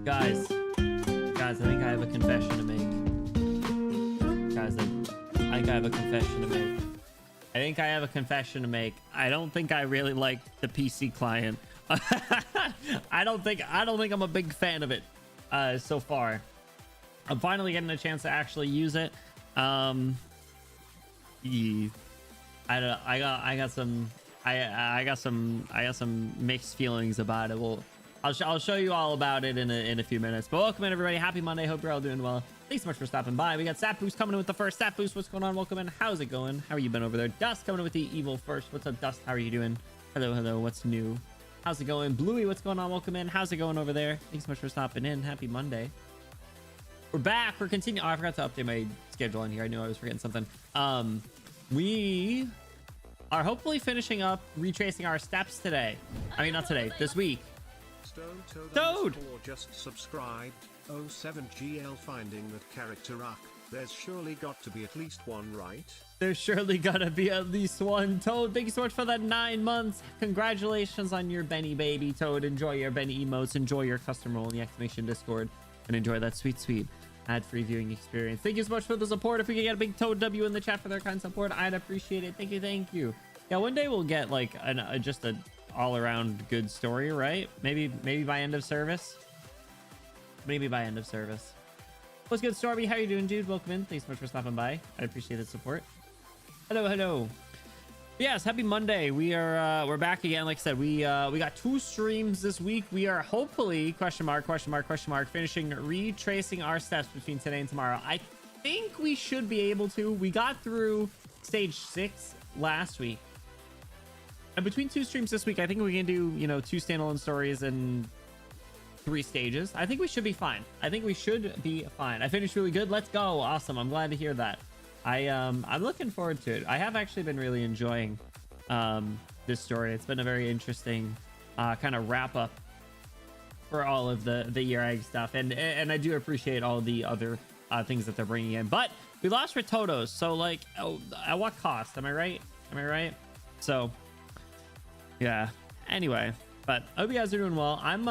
Guys, I think I have a confession to make. Guys, I think I have a confession to make. I don't think I really like the PC client. I don't think I'm a big fan of it so far. I'm finally getting a chance to actually use it. I got some mixed feelings about it. Well, I'll show you all about it in a few minutes. But welcome in, everybody. Happy Monday. Hope you're all doing well. Thanks so much for stopping by. We got Sap Boost coming in with the first Sap Boost. What's going on? Welcome in. How's it going? How are you been over there? Dust coming in with the evil first. What's up, Dust? How are you doing? Hello. What's new? How's it going? Bluey, what's going on? Welcome in. How's it going over there? Thanks so much for stopping in. Happy Monday. We're back. We're continuing. Oh, I forgot to update my schedule on here. I knew I was forgetting something. We are hopefully finishing up Retracing Our Steps today. I mean, not today. This week. Toad! Just subscribed. 07GL finding that character arc. There's surely got to be at least one, right? There's surely gotta be at least one. Toad, thank you so much for that 9 months. Congratulations on your Benny baby, Toad. Enjoy your Benny emotes. Enjoy your custom role in the exclamation Discord. And enjoy that sweet ad-free viewing experience. Thank you so much for the support. If we could get a big Toad W in the chat for their kind support, I'd appreciate it. Thank you. Yeah, one day we'll get like just a all-around good story, right? Maybe by end of service. What's good, Stormy? How you doing, dude? Welcome in. Thanks so much for stopping by. I appreciate the support. Hello. Yes, happy Monday. We're back again. Like I said, we got 2 streams this week. We are hopefully question mark finishing retracing our steps between today and tomorrow. I think we should be able to. We got through stage 6 last week. And between 2 streams this week, I think we can do, 2 standalone stories and 3 stages. I think we should be fine. I finished really good. Let's go. Awesome. I'm glad to hear that. I'm looking forward to it. I have actually been really enjoying this story. It's been a very interesting kind of wrap up for all of the year egg stuff, and I do appreciate all the other things that they're bringing in. But we lost Ritotos, so like, at what cost? Am I right? So yeah. Anyway, but I hope you guys are doing well. I'm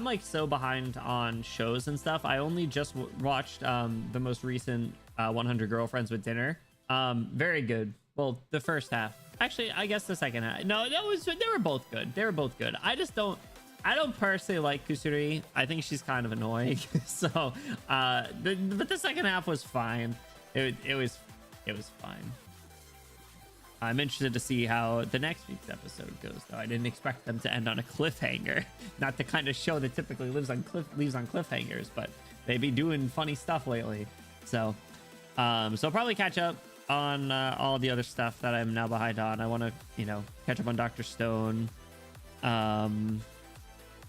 like so behind on shows and stuff. I only just watched the most recent 100 Girlfriends with Dinner. Very good. Well, the first half. Actually, I guess the second half. No, they were both good. I don't personally like Kusuri. I think she's kind of annoying. So, but the second half was fine. It was fine. I'm interested to see how the next week's episode goes, though. I didn't expect them to end on a cliffhanger. Not the kind of show that typically leaves on cliffhangers, but they be doing funny stuff lately. So, so I'll probably catch up on all the other stuff that I'm now behind on. I want to, catch up on Dr. Stone. I'm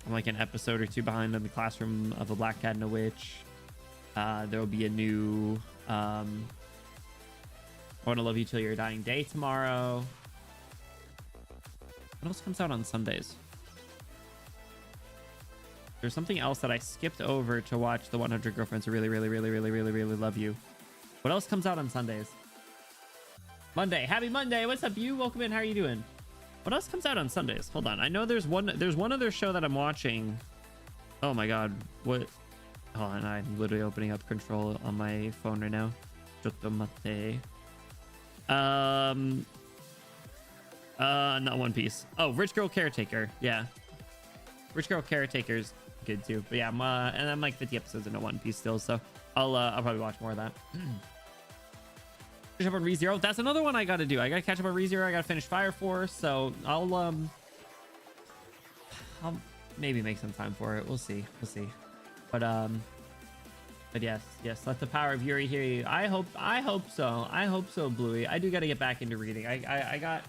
like an episode or 2 behind on the Classroom of a Black Cat and a Witch. There will be a new I Want to Love You Till Your Dying Day tomorrow. What else comes out on Sundays? There's something else that I skipped over to watch the 100 Girlfriends Who Really Love You. What else comes out on Sundays? Monday. Happy Monday. What's up, you? Welcome in. How are you doing? What else comes out on Sundays? Hold on. I know there's one other show that I'm watching. Oh my god. What? Hold on. I'm literally opening up Control on my phone right now. Chotomate. Not One Piece. Oh, Rich Girl Caretaker. Yeah, Rich Girl Caretaker's good too. But yeah, and I'm like 50 episodes into One Piece still, so I'll probably watch more of that. Catch up on ReZero. That's another one I gotta do. I gotta catch up on ReZero. I gotta finish Fire Force, so I'll maybe make some time for it. We'll see. But yes, let the power of Yuri hear you. I hope so, Bluey. I do got to get back into reading. I got.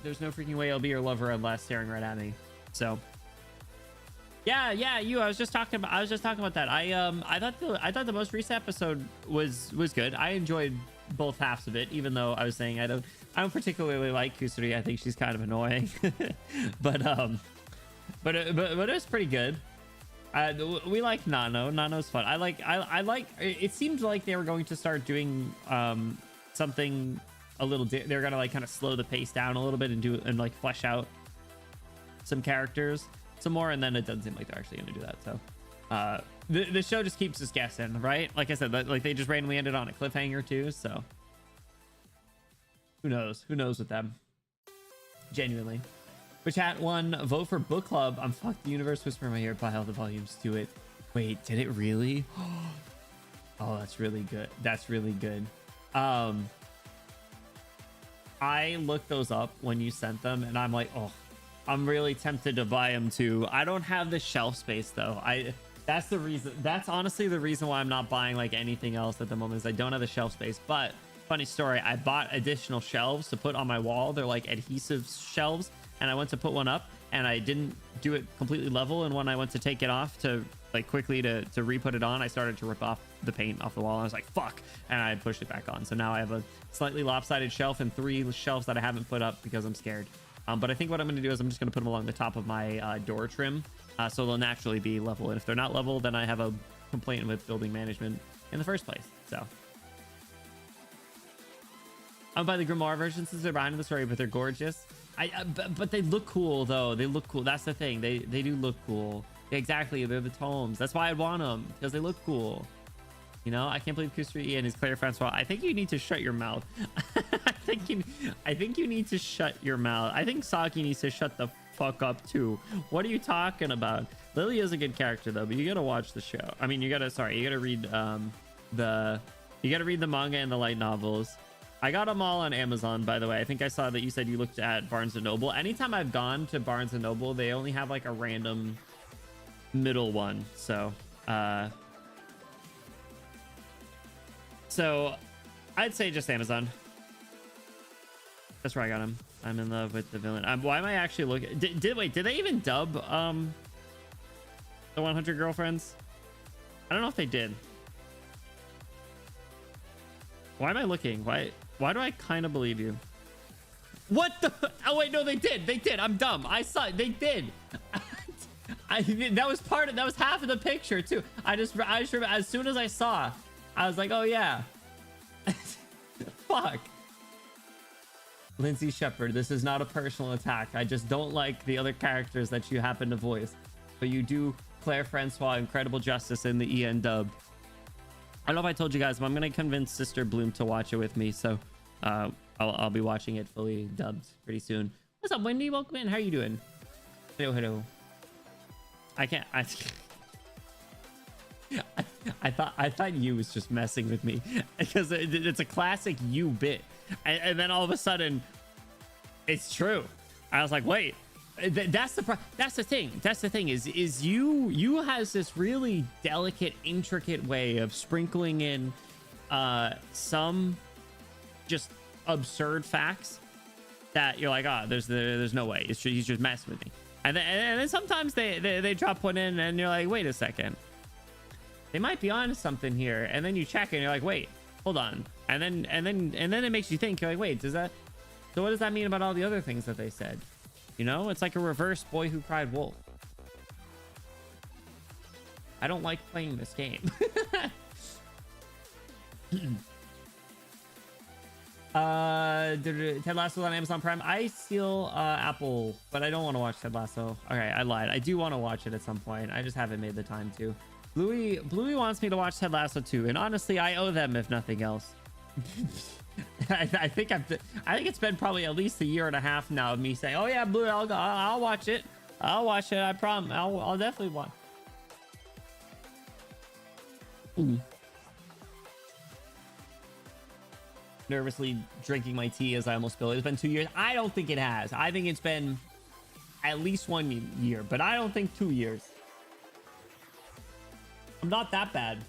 There's no freaking way I'll be your lover unless staring right at me. So. Yeah. I was just talking about that. I thought the most recent episode was good. I enjoyed both halves of it, even though I was saying I don't particularly like Kusuri. I think she's kind of annoying. but it was pretty good. We like Nano. Nano's fun. I like. It seemed like they were going to start doing something a little. They're gonna like kind of slow the pace down a little bit and like flesh out some characters. some more, and then it doesn't seem like they're actually going to do that. So the show just keeps us guessing, right? Like I said, like they just randomly ended on a cliffhanger too, so who knows with them, genuinely. But chat one, vote for book club. I'm fucked. The universe whisper in my ear, buy all the volumes, do it. Wait, did it really? Oh, that's really good. That's really good. I looked those up when you sent them, and I'm like, oh, I'm really tempted to buy them too. I don't have the shelf space though. That's the reason. That's honestly the reason why I'm not buying like anything else at the moment, is I don't have the shelf space. But funny story, I bought additional shelves to put on my wall. They're like adhesive shelves, and I went to put one up, and I didn't do it completely level. And when I went to take it off to like quickly to re-put it on, I started to rip off the paint off the wall. I was like, fuck, and I pushed it back on. So now I have a slightly lopsided shelf and 3 shelves that I haven't put up because I'm scared. But I think what I'm going to do is I'm just going to put them along the top of my door trim, so they'll naturally be level. And if they're not level, then I have a complaint with building management in the first place. So I'm by the grimoire versions since they're behind the story, but they're gorgeous. But they look cool though. They look cool. That's the thing. They do look cool. Exactly. They're the tomes. That's why I want them, because they look cool. You know, I can't believe Q3 E and his Claire Francois. I think you need to shut your mouth. I think you need to shut your mouth. I think Saki needs to shut the fuck up too. What are you talking about? Lily is a good character though, but you gotta watch the show. I mean, you gotta read the manga and the light novels. I got them all on Amazon, by the way. I think I saw that you said you looked at Barnes and Noble. Anytime I've gone to Barnes and Noble, they only have like a random middle one. So I'd say just Amazon. That's where I got him. I'm in love with the villain. Why am I actually looking? Did they even dub the 100 Girlfriends? I don't know if they did. Why am I looking? Why do I kind of believe you? What the? Oh wait, no, they did. I'm dumb. I saw it. They did. That was half of the picture too. I just remember, as soon as I saw, I was like, oh yeah. Fuck. Lindsay Shepard, this is not a personal attack. I just don't like the other characters that you happen to voice, but you do Claire Francois incredible justice in the EN dub. I don't know if I told you guys, but I'm gonna convince Sister Bloom to watch it with me, so I'll be watching it fully dubbed pretty soon. What's up, Wendy? Welcome in. How are you doing? Hello. I thought you was just messing with me, because it's a classic you bit, and then all of a sudden it's true. I was like, wait, that's the thing is you has this really delicate, intricate way of sprinkling in some just absurd facts that you're like, oh, there's no way, he's just messing with me, and then sometimes they drop one in and you're like, wait a second, they might be on something here, and then you check and you're like, wait, hold on, and then it makes you think. You're like, wait, so what does that mean about all the other things that they said? You know, it's like a reverse Boy Who Cried Wolf. I don't like playing this game. Ted Lasso on Amazon Prime. I steal Apple, but I don't want to watch Ted Lasso. Okay, I lied. I do want to watch it at some point. I just haven't made the time to. Bluey wants me to watch Ted Lasso too, and honestly, I owe them if nothing else. I think it's been probably at least a year and a half now of me saying, oh yeah, Bluey, I'll watch it. I promise. I'll definitely watch. Nervously drinking my tea as I almost spill it. It's been 2 years. I don't think it has. I think it's been at least 1 year, but I don't think 2 years. I'm not that bad.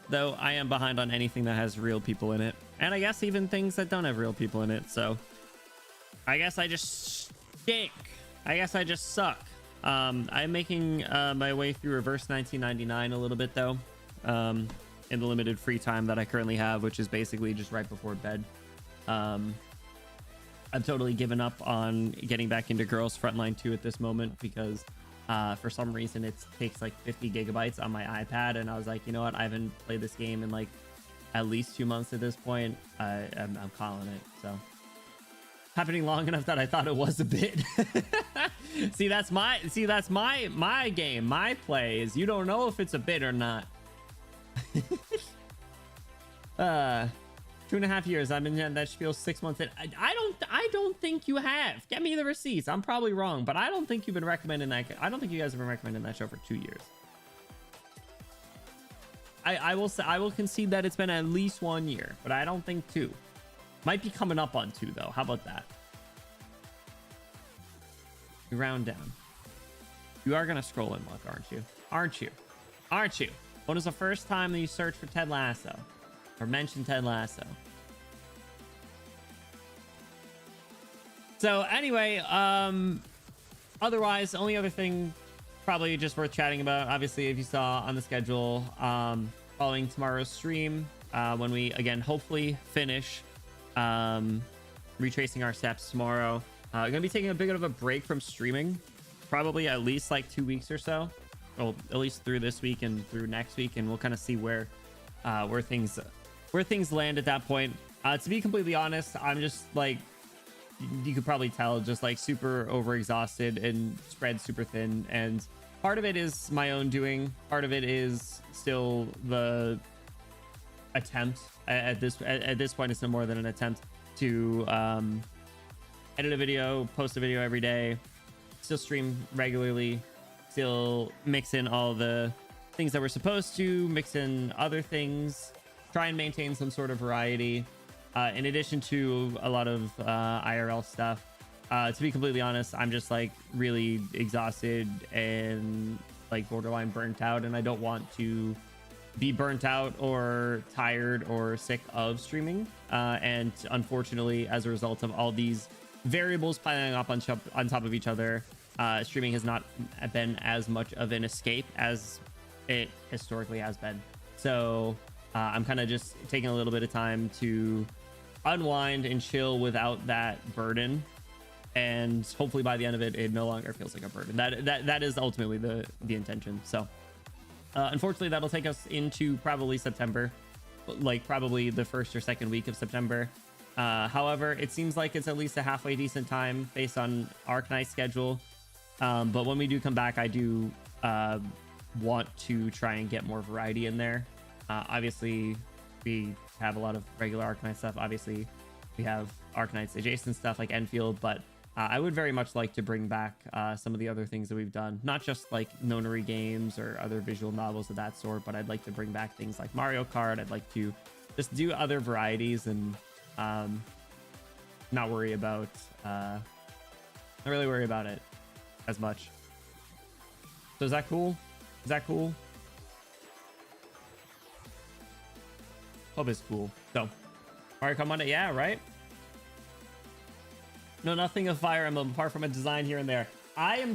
Though I am behind on anything that has real people in it. And I guess even things that don't have real people in it. So I guess I just stink. I guess I just suck. I'm making my way through Reverse 1999 a little bit though. In the limited free time that I currently have, which is basically just right before bed. I've totally given up on getting back into Girls Frontline 2 at this moment, because for some reason it takes like 50 gigabytes on my iPad, and I was like, you know what, I haven't played this game in like at least 2 months at this point. I'm calling it. So happening long enough that I thought it was a bit. See, that's my game. My play is you don't know if it's a bit or not. 2.5 years. I've been in that spiel 6 months in. I don't think you have. Get me the receipts. I'm probably wrong, but I don't think you've been recommending that. I don't think you guys have been recommending that show for 2 years. I will concede that it's been at least 1 year, but I don't think 2. Might be coming up on 2 though. How about that? You round down. You are gonna scroll and look, aren't you? Aren't you? Aren't you? When was the first time that you searched for Ted Lasso or mentioned Ted Lasso? So anyway, otherwise, only other thing probably just worth chatting about, obviously, if you saw on the schedule, following tomorrow's stream, when we again hopefully finish retracing our steps tomorrow. Gonna be taking a bit of a break from streaming, probably at least like 2 weeks or so. Well, at least through this week and through next week, and we'll kind of see where things land at that point. To be completely honest, I'm just like, you could probably tell, just like super overexhausted and spread super thin, and part of it is my own doing, part of it is still the attempt at this point. It's no more than an attempt to edit a video, post a video every day, still stream regularly, still mix in all the things that we're supposed to, mix in other things, try and maintain some sort of variety, in addition to a lot of IRL stuff. To be completely honest, I'm just like really exhausted and like borderline burnt out, and I don't want to be burnt out or tired or sick of streaming. And unfortunately, as a result of all these variables piling up on top of each other, streaming has not been as much of an escape as it historically has been. So I'm kind of just taking a little bit of time to unwind and chill without that burden, and hopefully by the end of it, it no longer feels like a burden. That is ultimately the intention. So unfortunately, that'll take us into probably September, like probably the first or second week of September. However, it seems like it's at least a halfway decent time based on Arknights schedule. But when we do come back, I do want to try and get more variety in there. Obviously, we have a lot of regular Arknights stuff. Obviously, we have Arknights adjacent stuff like Enfield, but I would very much like to bring back some of the other things that we've done, not just like nonary games or other visual novels of that sort, but I'd like to bring back things like Mario Kart. I'd like to just do other varieties and not really worry about it as much. So is that cool? Is that cool? Hope it's cool. So Mario Kart Monday, yeah, right? No, nothing of Fire Emblem apart from a design here and there. I'm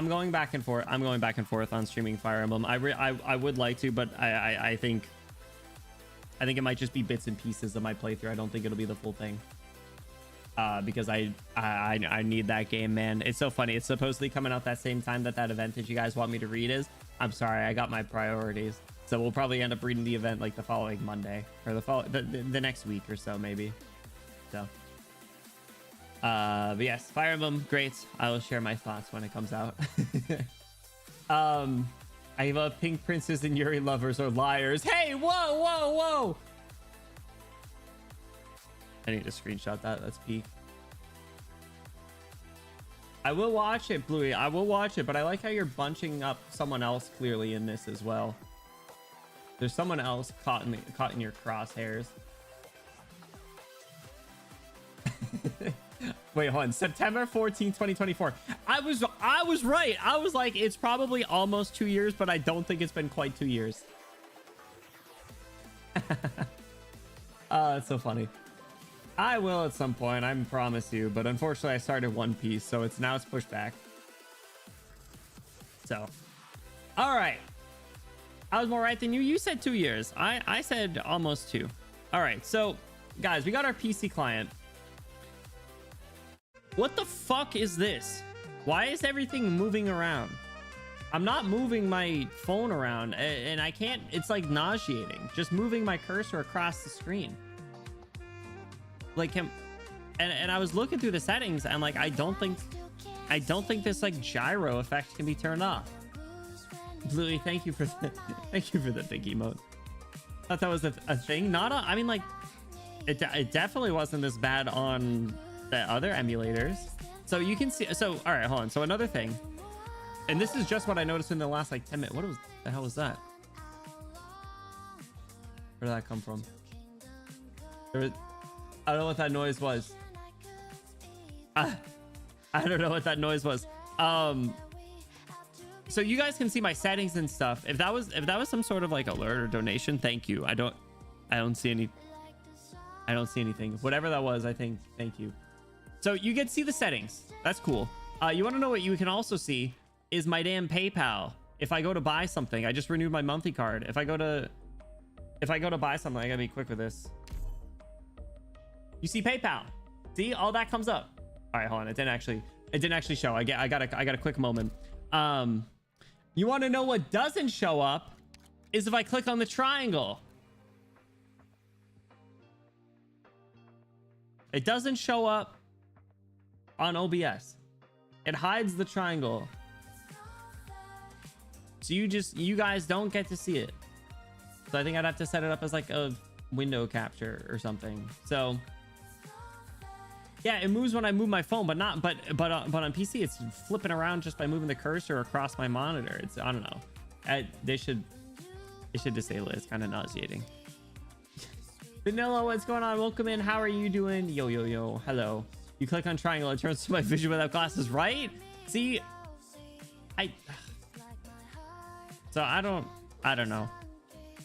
going back and forth. I'm going back and forth on streaming Fire Emblem. I would like to, but I think it might just be bits and pieces of my playthrough. I don't think it'll be the full thing. Because I need that game, man. It's so funny. It's supposedly coming out that same time that event that you guys want me to read is. I'm sorry, I got my priorities. So we'll probably end up reading the event like the following Monday or the next week or so, maybe. So, but yes, Fire Emblem, great. I will share my thoughts when it comes out. I love Pink Princess and Yuri lovers are liars. Hey, whoa. I need to screenshot that. That's peak. I will watch it, Bluey. I will watch it, but I like how you're bunching up someone else clearly in this as well. There's someone else caught in your crosshairs. Wait, hold on. September 14th, 2024. I was right. I was like, it's probably almost 2 years, but I don't think it's been quite 2 years. It's so funny. I will at some point, I promise you, but unfortunately I started One Piece, so it's pushed back. So, all right. I was more right than you. You said 2 years. I said almost 2. All right, so guys, we got our PC client. What the fuck is this? Why is everything moving around? I'm not moving my phone around, and I can't. It's like nauseating. Just moving my cursor across the screen. Like, and I was looking through the settings and like I don't think this like gyro effect can be turned off. Bluey, thank you for the big emote. Thought that was a thing. Not a, I mean like it definitely wasn't this bad on the other emulators. So you can see, so all right, hold on. So another thing, and this is just what I noticed in the last like 10 minutes. What was the hell was that? Where did that come from? I don't know what that noise was. I don't know what that noise was. So you guys can see my settings and stuff. If that was some sort of like alert or donation, thank you. I don't see anything. Whatever that was, I think, thank you. So you get to see the settings. That's cool. You want to know what you can also see is my damn PayPal. If I go to buy something, I just renewed my monthly card. If I go to buy something, I gotta be quick with this. You see PayPal. See, all that comes up. All right, hold on. It didn't actually show. I got a quick moment. You want to know what doesn't show up is if I click on the triangle. It doesn't show up on OBS. It hides the triangle. So you guys don't get to see it. So I think I'd have to set it up as like a window capture or something. So yeah, it moves when I move my phone, but on PC it's flipping around just by moving the cursor across my monitor. It's, I don't know. They should disable it. It's kind of nauseating. Vanilla, what's going on? Welcome in. How are you doing? Yo, yo, yo. Hello. You click on triangle, it turns to my vision without glasses, right? See, so I don't know.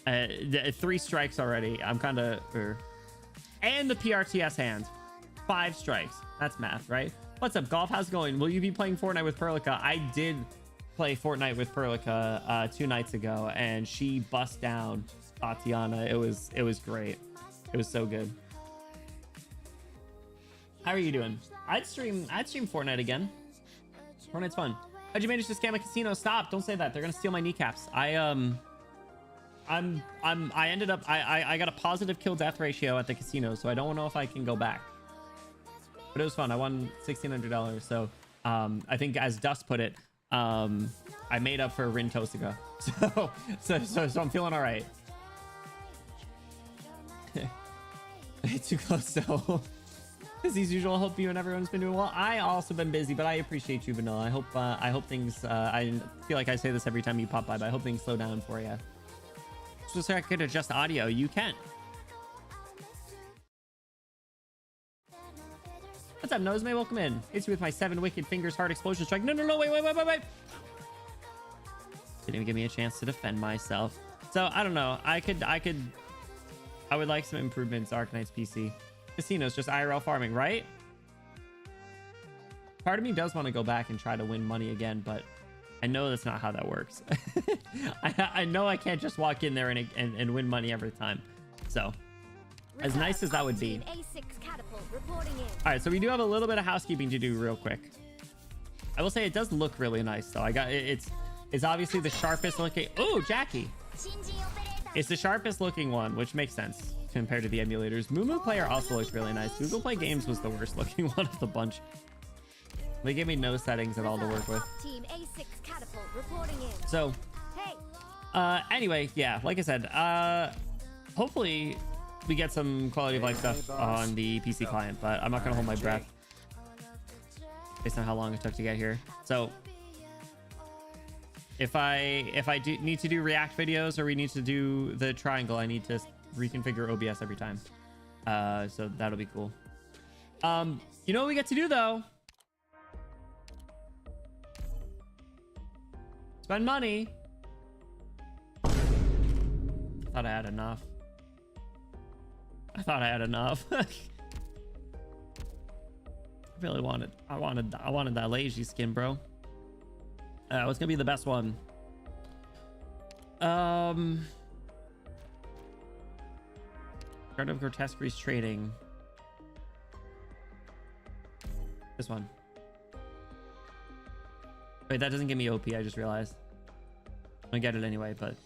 3 strikes already. I'm kind of, and the PRTS hand. 5 strikes. That's math, right? What's up, Golf? How's it going? Will you be playing Fortnite with Perlica? I did play Fortnite with Perlica 2 nights ago, and she bust down Tatiana. It was great. It was so good. How are you doing? I'd stream Fortnite again. Fortnite's fun. How'd you manage to scam a casino? Stop! Don't say that. They're gonna steal my kneecaps. I ended up I got a positive kill death ratio at the casino, so I don't know if I can go back. But it was fun. I won $1,600. So I think, as Dust put it, I made up for Rin Tosiga. So I'm feeling all right. Too close though. As usual, hope you and everyone's been doing well. I also been busy, but I appreciate you, Vanilla. I hope things. I feel like I say this every time you pop by, but I hope things slow down for you. So I could adjust audio. You can. What's up, Noseme? Welcome in. It's with my 7 wicked fingers heart explosion strike. No, wait. Didn't even give me a chance to defend myself. So I don't know. I would like some improvements. Arknights PC. Casinos, just IRL farming, right? Part of me does want to go back and try to win money again, but I know that's not how that works. I know I can't just walk in there and win money every time. So as nice as that would be. All right, so we do have a little bit of housekeeping to do real quick. I will say it does look really nice though. It's obviously the sharpest looking. Oh, Jackie. It's the sharpest looking one, which makes sense compared to the emulators. Moo Player also looks really nice. Google Play Games was the worst looking one of the bunch. They gave me no settings at all to work with. So anyway, yeah, like I said, hopefully we get some quality of life stuff on the PC client, but I'm not gonna hold my breath based on how long it took to get here. So if I do need to do React videos, or we need to do the triangle, I need to reconfigure OBS every time. So that'll be cool. You know what we get to do though? Spend money. I thought I had enough. I really wanted that lazy skin, bro. What's gonna be the best one? Garden of Grotesqueries Trading. This one. Wait, that doesn't give me OP, I just realized. I'm gonna get it anyway, but it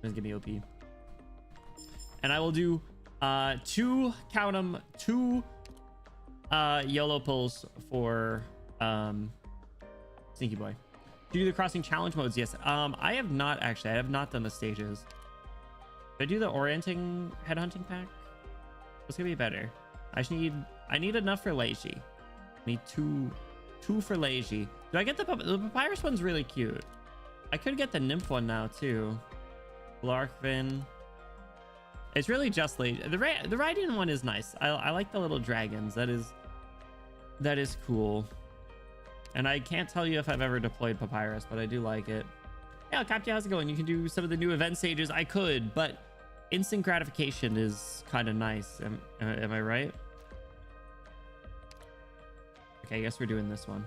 doesn't give me OP. And I will do 2, count 'em, 2 YOLO pulls for Sneaky Boy. Do you do the crossing challenge modes? Yes. I have not actually. I have not done the stages. Did I do the orienting headhunting pack? What's gonna be better? I need enough for Leiji. I need two for Leiji. Do I get the papyrus one's really cute. I could get the nymph one now too. Larkvin. It's really just Leiji. The Radiant one is nice. I like the little dragons. That is cool. And I can't tell you if I've ever deployed papyrus, but I do like it. Yeah, Captain, how's it going? You can do some of the new event stages. I could, but instant gratification is kind of nice. Am I right? Okay, I guess we're doing this one.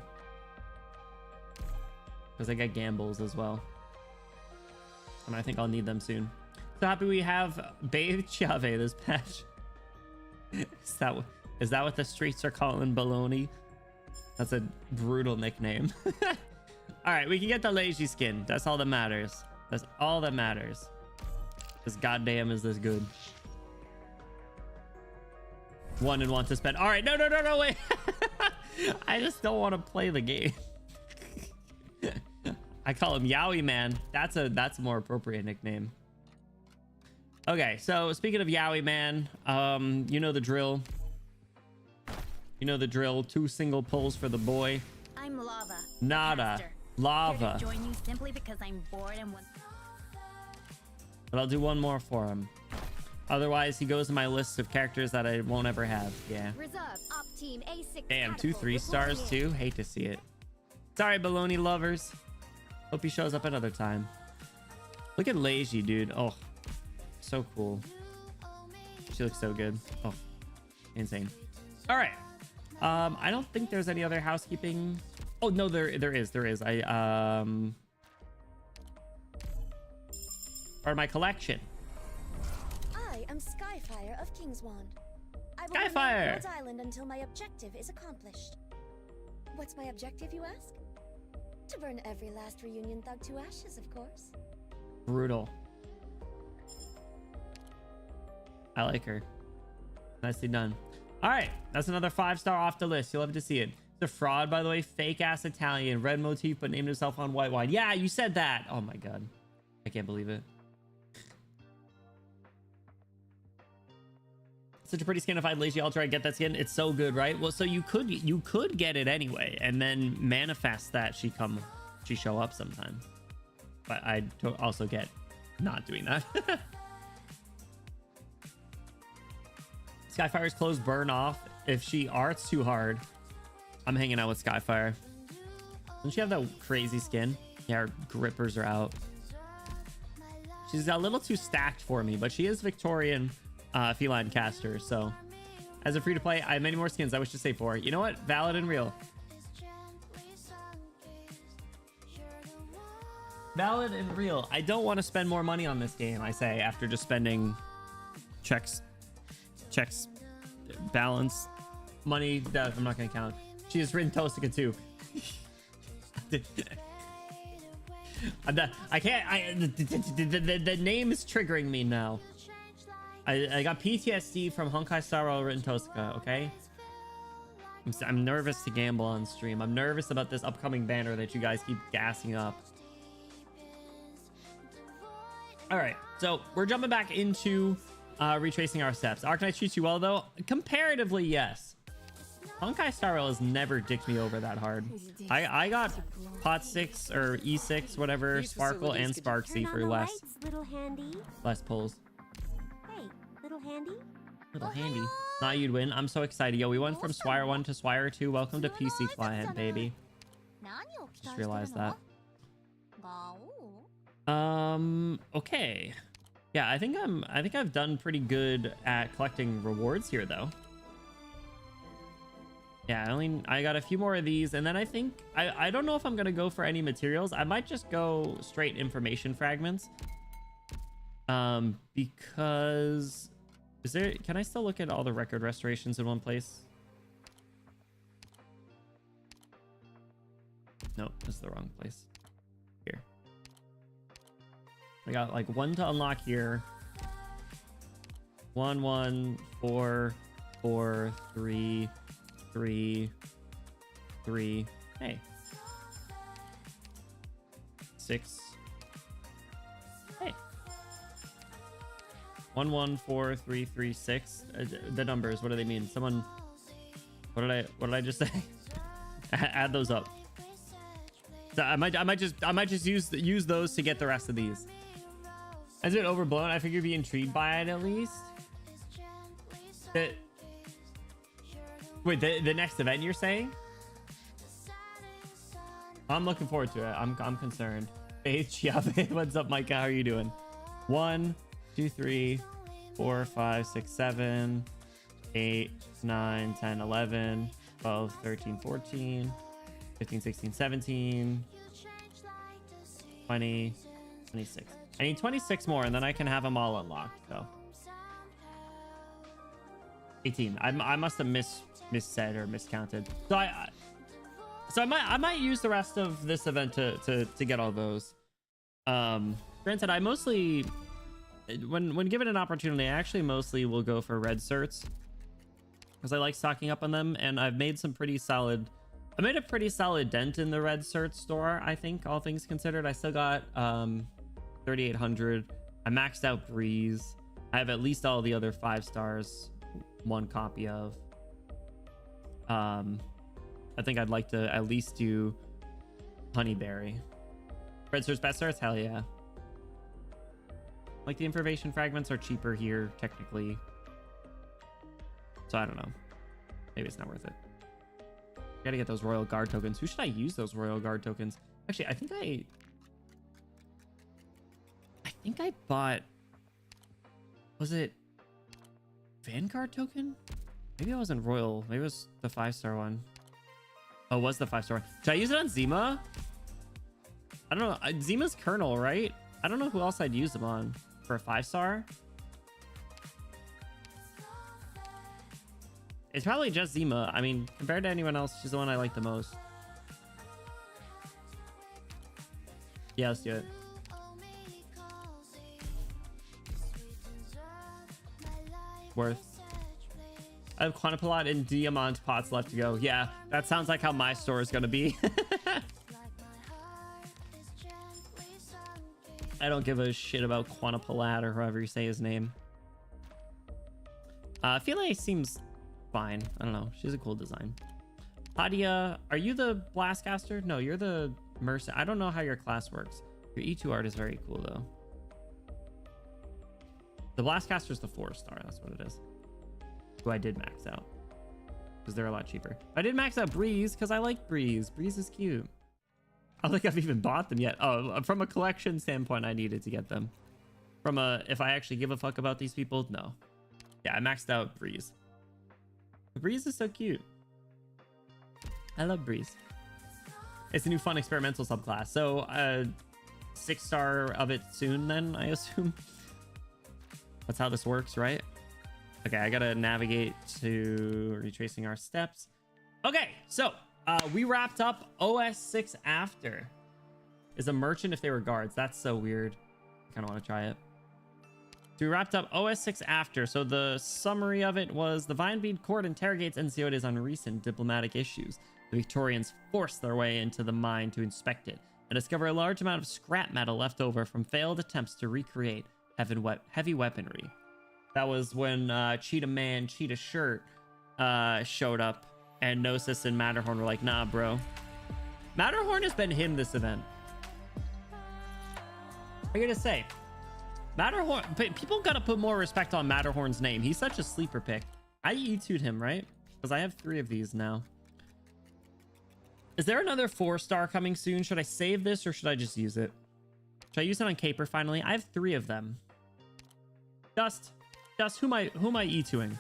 Because I got gambles as well. And I think I'll need them soon. So happy we have Bathe Chave this patch. Is that what the streets are calling baloney? That's a brutal nickname. All right, we can get the Leiji skin. That's all that matters. That's all that matters. This goddamn is this good. One and want to spend. All right, no, wait. I just don't want to play the game. I call him Yowie Man. That's a more appropriate nickname. Okay, so speaking of Yowie Man, you know the drill. You know the drill. 2 single pulls for the boy. I'm Lava. Nada. Lava. Here to join you simply because I'm bored and want. But I'll do one more for him. Otherwise, he goes in my list of characters that I won't ever have. Yeah. Reserve, op team A6 Damn, 2 catapult 3 stars reporting in. too. Hate to see it. Sorry, baloney lovers. Hope he shows up another time. Look at Leiji, dude. Oh, so cool. She looks so good. Oh, insane. All right. I don't think there's any other housekeeping. Oh no, there is. Or my collection. I am Skyfire of Kingswand. I will Skyfire! remain on Lord's Island until my objective is accomplished. What's my objective, you ask? To burn every last reunion thug to ashes, of course. Brutal. I like her. Nicely done. All right, that's another 5-star off the list. You'll love to see it. It's a fraud, by the way. Fake ass Italian, red motif, but named himself on white wine. Yeah, you said that. Oh my god, I can't believe it. Such a pretty skin. If I had Leiji, I'll try to get that skin. It's so good, right? Well, so you could get it anyway, and then manifest that she show up sometime. But I'd also get not doing that. Skyfire's clothes burn off if she arts too hard. I'm hanging out with Skyfire. Doesn't she have that crazy skin? Yeah, her grippers are out. She's a little too stacked for me, but she is Victorian feline caster. So as a free-to-play, I have many more skins I wish to save for. You know what? Valid and real. Valid and real. I don't want to spend more money on this game, I say, after just spending checks, balance, money that I'm not going to count. She has written Tosika too. I can't. The name is triggering me now. I got PTSD from Honkai Star Rail written Tosika. Okay. I'm nervous to gamble on stream. I'm nervous about this upcoming banner that you guys keep gassing up. All right, so we're jumping back into retracing our steps. Arknights treats you well though. Comparatively, yes. Honkai Star Rail has never dicked me over that hard. I got pot 6 or E6, whatever, Sparkle and Sparksy for less pulls. Hey, little handy? Little handy. Not you'd win. I'm so excited. Yo, we went from Swire 1 to Swire 2. Welcome to PC Client, baby. Just realized that. Okay. Yeah, I think I've done pretty good at collecting rewards here though. Yeah, I got a few more of these, and then I think I don't know if I'm gonna go for any materials. I might just go straight information fragments. Because can I still look at all the record restorations in one place? No, this is the wrong place. Here. I got like 1 to unlock here. 1 1 4 4 3 3, 3. Hey. 6. Hey. 1, 1, 4, 3, 3, 6. The numbers, what do they mean? Someone, what did I just say? Add those up. So I might just use those to get the rest of these. Has it overblown? I figure you'd be intrigued by it at least. Wait, the next event you're saying? I'm looking forward to it. I'm concerned. H, yeah, what's up, Micah? How are you doing? 1, 2, 3, 4, 5, 6, 7, 8, 9, 10, 11, 12, 13, 14, 15, 16, 17, 20, 26. I need 26 more, and then I can have them all unlocked. So 18. I must have missaid or miscounted. So I might use the rest of this event to get all those. Granted, I mostly when given an opportunity, I actually mostly will go for red certs because I like stocking up on them, and I've made some pretty solid. I made a pretty solid dent in the red cert store. I think all things considered, I still got 3,800. I maxed out Breeze. I have at least all the other 5 stars, 1 copy of. I think I'd like to at least do Honeyberry. Red certs, best certs, hell yeah. Like the information fragments are cheaper here technically, so I don't know. Maybe it's not worth it. Gotta get those Royal Guard tokens. Who should I use those Royal Guard tokens? Actually, I think I bought, was it Vanguard token? Maybe it wasn't Royal. Maybe it was the 5-star one. Oh, it was the 5-star one. Should I use it on Zima? I don't know. Zima's Colonel, right? I don't know who else I'd use them on for a 5-star. It's probably just Zima. I mean, compared to anyone else, she's the one I like the most. Yeah, let's do it. Worth. I have Quantipalot and Diamant pots left to go. Yeah, that sounds like how my store is going to be. I don't give a shit about Quantipalot or however you say his name. Philae seems fine. I don't know. She's a cool design. Padia, are you the Blastcaster? No, you're the Mercy. I don't know how your class works. Your E2 art is very cool, though. The Blastcaster's the 4-star. That's what it is. Who I did max out. Because they're a lot cheaper. I did max out Breeze because I like Breeze. Breeze is cute. I don't think I've even bought them yet. Oh, from a collection standpoint, I needed to get them. From a, if I actually give a fuck about these people, no. Yeah, I maxed out Breeze. Breeze is so cute. I love Breeze. It's a new fun experimental subclass. So, 6-star of it soon then, I assume. That's how this works, right? Okay, I gotta navigate to Retracing Our Steps. Okay, so we wrapped up OS 6 After. Is a merchant if they were guards. That's so weird. I kind of want to try it. So we wrapped up OS 6 After. So the summary of it was the Vinebead court interrogates NCODs on recent diplomatic issues. The Victorians forced their way into the mine to inspect it and discover a large amount of scrap metal left over from failed attempts to recreate heavy weaponry. That was when Cheetah Man, Cheetah Shirt showed up, and Gnosis and Matterhorn were like, nah, bro. Matterhorn has been him this event. I gotta say, Matterhorn, people gotta put more respect on Matterhorn's name. He's such a sleeper pick. I E2'd him, right? Because I have 3 of these now. Is there another 4-star coming soon? Should I save this or should I just use it? Should I use it on Caper finally? I have 3 of them. Dust, who am I E2ing?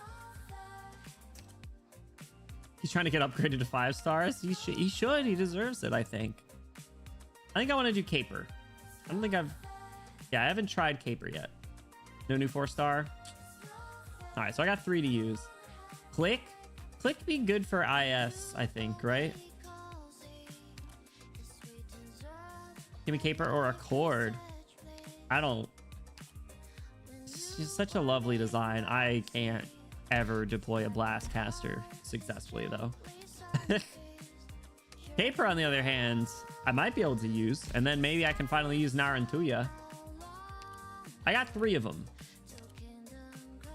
He's trying to get upgraded to 5 stars. He should. He deserves it, I think. I think I want to do Caper. I don't think I haven't tried Caper yet. No new 4-star. All right, so I got 3 to use. Click be good for IS, I think, right? Give me Caper or Accord. I don't. She's such a lovely design. I can't ever deploy a blast caster successfully though. Caper, on the other hand, I might be able to use, and then maybe I can finally use Narantuya. I got 3 of them.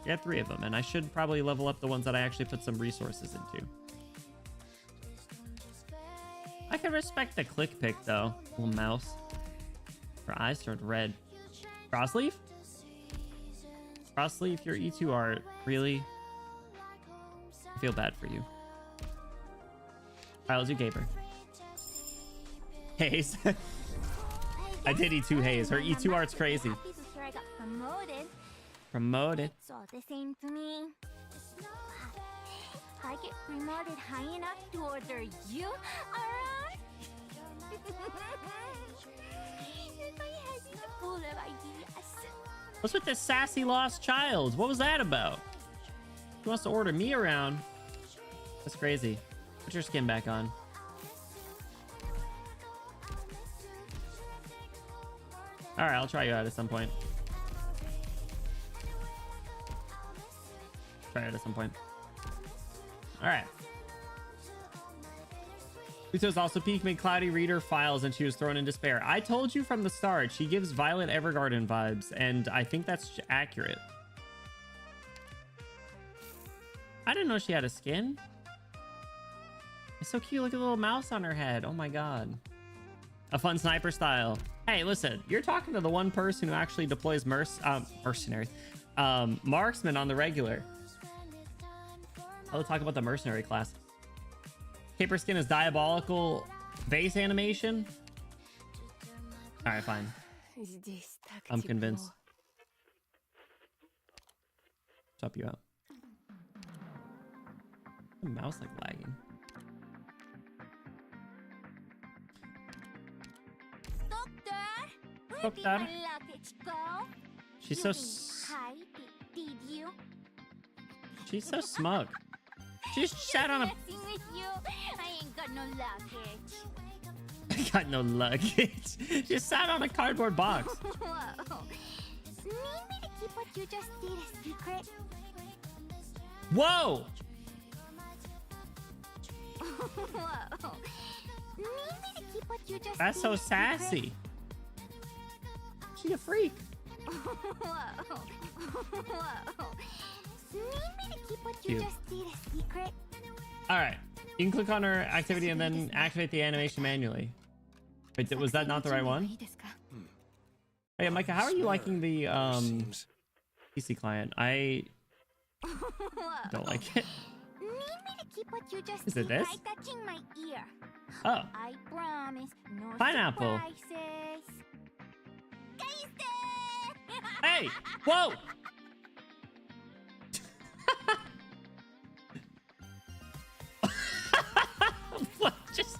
I got 3 of them, and I should probably level up the ones that I actually put some resources into. I can respect the click pick though. Little mouse. Her eyes turned red. Crossleaf? Crossleaf, your E2 art. Really? I feel bad for you. Alright, let's do Caper. Haze. I did E2 Haze. Her E2 art's crazy. Happy to hear I got promoted. Promoted. It's all the same to me. I get promoted high enough to order you around. If I had you full of ideas. What's with this sassy lost child? What was that about? He wants to order me around. That's crazy. Put your skin back on. All right, I'll try you out at some point. Try it at some point. All right. Luto's also peaked, made Cloudy read her files, and she was thrown in despair. I told you from the start, she gives Violet Evergarden vibes, and I think that's accurate. I didn't know she had a skin. It's so cute. Look at the little mouse on her head. Oh my god. A fun sniper style. Hey, listen, you're talking to the one person who actually deploys mercenaries. Marksman on the regular. I'll talk about the mercenary class. Caper skin is diabolical base animation. All right, fine. I'm convinced. Chop you out. The mouse like lagging. Doctor. She's so she's so smug. She sat on a I ain't got no luggage. I got no luggage. She sat on a cardboard box. Whoa. Need me to keep what you just did a secret? Whoa! Whoa. Need me to keep what you just That's did so a secret? sassy. She's a freak. Whoa. Whoa. Need me to keep what you Cute. just did a secret? All right. You can click on her activity and then activate the animation manually. Wait, was that not the right one? Hey, Micah, how are you liking the PC client? I don't like it. Need me to keep what you just Is it did this? by touching my ear. Oh, I promise no Pineapple. surprises. Taste it! hey, whoa! What? Just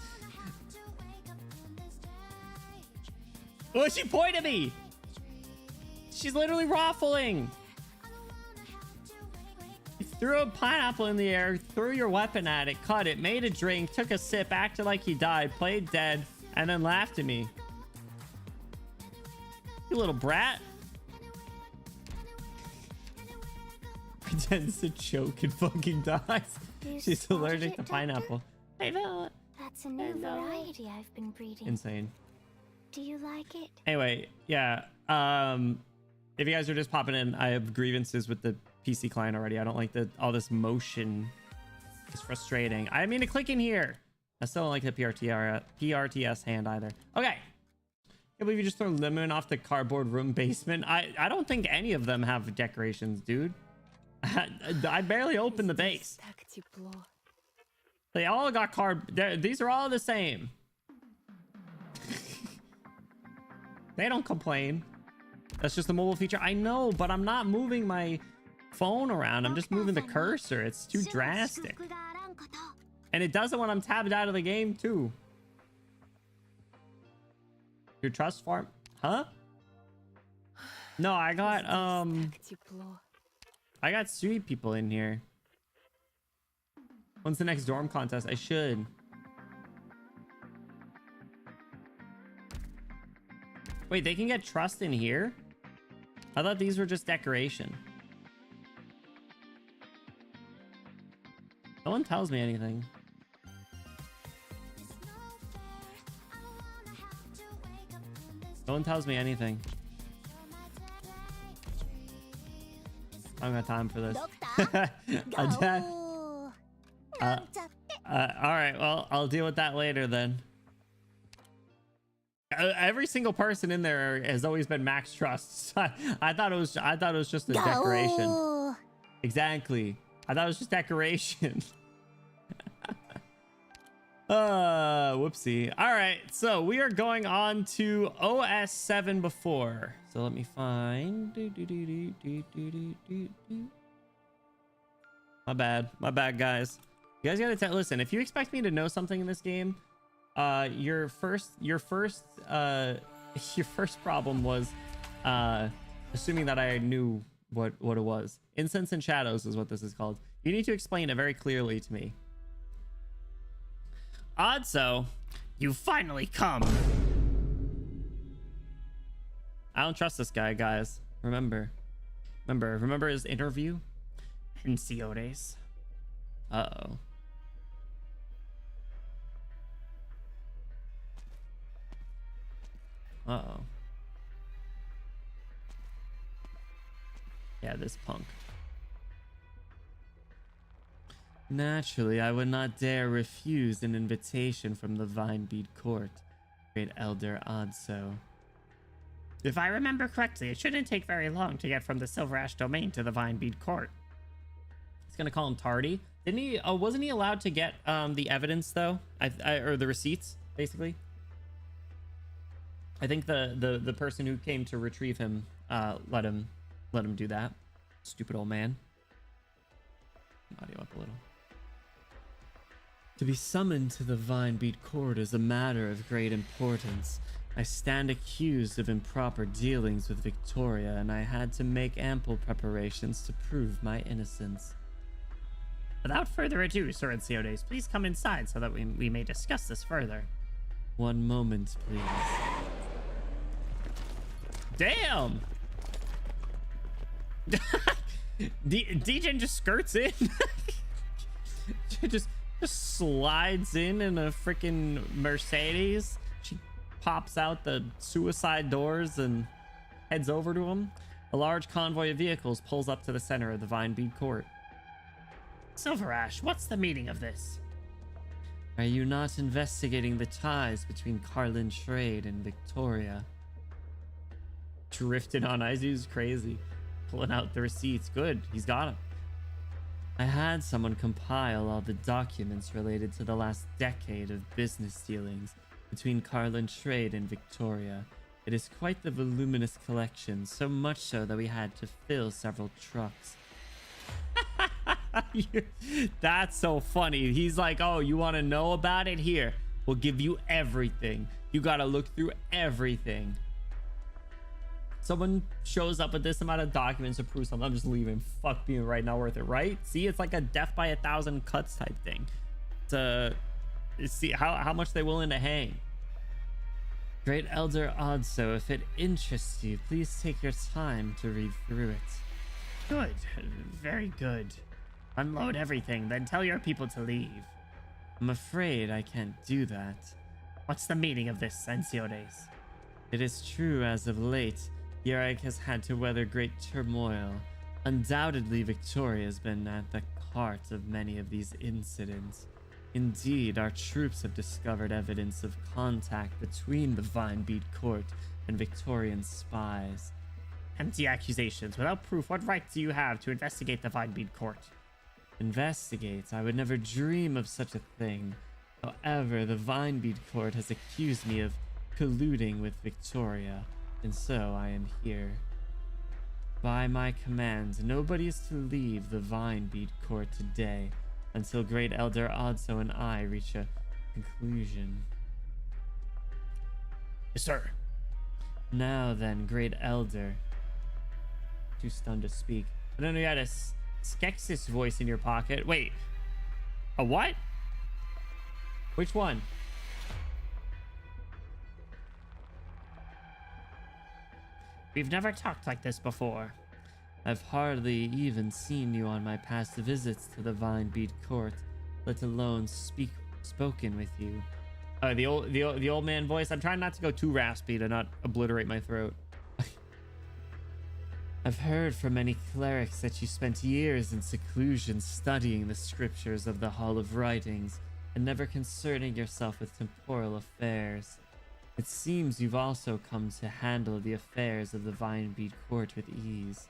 what? She pointed at me. She's literally raffling. You threw a pineapple in the air, threw your weapon at it, cut it, made a drink, took a sip, acted like he died, played dead, and then laughed at me. You little brat. Pretends to choke and fucking dies. She's allergic to pineapple. Hey, Violet. That's a new variety I've been breeding. Insane. Do you like it? Anyway, yeah. If you guys are just popping in, I have grievances with the PC client already. I don't like all this motion. It's frustrating. I mean to click in here. I still don't like the PRTS hand either. Okay. Can't believe you just throw lemon off the cardboard room basement. I don't think any of them have decorations, dude. I barely opened the base. They all got these are all the same. They don't complain. That's just the mobile feature. I know, but I'm not moving my phone around. I'm just moving the cursor. It's too drastic. And it does it when I'm tabbed out of the game too. Your trust farm? Huh? No, I got sweet people in here. When's the next dorm contest? I should. Wait, they can get trust in here? I thought these were just decoration. No one tells me anything. No one tells me anything. I don't got time for this. All right, well, I'll deal with that later then. Every single person in there has always been max trust. I thought it was just a decoration. Exactly. I thought it was just decoration. Whoopsie. All right, so we are going on to OS 7 before. So let me find. My bad, guys. You guys gotta listen. If you expect me to know something in this game, your first problem was assuming that I knew what it was. Incense and Shadows is what this is called. You need to explain it very clearly to me. Oddso, you finally come. I don't trust this guy, guys. Remember his interview? Enciores. Uh-oh. Uh-oh. Yeah, this punk. Naturally, I would not dare refuse an invitation from the Vinebead Court, Great Elder Oddso. If I remember correctly, it shouldn't take very long to get from the Silver Ash Domain to the Vinebead Court. He's gonna call him tardy. Didn't he? Oh, wasn't he allowed to get the evidence though? Or the receipts, basically. I think the person who came to retrieve him let him do that. Stupid old man. Audio up a little. To be summoned to the Vinebead Court is a matter of great importance. I stand accused of improper dealings with Victoria, and I had to make ample preparations to prove my innocence. Without further ado, Sir Enciores, please come inside so that we may discuss this further. One moment, please. Damn! DJ just skirts in. just slides in a freaking Mercedes. She pops out the suicide doors and heads over to him. A large convoy of vehicles pulls up to the center of the Vinebead Court. Silver Ash, what's the meaning of this? Are you not investigating the ties between Carlin Trade and Victoria? Drifted on ice. He's crazy. Pulling out the receipts. Good. He's got them. I had someone compile all the documents related to the last decade of business dealings between Carlin Trade and Victoria. It is quite the voluminous collection, so much so that we had to fill several trucks. That's so funny. He's like, oh, you want to know about it? Here, we'll give you everything. You got to look through everything. Someone shows up with this amount of documents to prove something. I'm just leaving. Fuck being right, not worth it, right? See, it's like a death by 1,000 cuts type thing. See how much they're willing to hang. Great Elder Oddso, if it interests you, please take your time to read through it. Good, very good. Unload everything, then tell your people to leave. I'm afraid I can't do that. What's the meaning of this, Enciores? It is true as of late, Yerag has had to weather great turmoil. Undoubtedly, Victoria has been at the heart of many of these incidents. Indeed, our troops have discovered evidence of contact between the Vinebead Court and Victorian spies. Empty accusations. Without proof, what right do you have to investigate the Vinebead Court? Investigate? I would never dream of such a thing. However, the Vinebead Court has accused me of colluding with Victoria, and so I am here. By my command, nobody is to leave the Vinebead Court today until Great Elder Oddso and I reach a conclusion. Yes, sir. Now then, Great Elder. Too stunned to speak. I don't know, you had a Skeksis voice in your pocket. Wait. A what? Which one? We've never talked like this before. I've hardly even seen you on my past visits to the Vinebead Court. let alone spoken with you. The old man voice. I'm trying not to go too raspy to not obliterate my throat. I've heard from many clerics that you spent years in seclusion studying the scriptures of the Hall of Writings and never concerning yourself with temporal affairs. It seems you've also come to handle the affairs of the Vinebead Court with ease.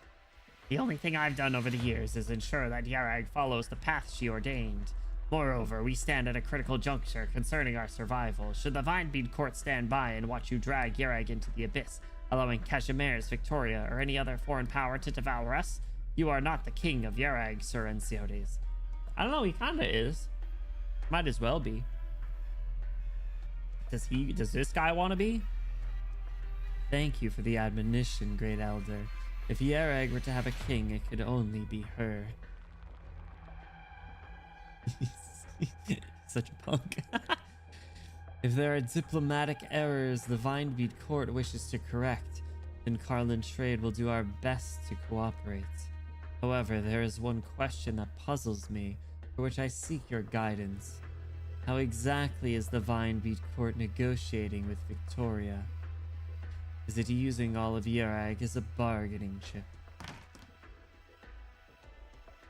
The only thing I've done over the years is ensure that Yarag follows the path she ordained. Moreover, we stand at a critical juncture concerning our survival. Should the Vinebead Court stand by and watch you drag Yarag into the abyss, allowing Cashimere's Victoria or any other foreign power to devour us, you are not the king of Yarag, Sir Enciodes. I don't know, he kinda is. Might as well be. Does this guy want to be? Thank you for the admonition, Great Elder. If Yarag were to have a king, it could only be her. Such a punk. If there are diplomatic errors the Vinebead Court wishes to correct, then Carlin Trade will do our best to cooperate. However, there is one question that puzzles me, for which I seek your guidance. How exactly is the Vinebead Court negotiating with Victoria? Is it using all of Yarag as a bargaining chip?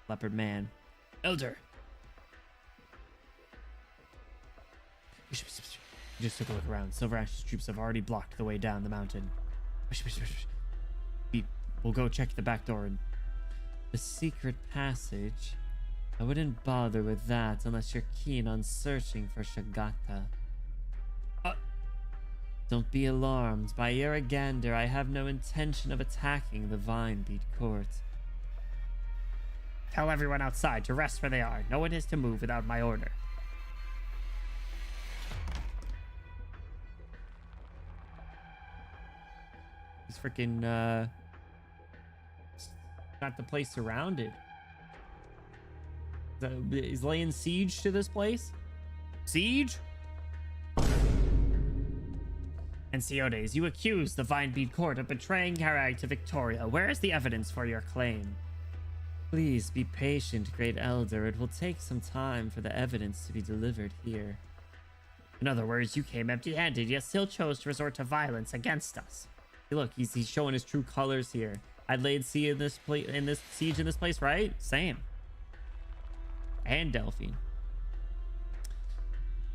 Leopard Man. Elder! Just took a look around. Silver Ash's troops have already blocked the way down the mountain. We'll go check the back door. The secret passage? I wouldn't bother with that unless you're keen on searching for Shagata. Don't be alarmed. By Yaragander, I have no intention of attacking the Vinebead Court. Tell everyone outside to rest where they are. No one is to move without my order. He's freaking, got the place surrounded. He's laying siege to this place? Siege? Enciodes, you accuse the Vinebead Court of betraying Yarag to Victoria. Where is the evidence for your claim? Please be patient, Great Elder. It will take some time for the evidence to be delivered here. In other words, you came empty-handed, yet still chose to resort to violence against us. Hey, look, he's showing his true colors here. I laid siege in this place, right? Same. And Delphine.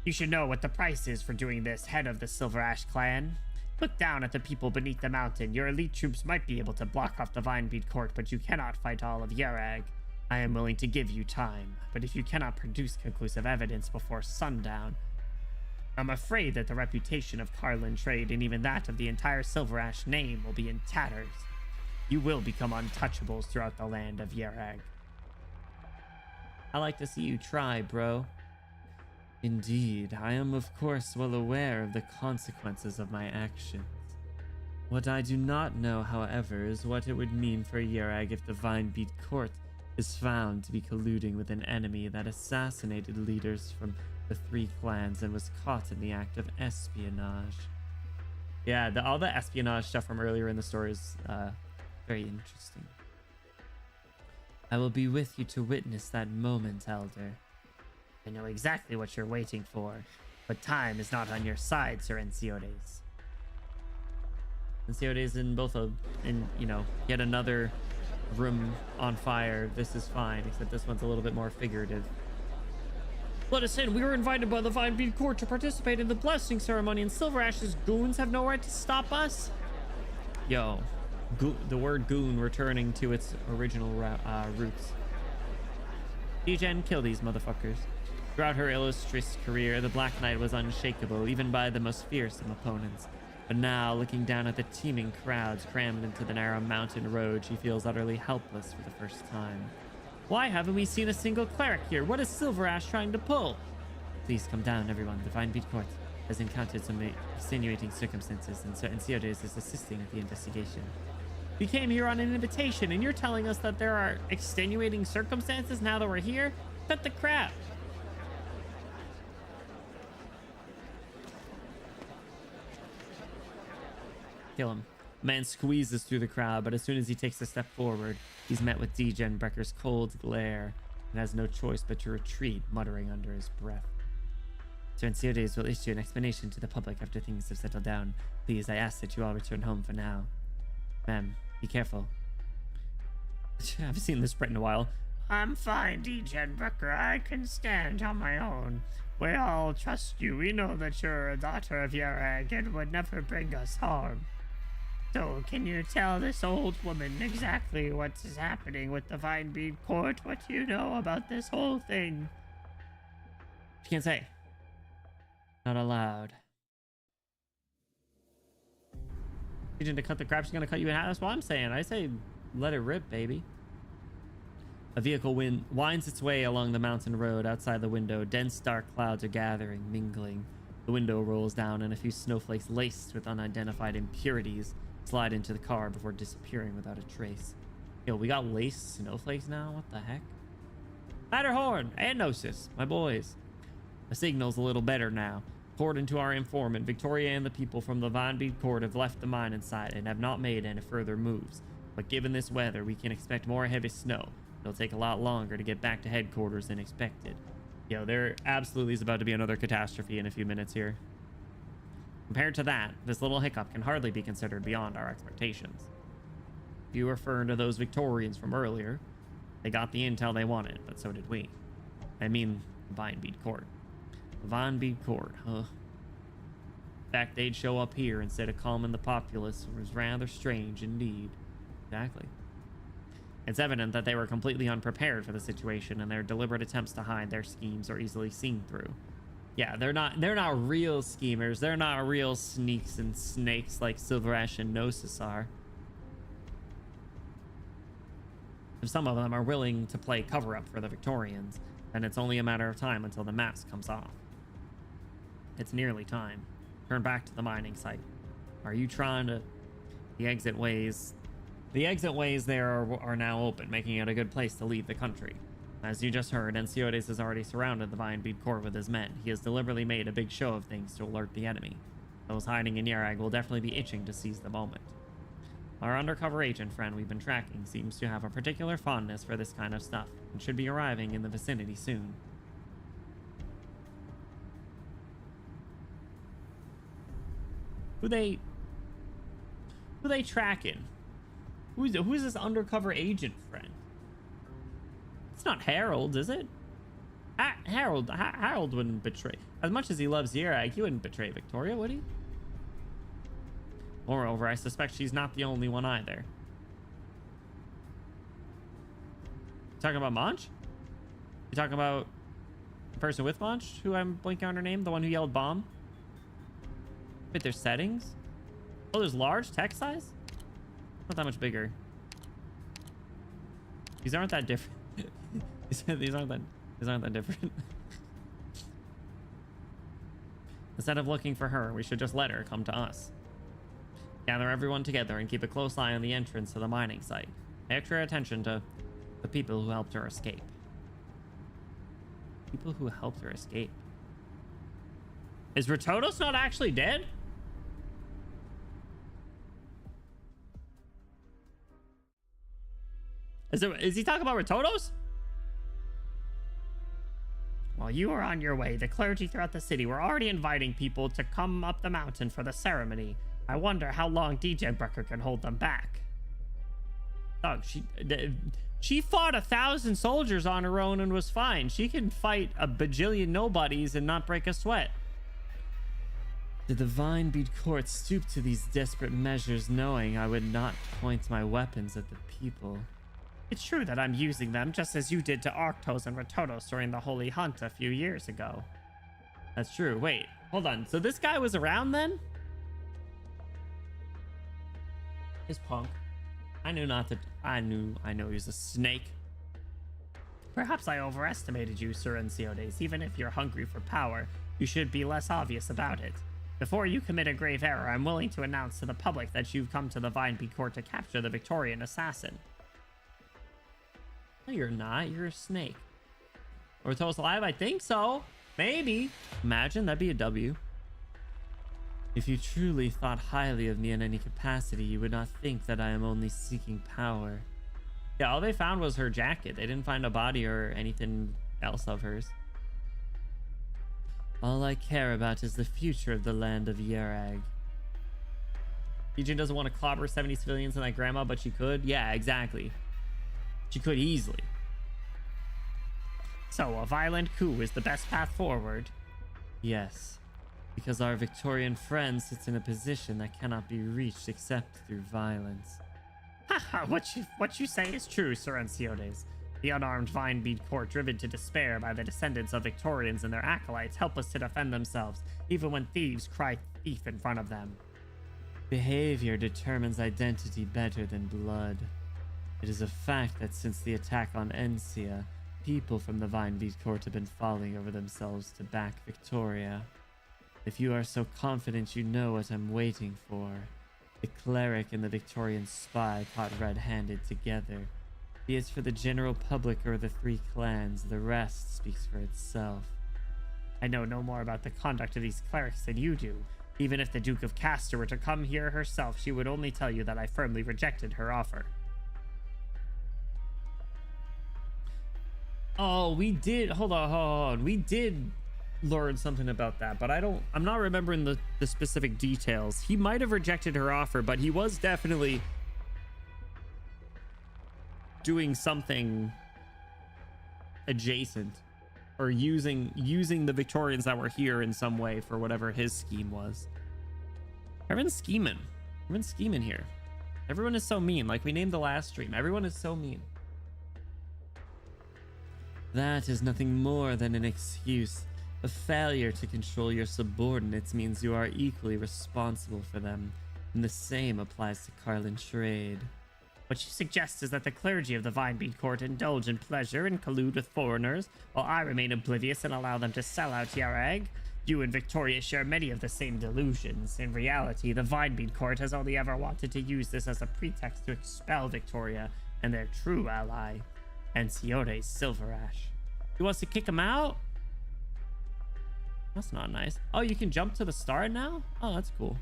You should know what the price is for doing this, head of the Silver Ash clan. Look down at the people beneath the mountain. Your elite troops might be able to block off the Vinebead Court, but you cannot fight all of Yarag. I am willing to give you time, but if you cannot produce conclusive evidence before sundown, I'm afraid that the reputation of Carlin Trade and even that of the entire Silver Ash name will be in tatters. You will become untouchables throughout the land of Yarag. I like to see you try, bro. Indeed, I am of course well aware of the consequences of my actions. What I do not know, however, is what it would mean for Yarag if the Vinebead Court is found to be colluding with an enemy that assassinated leaders from the 3 clans and was caught in the act of espionage. Yeah, all the espionage stuff from earlier in the story is very interesting. I will be with you to witness that moment, Elder. I know exactly what you're waiting for, but time is not on your side, Sir Enciodes. Enciodes yet another room on fire. This is fine, except this one's a little bit more figurative. Let us in. We were invited by the Vinebead Court to participate in the blessing ceremony, and Silver Ash's goons have no right to stop us. Yo, the word goon returning to its original roots. Degen, kill these motherfuckers. Throughout her illustrious career, the Black Knight was unshakable, even by the most fearsome opponents. But now, looking down at the teeming crowds crammed into the narrow mountain road, she feels utterly helpless for the first time. Why haven't we seen a single cleric here? What is Silver Ash trying to pull? Please come down, everyone. The Vinebead Court has encountered some extenuating circumstances, and Sir Enciodes is assisting with the investigation. We came here on an invitation, and you're telling us that there are extenuating circumstances now that we're here? Cut the crap. Kill him. Man squeezes through the crowd, but as soon as he takes a step forward, he's met with Degen Brecker's cold glare. and has no choice but to retreat, muttering under his breath. Sir Enciodes will issue an explanation to the public after things have settled down. Please, I ask that you all return home for now. Ma'am, be careful. I haven't seen this Brit in a while. I'm fine, D-Gen Brooker. I can stand on my own. We all trust you. We know that you're a daughter of Yarag and would never bring us harm. So, can you tell this old woman exactly what is happening with the Vinebead Court? What do you know about this whole thing? She can't say. Not allowed. She's gonna cut the crap. She's gonna cut you in half. That's what I'm saying. I say let it rip, baby. A vehicle winds its way along the mountain road. Outside the window, dense dark clouds are gathering, mingling. The window rolls down and a few snowflakes laced with unidentified impurities slide into the car before disappearing without a trace. Yo, we got laced snowflakes now? What the heck? Matterhorn and Gnosis, my boys. The signal's a little better now. According to our informant, Victoria and the people from the Vinebead Court have left the mine inside and have not made any further moves. But given this weather, we can expect more heavy snow. It'll take a lot longer to get back to headquarters than expected. Yo, there absolutely is about to be another catastrophe in a few minutes here. Compared to that, this little hiccup can hardly be considered beyond our expectations. If you referring to those Victorians from earlier, they got the intel they wanted, but so did we. I mean, Vinebead Court. Vinebead Court, huh? The fact they'd show up here instead of calming the populace was rather strange indeed. Exactly. It's evident that they were completely unprepared for the situation, and their deliberate attempts to hide their schemes are easily seen through. Yeah, they're not real schemers. They're not real sneaks and snakes like Silver Ash and Gnosis are. If some of them are willing to play cover-up for the Victorians, then it's only a matter of time until the mask comes off. It's nearly time. Turn back to the mining site. Are you trying to... The exit ways there are now open, making it a good place to leave the country. As you just heard, Enciodes has already surrounded the Vinebead Court with his men. He has deliberately made a big show of things to alert the enemy. Those hiding in Yarag will definitely be itching to seize the moment. Our undercover agent friend we've been tracking seems to have a particular fondness for this kind of stuff, and should be arriving in the vicinity soon. Who they tracking? Who's this undercover agent friend? It's not Harold, is it? Harold wouldn't betray. As much as he loves Yarag, he wouldn't betray Victoria, would he? Moreover, I suspect she's not the only one either. You talking about Monch? You talking about the person with Monch, who I'm blanking on her name? The one who yelled bomb? Wait, there's settings? Oh, there's large text size? Not that much bigger. These aren't that different. these aren't that different. Instead of looking for her, we should just let her come to us. Gather everyone together and keep a close eye on the entrance to the mining site. Pay extra attention to the people who helped her escape. People who helped her escape. Is Retodos not actually dead? Is he talking about Retodos? While you were on your way, the clergy throughout the city were already inviting people to come up the mountain for the ceremony. I wonder how long DJ Brecker can hold them back. Dog, she fought 1,000 soldiers on her own and was fine. She can fight a bajillion nobodies and not break a sweat. Did the Vinebead Court stoop to these desperate measures knowing I would not point my weapons at the people? It's true that I'm using them just as you did to Arktos and Retodos during the Holy Hunt a few years ago. That's true. Wait, hold on. So this guy was around then? His punk. I know he was a snake. Perhaps I overestimated you, Sir Enciodes. Even if you're hungry for power, you should be less obvious about it. Before you commit a grave error, I'm willing to announce to the public that you've come to the Vinebead Court to capture the Victorian assassin. No, you're not. You're a snake. Or Retodos alive? I think so. Maybe. Imagine, that'd be a W. If you truly thought highly of me in any capacity, you would not think that I am only seeking power. Yeah, all they found was her jacket. They didn't find a body or anything else of hers. All I care about is the future of the land of Yerag. Legion doesn't want to clobber 70 civilians and that grandma, but she could. Yeah, exactly. She could easily. So a violent coup is the best path forward. Yes, because our Victorian friend sits in a position that cannot be reached except through violence. Haha, what you say is true, Sir Anciotes. The unarmed Vinebead court, driven to despair by the descendants of Victorians and their acolytes, helpless to defend themselves, even when thieves cry thief in front of them. Behavior determines identity better than blood. It is a fact that since the attack on Encia, people from the Vinebead court have been falling over themselves to back Victoria. If you are so confident you know what I'm waiting for, the cleric and the Victorian spy caught red-handed together. Be it for the general public or the three clans, the rest speaks for itself. I know no more about the conduct of these clerics than you do. Even if the Duke of Castor were to come here herself, she would only tell you that I firmly rejected her offer. Oh, we did. Hold on. We did learn something about that, but I'm not remembering the specific details. He might have rejected her offer, but he was definitely doing something adjacent or using the Victorians that were here in some way for whatever his scheme was. Everyone's scheming here. Everyone is so mean. Like we named the last stream, everyone is so mean. That is nothing more than an excuse. A failure to control your subordinates means you are equally responsible for them, and the same applies to Carlin Trade. What you suggest is that the clergy of the Vinebead court indulge in pleasure and collude with foreigners, while I remain oblivious and allow them to sell out Yerag. You and Victoria share many of the same delusions. In reality, the Vinebead court has only ever wanted to use this as a pretext to expel Victoria and their true ally, Anciotes Silverash. He wants to kick him out? That's not nice. Oh, you can jump to the start now? Oh, that's cool.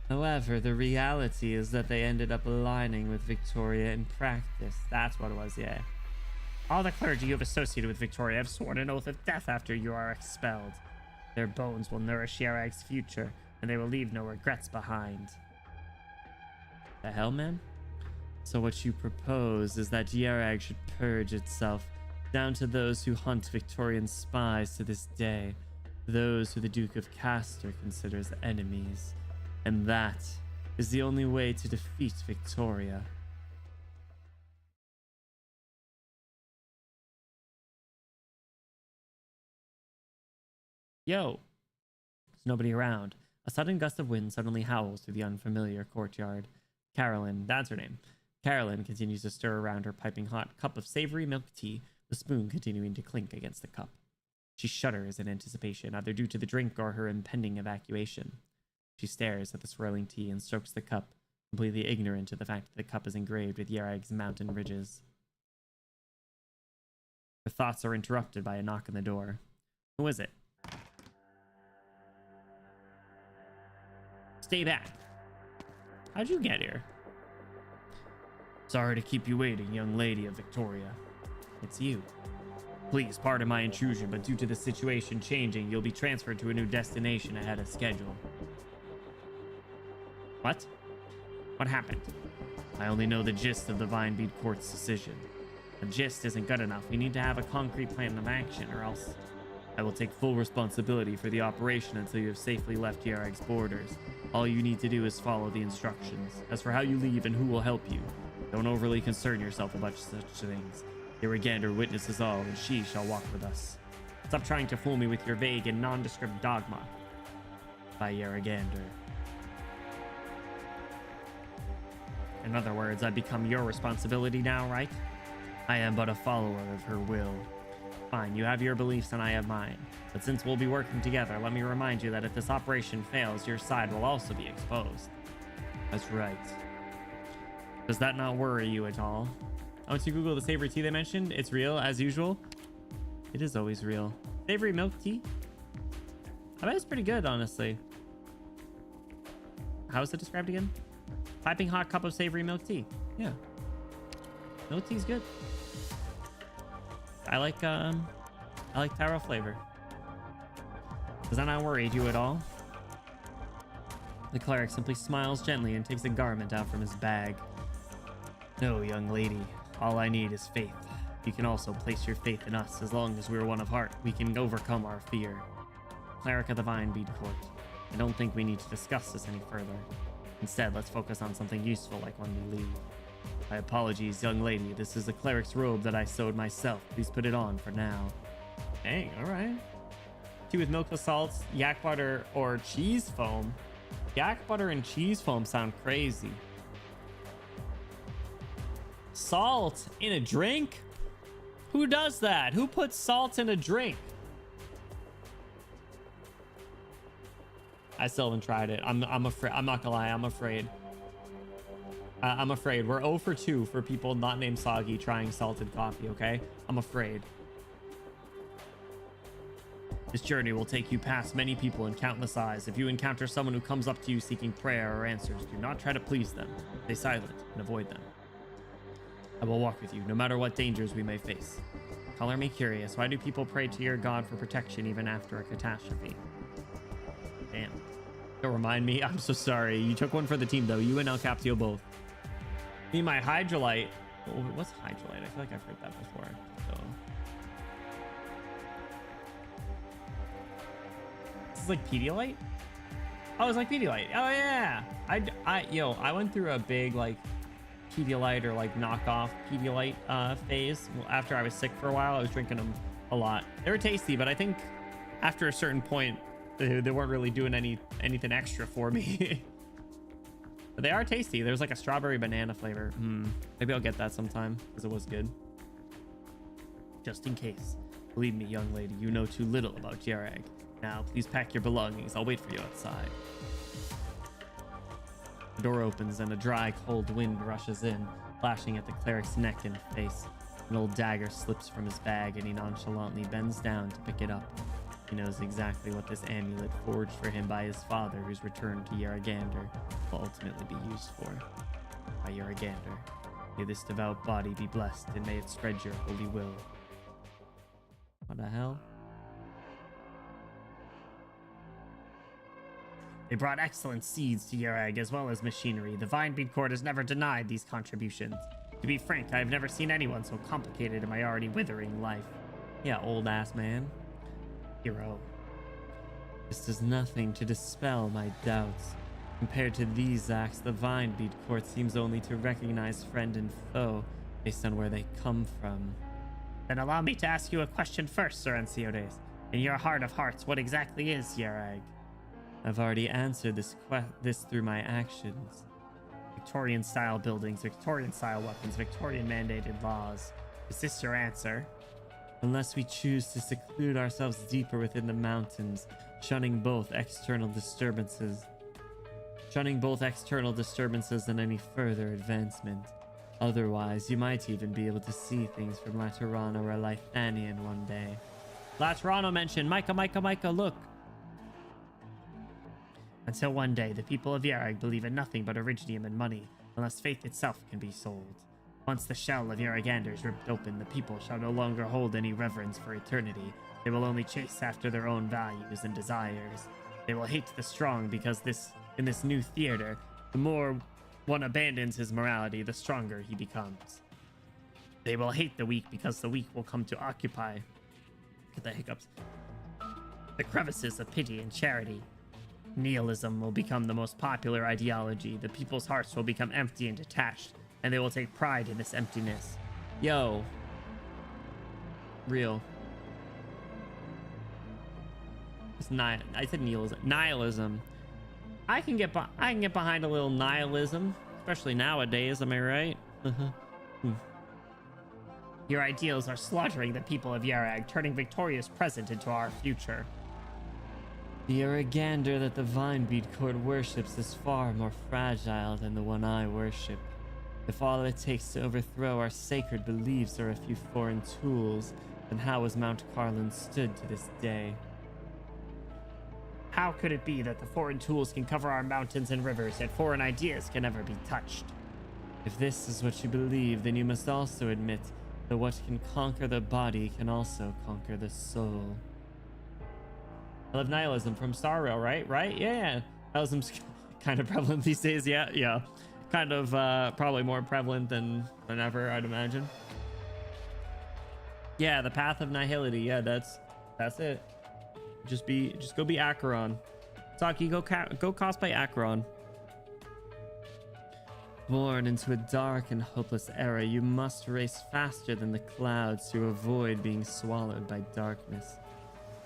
However, the reality is that they ended up aligning with Victoria in practice. That's what it was, yeah. All the clergy you have associated with Victoria have sworn an oath of death after you are expelled. Their bones will nourish Yerag's future, and they will leave no regrets behind. The hell, man? So what you propose is that Yerag should purge itself, down to those who hunt Victorian spies to this day, those who the Duke of Castor considers enemies. And that is the only way to defeat Victoria. Yo, there's nobody around. A sudden gust of wind suddenly howls through the unfamiliar courtyard. Carolyn, that's her name. Carolyn continues to stir around her piping hot cup of savory milk tea, the spoon continuing to clink against the cup. She shudders in anticipation, either due to the drink or her impending evacuation. She stares at the swirling tea and strokes the cup, completely ignorant of the fact that the cup is engraved with Yerag's mountain ridges. Her thoughts are interrupted by a knock on the door. Who is it? Stay back. How'd you get here? Sorry to keep you waiting, young lady of Victoria. It's you. Please pardon my intrusion, but due to the situation changing, you'll be transferred to a new destination ahead of schedule. What? What happened? I only know the gist of the Vinebead court's decision. The gist isn't good enough. We need to have a concrete plan of action, or else I will take full responsibility for the operation until you have safely left Yerag's borders. All you need to do is follow the instructions. As for how you leave and who will help you, don't overly concern yourself about such things. Yeragander witnesses all, and she shall walk with us. Stop trying to fool me with your vague and nondescript dogma. By Yeragander. In other words, I become your responsibility now, right? I am but a follower of her will. Fine, you have your beliefs and I have mine. But since we'll be working together, let me remind you that if this operation fails, your side will also be exposed. That's right. Does that not worry you at all? Once you Google the savory tea they mentioned, it's real, as usual. It is always real. Savory milk tea? I bet it's pretty good, honestly. How is it described again? Piping hot cup of savory milk tea. Yeah. Milk tea's good. I like taro flavor. Does that not worry you at all? The cleric simply smiles gently and takes a garment out from his bag. No, young lady. All I need is faith. You can also place your faith in us. As long as we're one of heart, we can overcome our fear. Cleric of the Vine Bead Court. I don't think we need to discuss this any further. Instead, let's focus on something useful like when we leave. My apologies, young lady. This is the cleric's robe that I sewed myself. Please put it on for now. Dang, all right. Tea with milk with salt, yak butter, or cheese foam. Yak butter and cheese foam sound crazy. Salt in a drink? Who does that? Who puts salt in a drink? I still haven't tried it. I'm afraid. I'm not gonna lie. I'm afraid. I'm afraid. We're 0 for 2 for people not named Soggy trying salted coffee, okay? I'm afraid. This journey will take you past many people and countless eyes. If you encounter someone who comes up to you seeking prayer or answers, do not try to please them. Stay silent and avoid them. I will walk with you, no matter what dangers we may face. Color me curious. Why do people pray to your god for protection even after a catastrophe? Damn. Don't remind me. I'm so sorry. You took one for the team, though. You and El Captio both. Me, my Hydrolite. Oh, what's Hydrolite? I feel like I've heard that before. So. This is like Pedialyte? Oh, it's like Pedialyte. Oh, yeah. I went through a big, like, Pedialyte or, like, knockoff Pedialyte phase. After I was sick for a while, I was drinking them a lot. They were tasty, but I think after a certain point, they weren't really doing anything extra for me. But they are tasty. There's like a strawberry banana flavor. Maybe I'll get that sometime because it was good. Just in case. Believe me, young lady, you know too little about Jerag. Now, please pack your belongings. I'll wait for you outside. The door opens and a dry, cold wind rushes in, flashing at the cleric's neck and face. An old dagger slips from his bag and he nonchalantly bends down to pick it up. He knows exactly what this amulet forged for him by his father, whose return to Yaragander will ultimately be used for. By Yaragander, may this devout body be blessed and may it spread your holy will. What the hell? They brought excellent seeds to Yarag as well as machinery. The Vinebead Court has never denied these contributions. To be frank, I have never seen anyone so complicated in my already withering life. Yeah, old ass man. Hero. This does nothing to dispel my doubts. Compared to these acts, the Vinebead Court seems only to recognize friend and foe based on where they come from. Then allow me to ask you a question first, Sir Enciodes. In your heart of hearts, what exactly is Yarag? I've already answered this through my actions. Victorian-style buildings, Victorian-style weapons, Victorian-mandated laws. Is this your answer? Unless we choose to seclude ourselves deeper within the mountains, shunning both external disturbances and any further advancement. Otherwise, you might even be able to see things from Laterano or Lythanian one day. Laterano mentioned, Micah, look! Until one day, the people of Yarag believe in nothing but iridium and money, unless faith itself can be sold. Once the shell of Yaragander is ripped open, the people shall no longer hold any reverence for eternity. They will only chase after their own values and desires. They will hate the strong because in this new theater, the more one abandons his morality, the stronger he becomes. They will hate the weak because the weak will come to occupy the crevices of pity and charity. Nihilism will become the most popular ideology. The people's hearts will become empty and detached, and they will take pride in this emptiness. Yo. Real. I said nihilism. Nihilism. I can get behind a little nihilism, especially nowadays, am I right? Your ideals are slaughtering the people of Yarag, turning Victoria's present into our future. The Yaragander that the Vinebead Court worships is far more fragile than the one I worship. If all it takes to overthrow our sacred beliefs are a few foreign tools, then how has Mount Carlin stood to this day? How could it be that the foreign tools can cover our mountains and rivers, yet foreign ideas can never be touched? If this is what you believe, then you must also admit that what can conquer the body can also conquer the soul. I love nihilism from Star Rail, right? Right? Yeah. Nihilism's kind of prevalent these days. Yeah. Kind of probably more prevalent than ever, I'd imagine. Yeah, the path of nihility. Yeah, that's it. Just go be Acheron. Saki, go cosplay Acheron. Born into a dark and hopeless era, you must race faster than the clouds to avoid being swallowed by darkness.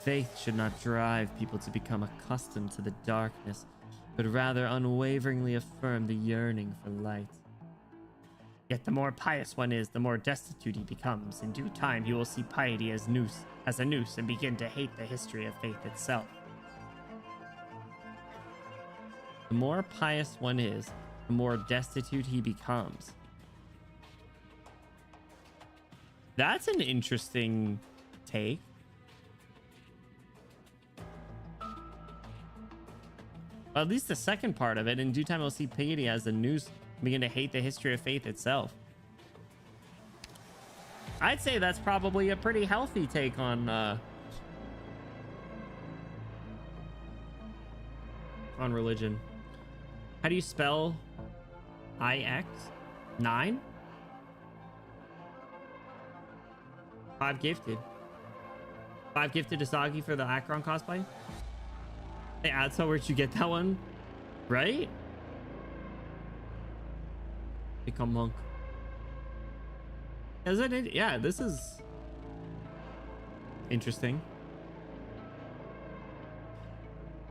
Faith should not drive people to become accustomed to the darkness, but rather unwaveringly affirm the yearning for light. Yet the more pious one is, the more destitute he becomes. In due time, he will see piety as a noose and begin to hate the history of faith itself. The more pious one is, the more destitute he becomes. That's an interesting take. Well, at least the second part of it. In due time, we'll see piety as a noose and begin to hate the history of faith itself. I'd say that's probably a pretty healthy take on religion. How do you spell IX? 9? 5 gifted. 5 gifted to Sagi for the Acheron cosplay. Hey, Adso, where'd you get that one? Right? Become monk. Isn't it? Yeah, this is interesting.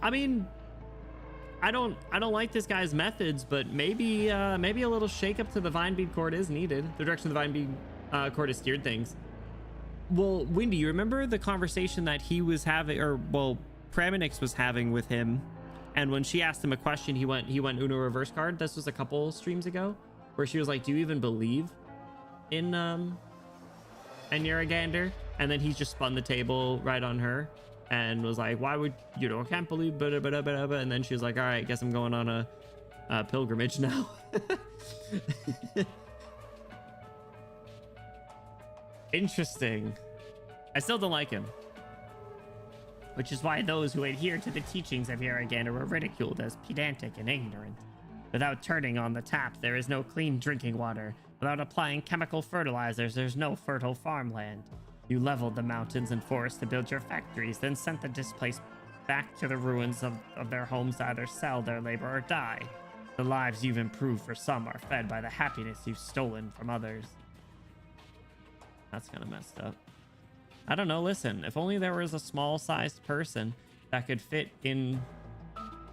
I mean, I don't like this guy's methods, but maybe a little shake up to the Vinebead Court is needed. The direction the Vinebead Court has steered things. Well, Windy, you remember the conversation that he was having, or well, Praminix was having with him, and when she asked him a question, he went Uno reverse card. This was a couple streams ago, where she was like, "Do you even believe in Yaragander?" And then he just spun the table right on her and was like, "Why would I can't believe blah, blah, blah, blah, blah." And then she was like, "All right, guess I'm going on a pilgrimage now." Interesting. I still don't like him, which is why those who adhere to the teachings of Yaragander were ridiculed as pedantic and ignorant. Without turning on the tap, there is no clean drinking water. Without applying chemical fertilizers, there's no fertile farmland. You leveled the mountains and forests to build your factories, then sent the displaced back to the ruins of their homes to either sell their labor or die. The lives you've improved for some are fed by the happiness you've stolen from others. That's kind of messed up. I don't know, listen, if only there was a small-sized person that could fit in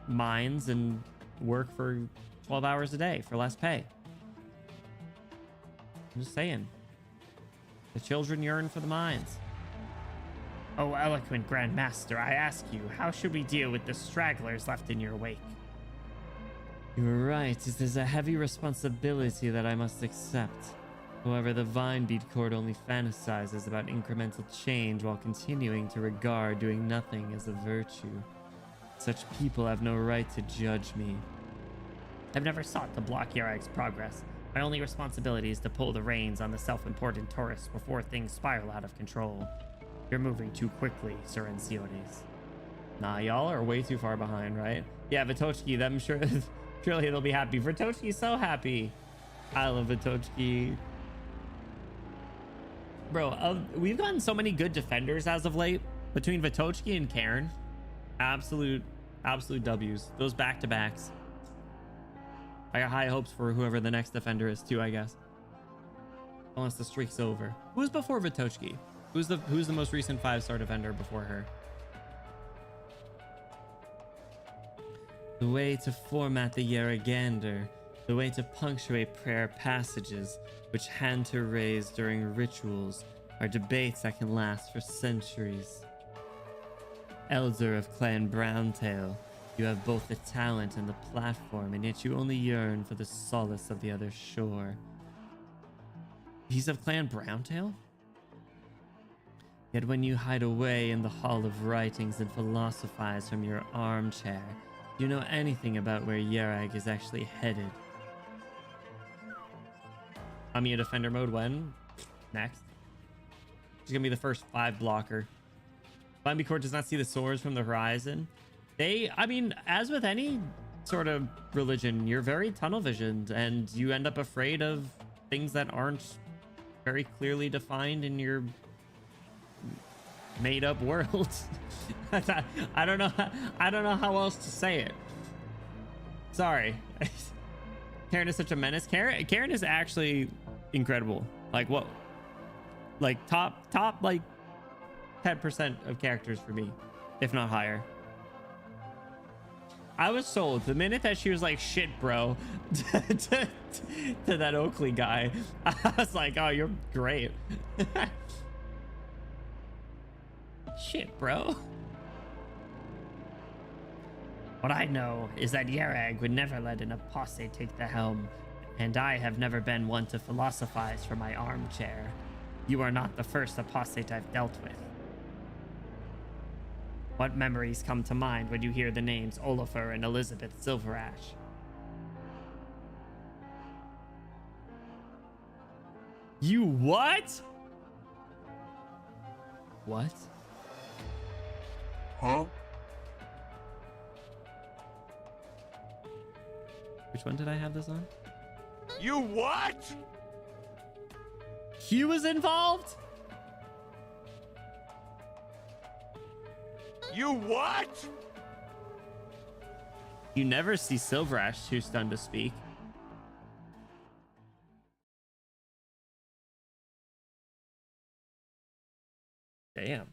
mines and work for 12 hours a day for less pay. I'm just saying. The children yearn for the mines. Oh, eloquent Grand Master, I ask you, how should we deal with the stragglers left in your wake? You're right, it is a heavy responsibility that I must accept. However, the Vinebead Court only fantasizes about incremental change while continuing to regard doing nothing as a virtue. Such people have no right to judge me. I've never sought to block Yarag's progress. My only responsibility is to pull the reins on the self-important tourists before things spiral out of control. You're moving too quickly, Sir Enciones. Nah, y'all are way too far behind, right? Yeah, Vitochki, I'm sure surely they'll be happy. Vitochki's so happy. I love Vitochki. Bro, we've gotten so many good defenders as of late between Vitochki and Karen. Absolute W's. Those back-to-backs. I got high hopes for whoever the next defender is too, I guess. Unless the streak's over. Who's before Vitochki? Who's the most recent 5-star defender before her? The way to format the Yaragander, the way to punctuate prayer passages, which hand to raise during rituals, are debates that can last for centuries. Elder of Clan Browntail, you have both the talent and the platform, and yet you only yearn for the solace of the other shore. He's of Clan Browntail? Yet when you hide away in the hall of writings and philosophize from your armchair, do you know anything about where Yerag is actually headed? Amiya defender mode when? Next. She's gonna be the first 5 blocker. Vine Court does not see the swords from the horizon. I mean, as with any sort of religion, you're very tunnel visioned and you end up afraid of things that aren't very clearly defined in your made up world. I don't know how else to say it. Sorry. Karen is such a menace. Karen is actually incredible. Like what? Like top like 10% of characters for me, if not higher. I was sold the minute that she was like, shit, bro, to that Oakley guy. I was like, oh, you're great. Shit, bro. What I know is that Yerag would never let an apostate take the helm, and I have never been one to philosophize from my armchair. You are not the first apostate I've dealt with. What memories come to mind when you hear the names Olafur and Elizabeth Silverash? You what? What? Huh? Which one did I have this on? You what? He was involved? You what? You never see Silverash too stunned to speak. Damn.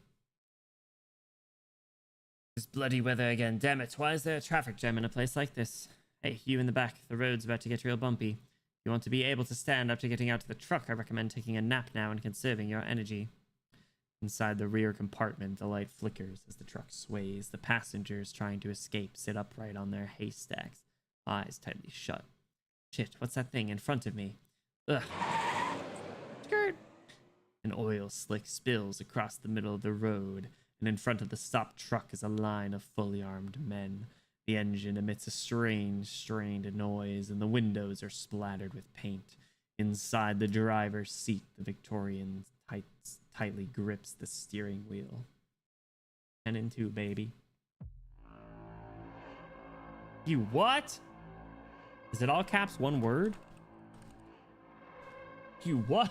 It's bloody weather again. Damn it. Why is there a traffic jam in a place like this? Hey, you in the back. The road's about to get real bumpy. If you want to be able to stand after getting out to the truck, I recommend taking a nap now and conserving your energy. Inside the rear compartment, the light flickers as the truck sways. The passengers trying to escape sit upright on their haystacks, eyes tightly shut. Shit, what's that thing in front of me? Ugh. Skirt. An oil slick spills across the middle of the road, and in front of the stopped truck is a line of fully armed men. The engine emits a strange, strained noise, and the windows are splattered with paint. Inside the driver's seat, the Victorian tightly grips the steering wheel. 10 and 2, baby. You what? Is it all caps, one word? You what?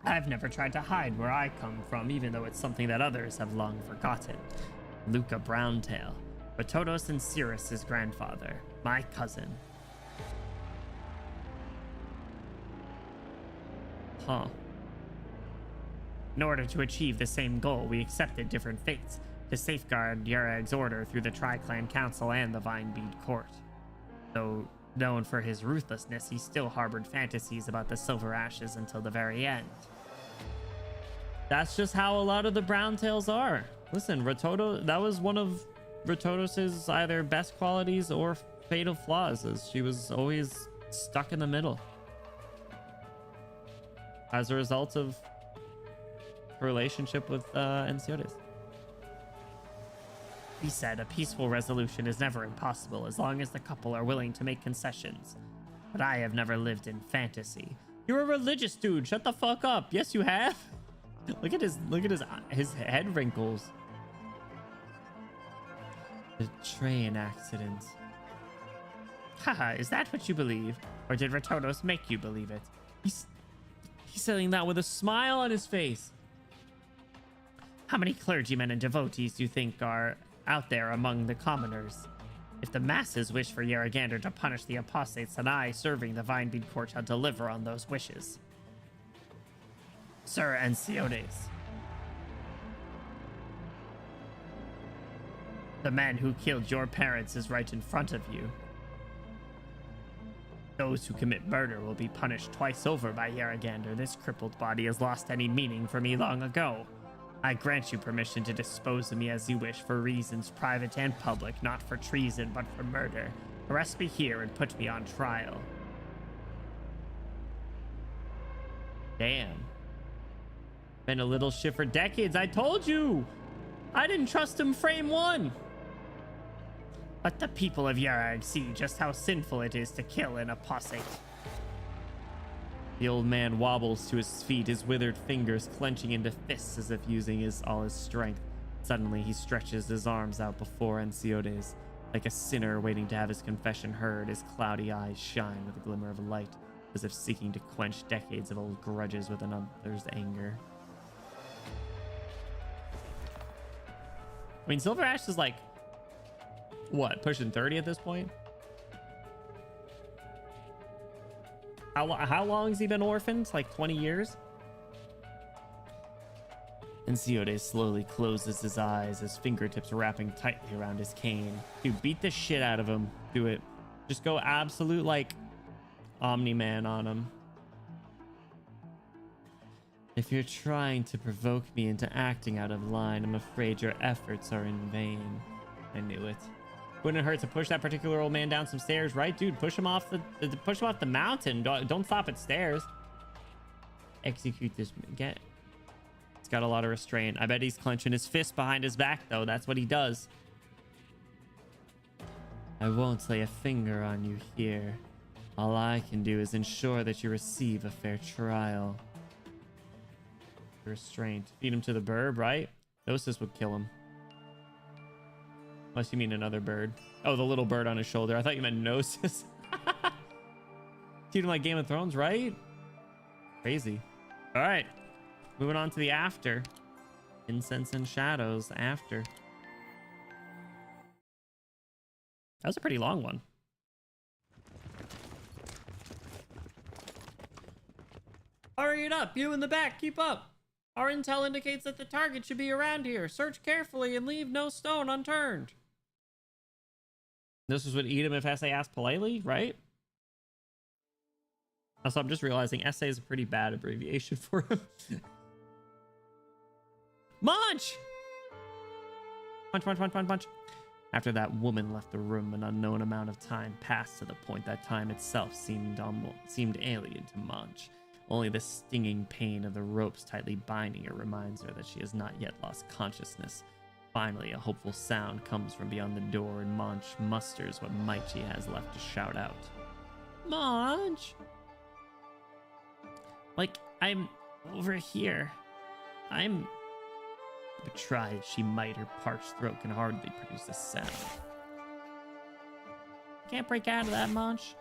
I've never tried to hide where I come from, even though it's something that others have long forgotten. Luca Browntail, Ratodos and Cirrus's grandfather, my cousin. Huh. In order to achieve the same goal, we accepted different fates to safeguard Yerag's order through the Tri-Clan Council and the Vinebead Court. Though known for his ruthlessness, he still harbored fantasies about the Silver Ashes until the very end. That's just how a lot of the Browntails are. Listen, Ratodo, that was one of Ratodos's either best qualities or fatal flaws, as she was always stuck in the middle. As a result of her relationship with Enciotes. He said a peaceful resolution is never impossible as long as the couple are willing to make concessions. But I have never lived in fantasy. You're a religious dude. Shut the fuck up. Yes, you have. Look at his head wrinkles. The train accident. Haha, is that what you believe? Or did Ratodos make you believe it? He's saying that with a smile on his face. How many clergymen and devotees do you think are out there among the commoners? If the masses wish for Yeragander to punish the apostates, then I, serving the Vinebead Court, shall deliver on those wishes. Sir Enciotes. The man who killed your parents is right in front of you. Those who commit murder will be punished twice over by Yeragander. This crippled body has lost any meaning for me long ago. I grant you permission to dispose of me as you wish for reasons private and public, not for treason, but for murder. Arrest me here and put me on trial. Damn. Been a little shit for decades. I told you. I didn't trust him frame one. But the people of Yarag see just how sinful it is to kill an apostate. The old man wobbles to his feet, his withered fingers clenching into fists as if using all his strength. Suddenly, he stretches his arms out before Enciodes, like a sinner waiting to have his confession heard. His cloudy eyes shine with a glimmer of light, as if seeking to quench decades of old grudges with another's anger. I mean, Silver Ash is like, what, pushing 30 at this point? How long has he been orphaned? Like 20 years? Enciodes slowly closes his eyes, his fingertips wrapping tightly around his cane. Dude, beat the shit out of him. Do it. Just go absolute, like, Omni-Man on him. If you're trying to provoke me into acting out of line, I'm afraid your efforts are in vain. I knew it. Wouldn't it hurt to push that particular old man down some stairs, right, dude? Push him off the mountain. Don't stop at stairs. Execute this. He's got a lot of restraint. I bet he's clenching his fist behind his back, though. That's what he does. I won't lay a finger on you here. All I can do is ensure that you receive a fair trial. Restraint. Feed him to the burb, right? Gnosis would kill him. Unless you mean another bird. Oh, the little bird on his shoulder. I thought you meant Gnosis. Treat him like Game of Thrones, right? Crazy. All right. Moving on to the after. Incense and shadows after. That was a pretty long one. Hurry it up. You in the back. Keep up. Our intel indicates that the target should be around here. Search carefully and leave no stone unturned. This was what eat him if SA asked politely, right? Also, I'm just realizing SA is a pretty bad abbreviation for him. Munch! Punch, punch, punch, punch, punch. After that woman left the room, an unknown amount of time passed to the point that time itself seemed alien to Munch. Only the stinging pain of the ropes tightly binding her reminds her that she has not yet lost consciousness. Finally, a hopeful sound comes from beyond the door, and Munch musters what might she has left to shout out. Munch! Like, I'm over here. I'm... But try as she might, her parched throat can hardly produce a sound. Can't break out of that, Munch.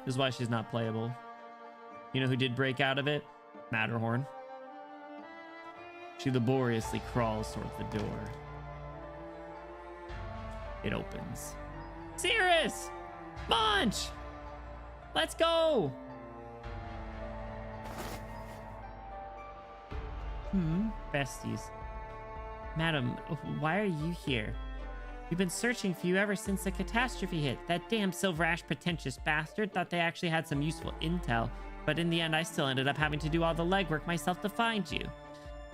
This is why she's not playable. You know who did break out of it? Matterhorn. She laboriously crawls towards the door. It opens. Cirrus! Munch! Let's go! Besties. Madam, why are you here? We've been searching for you ever since the catastrophe hit. That damn Silver Ash pretentious bastard thought they actually had some useful intel, but in the end I still ended up having to do all the legwork myself to find you.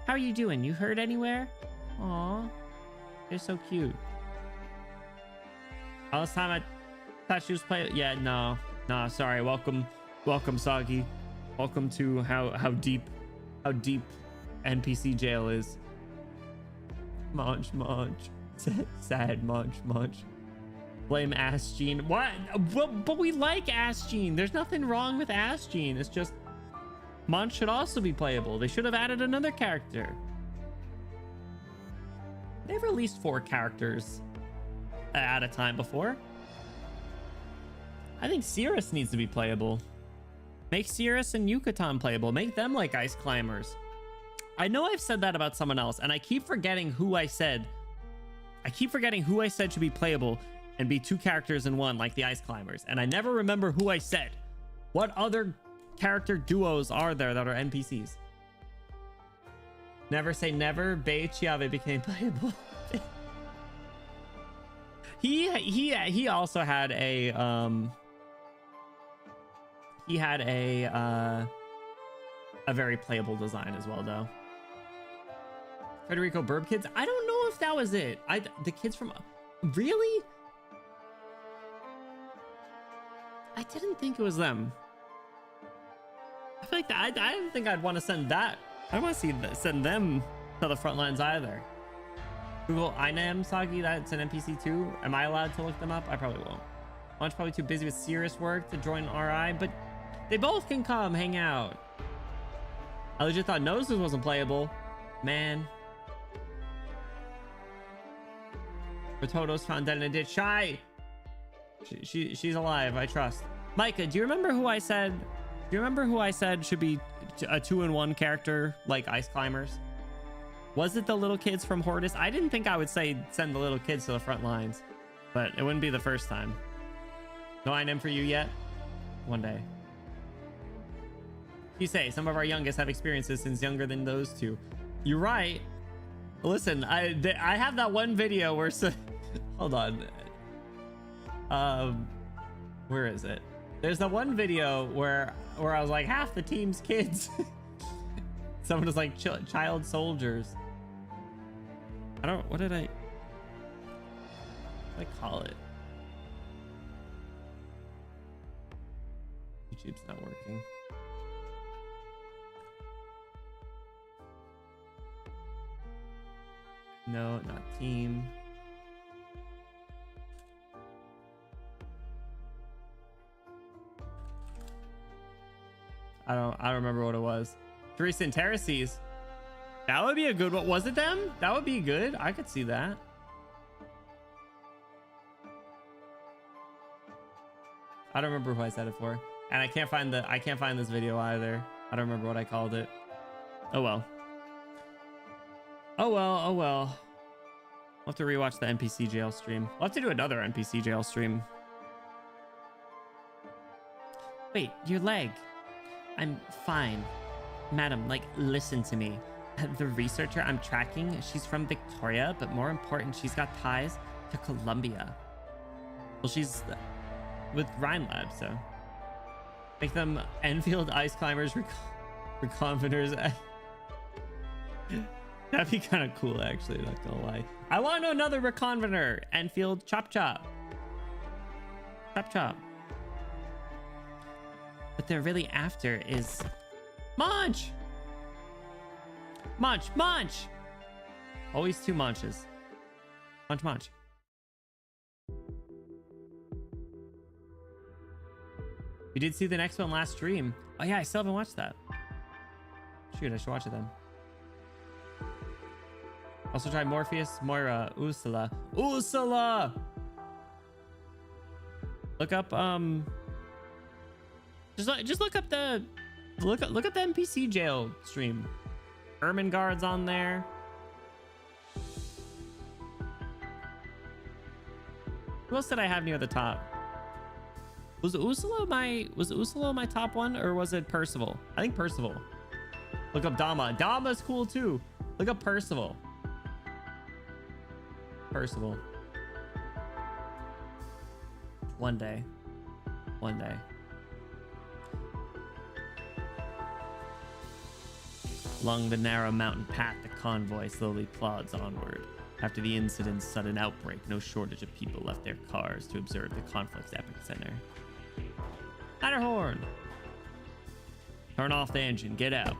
How are you doing? You hurt anywhere? Aw, you're so cute. All this time I thought she was playing. Yeah, no, sorry. Welcome, Sagi. Welcome to how deep NPC jail is. Munch. Sad Munch. Blame Ass Gene. What? But we like Ass Gene. There's nothing wrong with Ass Gene. It's just Munch should also be playable. They should have added another character. They've released 4 characters at a time before. I think Cirrus needs to be playable. Make Cirrus and Yucatan playable. Make them like ice climbers. I know I've said that about someone else, and I keep forgetting who I said. Should be playable and be 2 characters in one, like the ice climbers. And I never remember who I said. What other character duos are there that are NPCs? Never say never. Beichiave became playable. He also had a a very playable design as well, though. Federico Burb Kids. I don't know if that was it. The kids from... Really? I didn't think it was them. feel like I don't think I'd want to send that. I don't want to send them to the front lines either. Google Inam Sagi, that's an NPC too. Am I allowed to look them up? I probably won't. One's probably too busy with serious work to join RI, but they both can come hang out. I legit thought Noses wasn't playable. Man. Rototo's found dead in a ditch. Shy! She's alive, I trust. Micah, do you remember who I said? Do you remember who I said should be a 2-in-1 character like Ice Climbers? Was it the little kids from Hortus? I didn't think I would say send the little kids to the front lines, but it wouldn't be the first time. No INM for you yet? One day. You say some of our youngest have experiences since younger than those two. You're right. Listen, I have that one video where hold on. Where is it? There's that one video where I was like half the team's kids. Someone was like child soldiers. What did I call it? YouTube's not working. No, not team. I don't remember what it was. Recent Terraces. That would be a good one. Was it them? That would be good. I could see that. I don't remember who I said it for. And I can't find this video either. I don't remember what I called it. Oh well. Oh well, oh well. I'll have to rewatch the NPC jail stream. I'll have to do another NPC jail stream. Wait, your leg. I'm fine. Madam, like, listen to me. The researcher I'm tracking, she's from Victoria, but more important, she's got ties to Colombia. Well, she's with Rhine Lab, so. Make them Enfield Ice Climbers reconveners. That'd be kind of cool, actually, not gonna lie. I want another reconvener. Enfield Chop Chop. Chop Chop. What they're really after is Munch! Munch! Munch! Always two munches. Munch, munch. We did see the next one last stream. Oh yeah, I still haven't watched that. Shoot, I should watch it then. Also try Morpheus, Moira, Ursula. Ursula! Look up, just look up the look up the NPC jail stream. Ermengarde's on there. Who else did I have near the top? Was Ursula my top one, or was it Percival? I think Percival. Look up Dama. Dama's cool too. Look up Percival. Percival. One day. One day. Along the narrow mountain path, the convoy slowly plods onward. After the incident's sudden outbreak, no shortage of people left their cars to observe the conflict's epicenter. Matterhorn! Turn off the engine, get out.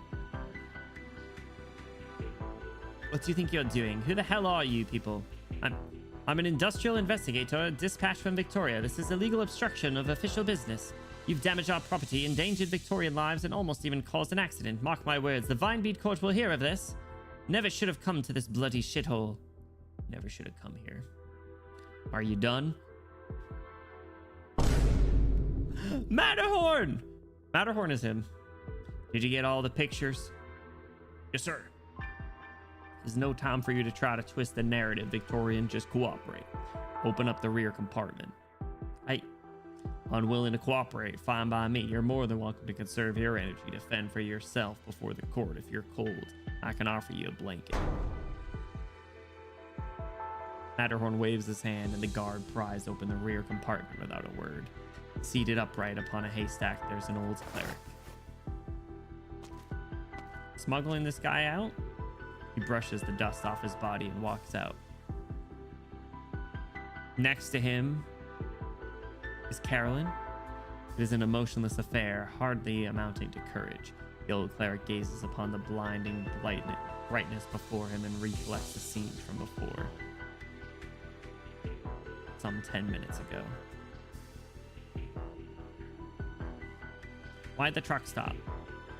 What do you think you're doing? Who the hell are you people? I'm an industrial investigator dispatched from Victoria. This is illegal obstruction of official business. You've damaged our property, endangered Victorian lives, and almost even caused an accident. Mark my words, the Vinebead Court will hear of this. Never should have come to this bloody shithole. Never should have come here. Are you done? Matterhorn! Matterhorn is him. Did you get all the pictures? Yes, sir. There's no time for you to try to twist the narrative, Victorian. Just cooperate. Open up the rear compartment. Hey, unwilling to cooperate, fine by me. You're more than welcome to conserve your energy to fend for yourself before the court. If you're cold, I can offer you a blanket. Matterhorn waves his hand and the guard pries open the rear compartment without a word. Seated upright upon a haystack, there's an old cleric. Smuggling this guy out? He brushes the dust off his body and walks out. Next to him is Carolyn. It is an emotionless affair, hardly amounting to courage. The old cleric gazes upon the blinding brightness before him and recollects the scene from before. Some 10 minutes ago. Why'd the truck stop?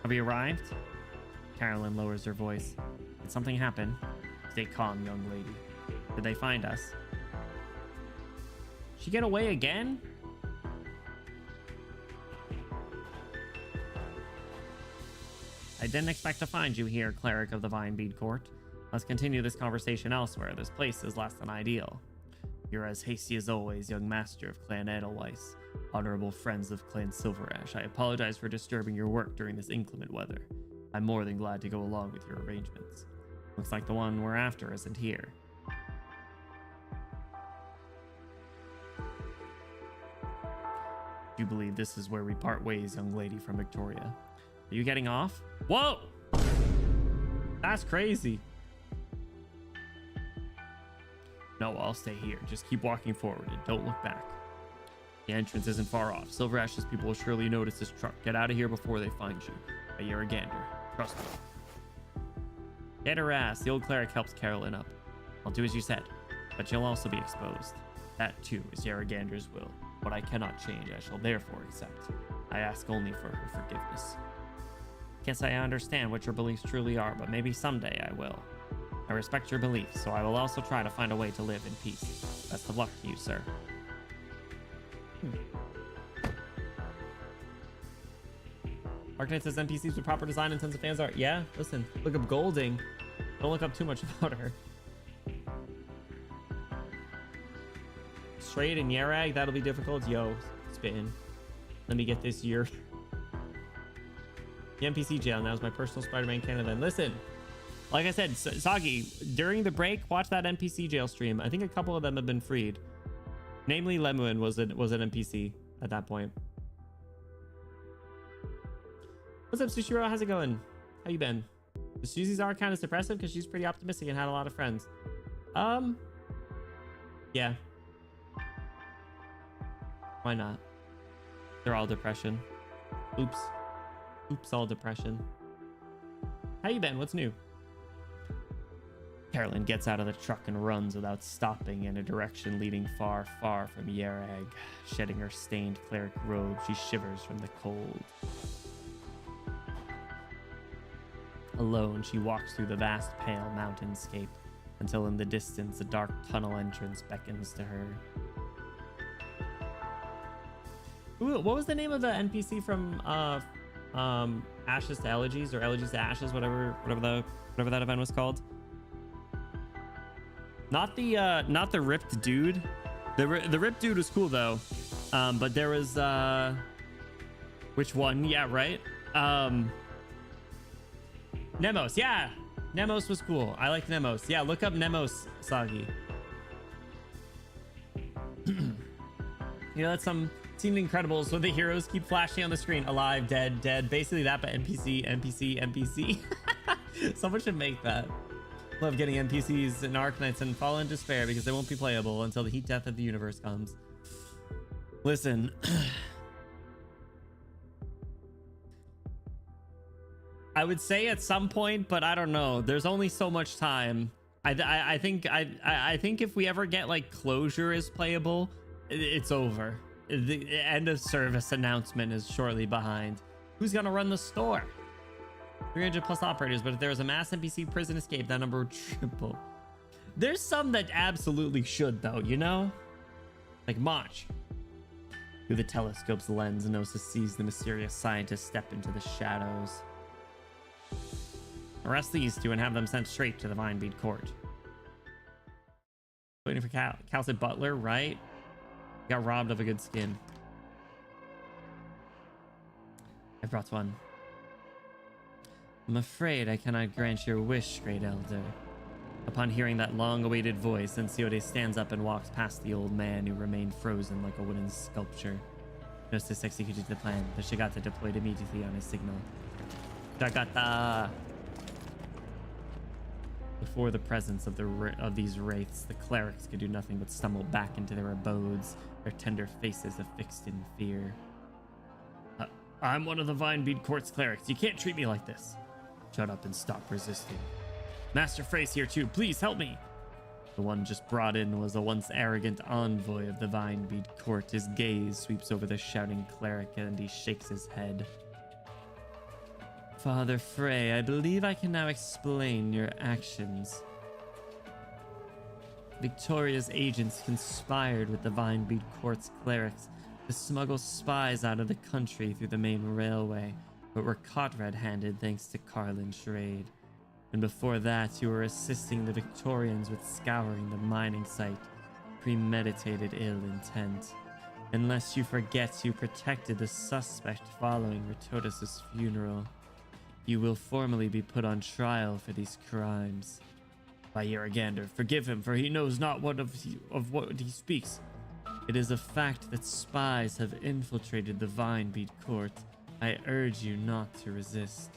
Have we arrived? Carolyn lowers her voice. Did something happen? Stay calm, young lady. Did they find us? She get away again? I didn't expect to find you here, cleric of the Vinebead Court. Let's continue this conversation elsewhere. This place is less than ideal. You're as hasty as always, young master of Clan Edelweiss. Honorable friends of Clan Silverash, I apologize for disturbing your work during this inclement weather. I'm more than glad to go along with your arrangements. Looks like the one we're after isn't here. Do you believe this is where we part ways, young lady from Victoria? Are you getting off? Whoa! That's crazy. No, I'll stay here. Just keep walking forward and don't look back. The entrance isn't far off. Silverash's people will surely notice this truck. Get out of here before they find you. A Yaragander. Trust me. Get her ass. The old cleric helps Carolyn up. I'll do as you said, but you'll also be exposed. That too is Yaragander's will. What I cannot change, I shall therefore accept. I ask only for her forgiveness. Can't say I understand what your beliefs truly are, but maybe someday I will. I respect your beliefs, so I will also try to find a way to live in peace. Best of luck to you, sir. Arknights says NPCs with proper design and tons of fans art. Yeah, listen, look up Golding. Don't look up too much about her. Straight and Yarag, that'll be difficult. Yo, spitting. Let me get this year. The NPC jail now is my personal Spider-Man canon. And listen, like I said, Sagi, during the break, watch that NPC jail stream. I think a couple of them have been freed. Namely, Lemuin was an NPC at that point. What's up, Sushiro? How's it going? How you been? Susie's are kind of suppressive because she's pretty optimistic and had a lot of friends. Yeah. Why not? They're all depression. Oops. Oops, all depression. How you been? What's new? Carolyn gets out of the truck and runs without stopping in a direction leading far, far from Yarag. Shedding her stained cleric robe, she shivers from the cold. Alone, she walks through the vast, pale mountainscape until in the distance a dark tunnel entrance beckons to her. Ooh, what was the name of the NPC from Ashes to Elegies, or Elegies to Ashes, whatever that event was called? Not the ripped dude. The ripped dude was cool though. But there was which one? Yeah, right. Nemos. Yeah, Nemos was cool. I like Nemos. Yeah, look up Nemos, Sagi. You know, that's some seemed incredible. So the heroes keep flashing on the screen: alive, dead, dead. Basically that, but NPC. Someone should make that. Love getting NPCs in Arknights and fall in despair because they won't be playable until the heat death of the universe comes. Listen. I would say at some point, but I don't know. There's only so much time. I think if we ever get like closure is playable, it's over. The end of service announcement is shortly behind. Who's gonna run the store? 300 plus operators, but if there was a mass NPC prison escape, that number would triple. There's some that absolutely should though, you know? Like Mach. Through the telescope's lens, Gnosis sees the mysterious scientist step into the shadows. Arrest these two and have them sent straight to the Vinebead Court. Waiting for Calcid Butler, right? Got robbed of a good skin. I brought one. I'm afraid I cannot grant your wish, Great Elder. Upon hearing that long-awaited voice, Enciode stands up and walks past the old man who remained frozen like a wooden sculpture. Gnosis executed the plan. The Shigata deployed immediately on his signal. Shigata! Before the presence of these wraiths, the clerics could do nothing but stumble back into their abodes, their tender faces affixed in fear. I'm one of the Vinebead Court's clerics. You can't treat me like this. Shut up and stop resisting. Master Frey's here too. Please help me. The one just brought in was a once arrogant envoy of the Vinebead Court. His gaze sweeps over the shouting cleric and he shakes his head. Father Frey, I believe I can now explain your actions. Victoria's agents conspired with the Vinebead Court's clerics to smuggle spies out of the country through the main railway, but were caught red-handed thanks to Carlin's raid. And before that, you were assisting the Victorians with scouring the mining site. Premeditated ill intent. Unless you forget you protected the suspect following Retotis' funeral. You will formally be put on trial for these crimes. By Irrigander, forgive him, for he knows not what of what he speaks. It is a fact that spies have infiltrated the Vinebead Court. I urge you not to resist.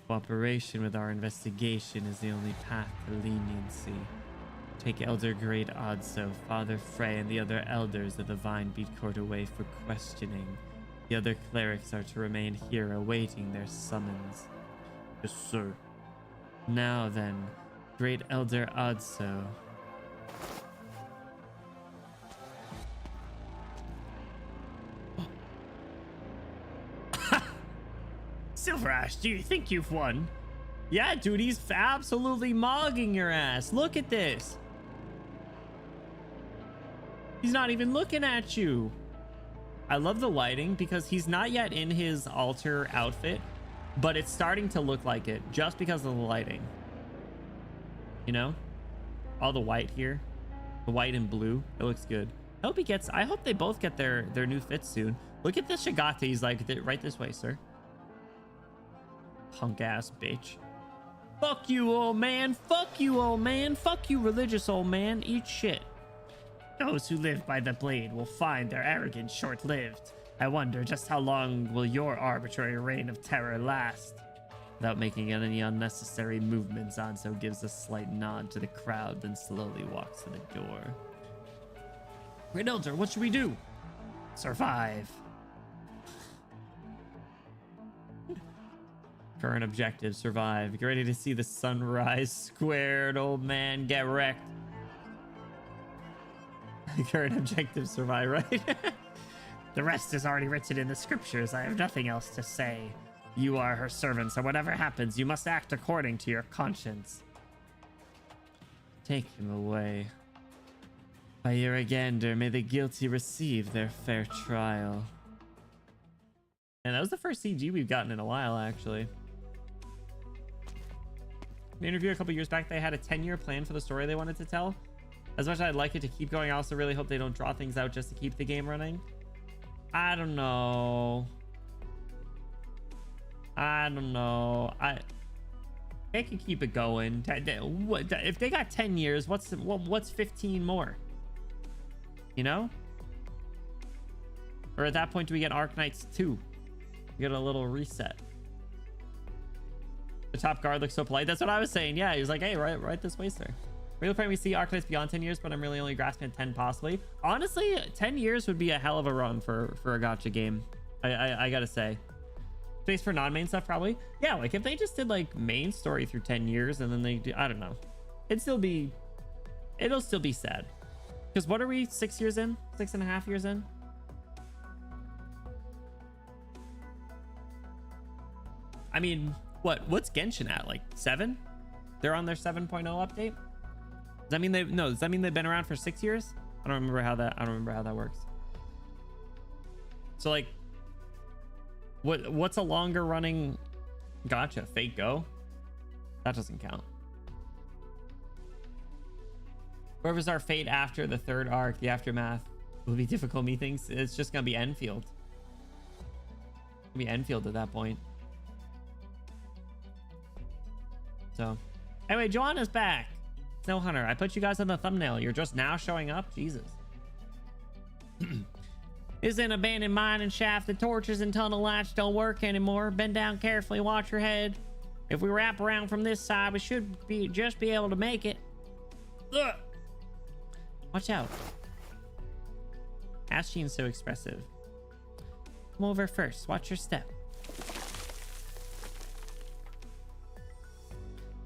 Cooperation with our investigation is the only path to leniency. Take Elder Great Odso, Father Frey, and the other elders of the Vinebead Court away for questioning. The other clerics are to remain here awaiting their summons. Yes, sir. Now then, Great Elder Odso. Silver Ash, do you think you've won? Yeah, dude, he's absolutely mogging your ass. Look at this. He's not even looking at you. I love the lighting because he's not yet in his altar outfit, but it's starting to look like it just because of the lighting. You know? All the white here. The white and blue. It looks good. I hope they both get their new fits soon. Look at the Shigata. He's like, right this way, sir. Punk ass bitch. Fuck you, old man. Fuck you, old man. Fuck you, religious old man. Eat shit. Those who live by the blade will find their arrogance short-lived. I wonder just how long will your arbitrary reign of terror last? Without making any unnecessary movements, Anso gives a slight nod to the crowd, then slowly walks to the door. Great Elder, what should we do? Survive. Current objective, survive. Get ready to see the sunrise squared, old man. Get wrecked. Current objective, survive, right? The rest is already written in the scriptures. I have nothing else to say. You are her servant, so whatever happens, you must act according to your conscience. Take him away. By Irrigander, may the guilty receive their fair trial. And that was the first CG we've gotten in a while, actually. In an interview a couple years back, they had a 10-year plan for the story they wanted to tell. As much as I'd like it to keep going, I also really hope they don't draw things out just to keep the game running. I don't know. They can keep it going. If they got 10 years, what's 15 more? You know? Or at that point, do we get Arknights 2? We get a little reset. The top guard looks so polite. That's what I was saying. Yeah, he was like, hey, right this way, sir. Really praying we see Arknights beyond 10 years, but I'm really only grasping at 10 possibly. Honestly, 10 years would be a hell of a run for a gacha game. I gotta say. Space for non-main stuff, probably. Yeah, like if they just did like main story through 10 years and then they do, I don't know. It'll still be sad. Because what are we, 6 years in? 6.5 years in? I mean, what's Genshin at? Like 7? They're on their 7.0 update? Does that mean they've been around for 6 years? I don't remember how that works. So like what's a longer running gacha? Fate Go? That doesn't count. Whoever's our fate after the third arc, the aftermath, will be difficult. Methinks it's just gonna be Enfield. It'll be Enfield at that point. So anyway, Joanna's back. Snow Hunter, I put you guys on the thumbnail. You're just now showing up? Jesus. Is an abandoned mining shaft. The torches and tunnel lights don't work anymore. Bend down carefully, watch your head. If we wrap around from this side, we should just be able to make it. Ugh. Watch out. Ashleen's so expressive. Come over first. Watch your step.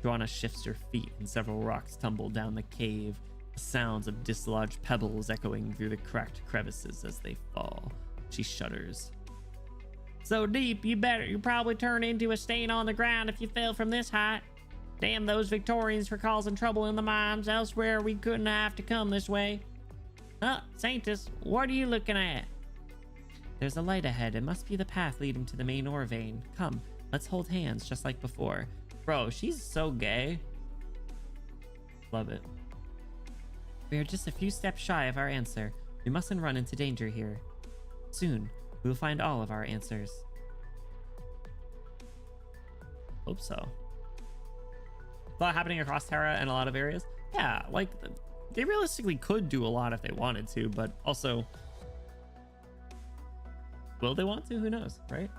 Joanna shifts her feet and several rocks tumble down the cave, the sounds of dislodged pebbles echoing through the cracked crevices as they fall. She shudders. So deep, you probably turn into a stain on the ground if you fell from this height. Damn those Victorians for causing trouble in the mines. Elsewhere, we couldn't have to come this way. Saintus, what are you looking at? There's a light ahead. It must be the path leading to the main ore vein. Come, let's hold hands just like before. Bro, she's so gay. Love it. We are just a few steps shy of our answer. We mustn't run into danger here. Soon, we will find all of our answers. Hope so. A lot happening across Terra and a lot of areas. Yeah, like, they realistically could do a lot if they wanted to, but also, will they want to? Who knows, right?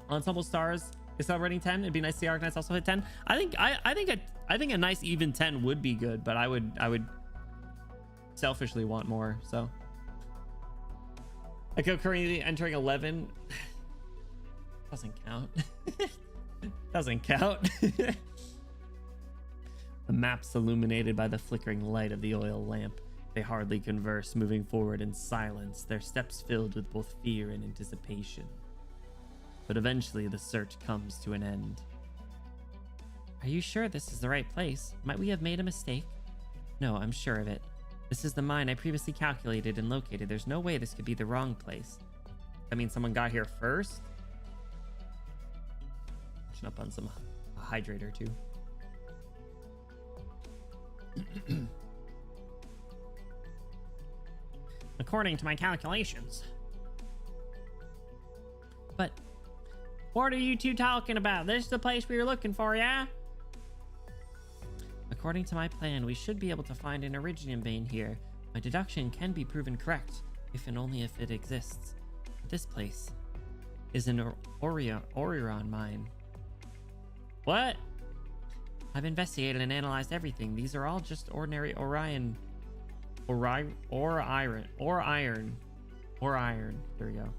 Ensemble Stars is celebrating 10. It'd be nice to see Arknights also hit 10. I think a nice even 10 would be good, but I would selfishly want more. So I go currently entering 11. Doesn't count. Doesn't count. The map's illuminated by the flickering light of the oil lamp. They hardly converse, moving forward in silence, their steps filled with both fear and anticipation. But eventually the search comes to an end. Are you sure this is the right place? Might we have made a mistake? No, I'm sure of it. This is the mine I previously calculated and located. There's no way this could be the wrong place. I mean, someone got here first? Catching up on some hydrator too. According to my calculations. But what are you two talking about? This is the place we were looking for, yeah? According to my plan, we should be able to find an iridium vein here. My deduction can be proven correct, if and only if it exists. But this place is an Orion mine. What? I've investigated and analyzed everything. These are all just ordinary iron. There we go.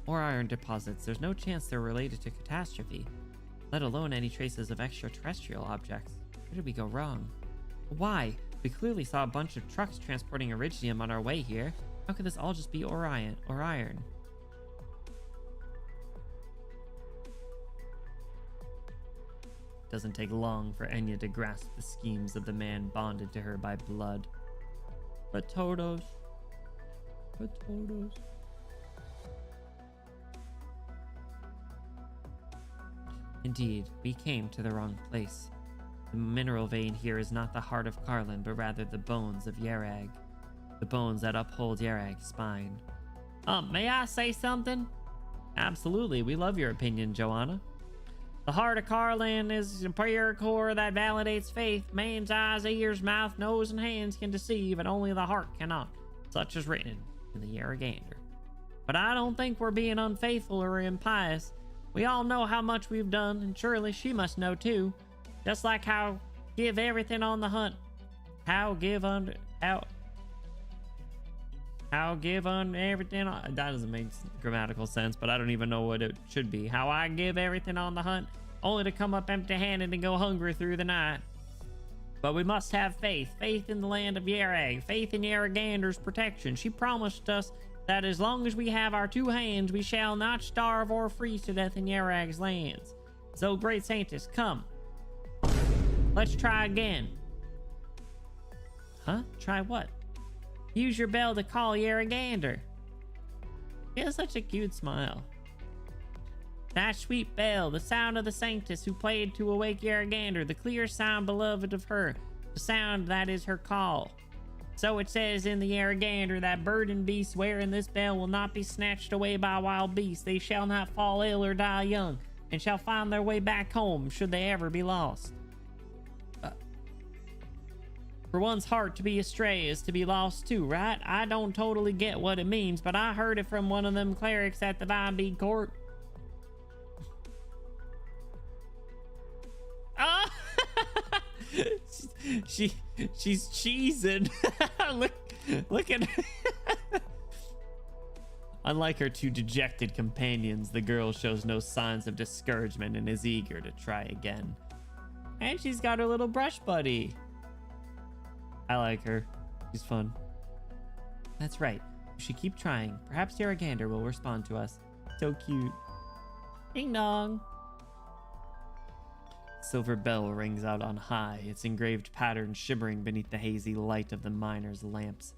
Or iron deposits. There's no chance they're related to catastrophe, let alone any traces of extraterrestrial objects. Where did we go wrong? Why? We clearly saw a bunch of trucks transporting iridium on our way here. How could this all just be iron? Doesn't take long for Enya to grasp the schemes of the man bonded to her by blood. Potatoes. Indeed, we came to the wrong place. The mineral vein here is not the heart of Carlin, but rather the bones of Yerag. The bones that uphold Yerag's spine. May I say something? Absolutely, we love your opinion, Joanna. The heart of Carlin is a pure core that validates faith. Man's eyes, ears, mouth, nose, and hands can deceive, and only the heart cannot. Such is written in the Yeragander. But I don't think we're being unfaithful or impious. We all know how much we've done, and surely she must know too. Just like how give everything on the hunt. How give on everything on... That doesn't make grammatical sense, but I don't even know what it should be. How I give everything on the hunt, only to come up empty-handed and go hungry through the night. But we must have faith. Faith in the land of Yerag. Faith in Yeragander's protection. She promised us that as long as we have our two hands, we shall not starve or freeze to death in Yerag's lands. So, great Saintus, come. Let's try again. Huh? Try what? Use your bell to call Yeragander. He has such a cute smile. That sweet bell, the sound of the Sanctus who played to awake Yeragander, the clear sound beloved of her, the sound that is her call. So it says in the Yeragander that bird and beast wearing this bell will not be snatched away by wild beasts. They shall not fall ill or die young, and shall find their way back home should they ever be lost. For one's heart to be astray is to be lost too, right? I don't totally get what it means, but I heard it from one of them clerics at the Vine Bead Court. Oh! she's cheesing. Look at her. Unlike her two dejected companions, the girl shows no signs of discouragement and is eager to try again. And she's got her little brush buddy. I like her. She's fun. That's right. We should keep trying. Perhaps Yaragander will respond to us. So cute. Ding dong. Silver bell rings out on high, its engraved pattern shimmering beneath the hazy light of the miners' lamps.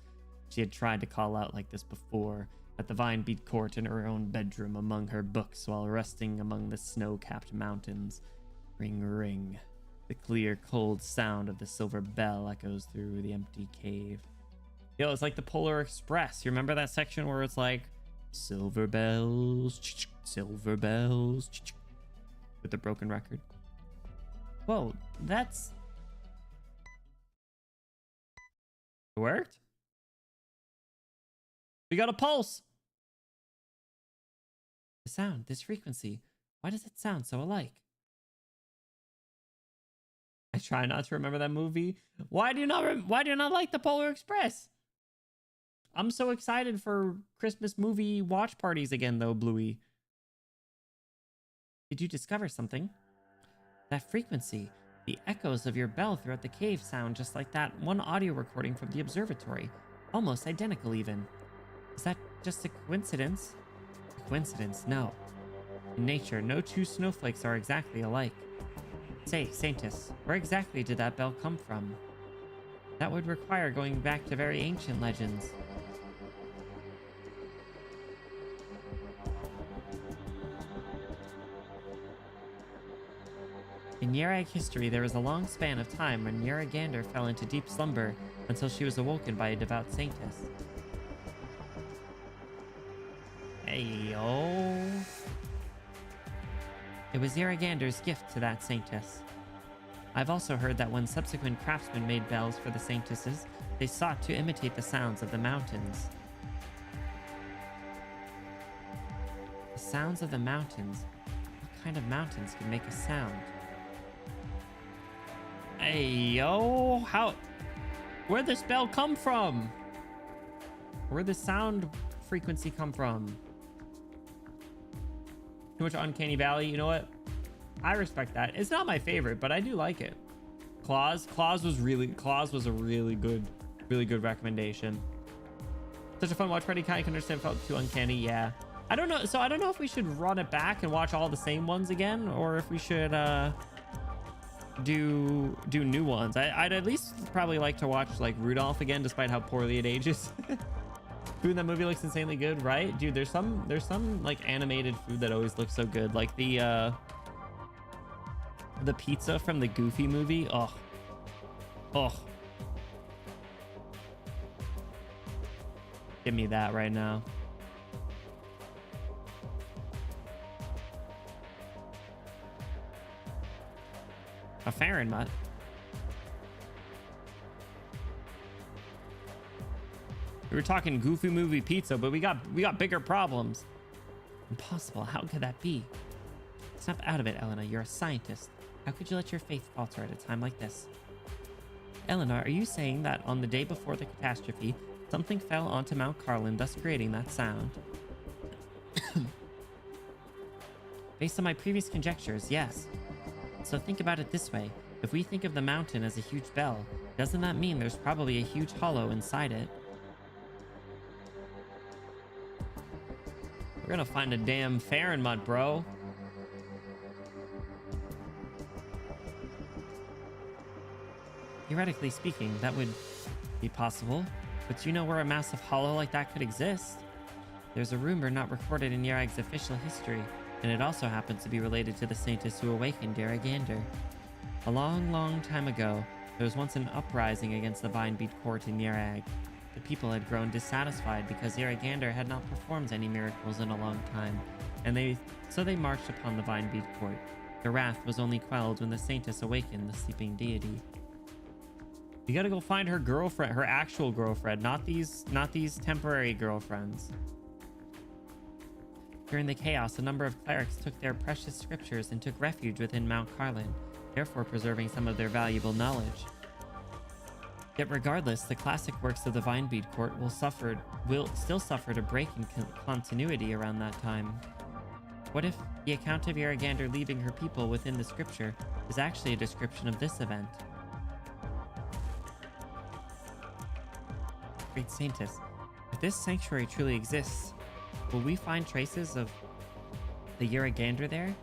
She had tried to call out like this before, at the vine-beat court in her own bedroom among her books while resting among the snow-capped mountains. Ring, ring. The clear, cold sound of the silver bell echoes through the empty cave. Yo, it's like the Polar Express. You remember that section where it's like, silver bells, silver bells, with the broken record? Whoa, that's... It worked? We got a pulse! The sound, this frequency, why does it sound so alike? I try not to remember that movie. Why do you not like the Polar Express? I'm so excited for Christmas movie watch parties again though, Bluey. Did you discover something? That frequency, the echoes of your bell throughout the cave sound just like that one audio recording from the observatory. Almost identical even. Is that just a coincidence? A coincidence, no. In nature, no two snowflakes are exactly alike. Say, Saintus, where exactly did that bell come from? That would require going back to very ancient legends. In Yarag history, there was a long span of time when Yaragander fell into deep slumber until she was awoken by a devout saintess. Hey, yo. It was Yaragander's gift to that saintess. I've also heard that when subsequent craftsmen made bells for the saintesses, they sought to imitate the sounds of the mountains. The sounds of the mountains? What kind of mountains can make a sound? Hey, yo, where'd this bell come from? Where'd the sound frequency come from? Too much Uncanny Valley, you know what? I respect that. It's not my favorite, but I do like it. Claus was a really good recommendation. Such a fun watch party. Kind of understand, felt too uncanny. Yeah. I don't know. So I don't know if we should run it back and watch all the same ones again, or if we should do new ones. I'd at least probably like to watch like Rudolph again, despite how poorly it ages. Food in that movie looks insanely good, right? Dude, there's some like animated food that always looks so good, like the pizza from the Goofy movie. Oh, give me that right now. A Fahrenheit. We were talking Goofy movie pizza, but we got bigger problems. Impossible. How could that be? Snap out of it, Elena. You're a scientist. How could you let your faith falter at a time like this? Elena, are you saying that on the day before the catastrophe, something fell onto Mount Carlin, thus creating that sound? Based on my previous conjectures, yes. So think about it this way. If we think of the mountain as a huge bell, doesn't that mean there's probably a huge hollow inside it? We're gonna find a damn Fahrenheit, bro. Theoretically speaking, that would be possible, but do you know where a massive hollow like that could exist? There's a rumor not recorded in Yarag's official history, and it also happens to be related to the saintess who awakened Yaragander. A long, long time ago, there was once an uprising against the Vine-Beat court in Yarag. The people had grown dissatisfied because Yaragander had not performed any miracles in a long time, and so they marched upon the Vine-Beat court. Their wrath was only quelled when the saintess awakened the sleeping deity. You gotta go find her girlfriend, her actual girlfriend, not these temporary girlfriends. During the chaos, a number of clerics took their precious scriptures and took refuge within Mount Carlin, therefore preserving some of their valuable knowledge. Yet regardless, the classic works of the Vinebead Court will still suffer a break in continuity around that time. What if the account of Yaragander leaving her people within the scripture is actually a description of this event. Great Saintess, if this sanctuary truly exists, will we find traces of the Uragander there?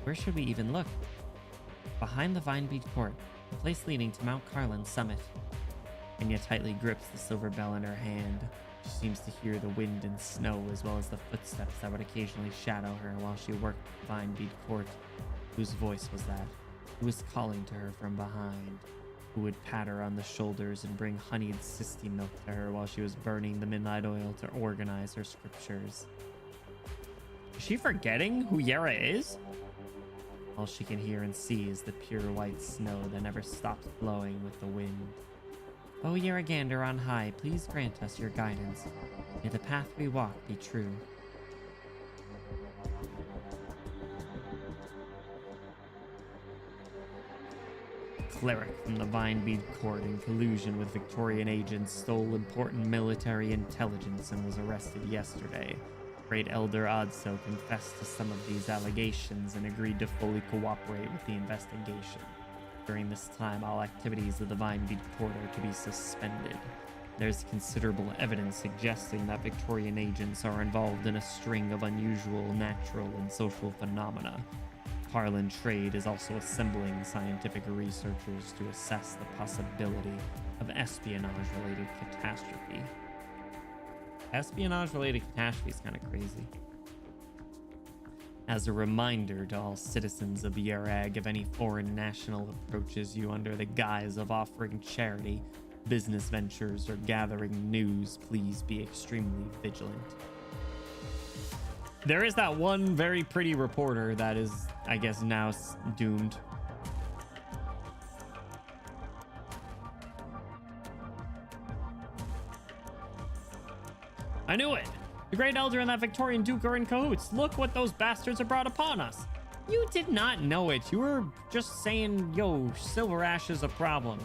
Where should we even look? Behind the Vinebead Court, the place leading to Mount Carlin's summit. Anya tightly grips the silver bell in her hand. She seems to hear the wind and snow as well as the footsteps that would occasionally shadow her while she worked the Vinebead Court. Whose voice was that? Who was calling to her from behind? Who would pat her on the shoulders and bring honeyed sisti milk to her while she was burning the midnight oil to organize her scriptures? Is she forgetting who Yara is? All she can hear and see is the pure white snow that never stops blowing with the wind. O Uragander on high, please grant us your guidance. May the path we walk be true. Cleric from the Vinebead Court in collusion with Victorian agents stole important military intelligence and was arrested yesterday. Great Elder Odso confessed to some of these allegations and agreed to fully cooperate with the investigation. During this time, all activities of the Vinebead Court are to be suspended. There's considerable evidence suggesting that Victorian agents are involved in a string of unusual natural and social phenomena. Carlin Trade is also assembling scientific researchers to assess the possibility of espionage-related catastrophe. Espionage-related catastrophe is kind of crazy. As a reminder to all citizens of Yarag, if any foreign national approaches you under the guise of offering charity, business ventures, or gathering news, please be extremely vigilant. There is that one very pretty reporter that is, I guess, now doomed. I knew it! The Great Elder and that Victorian Duke are in cahoots. Look what those bastards have brought upon us. You did not know it. You were just saying, yo, Silver Ash is a problem.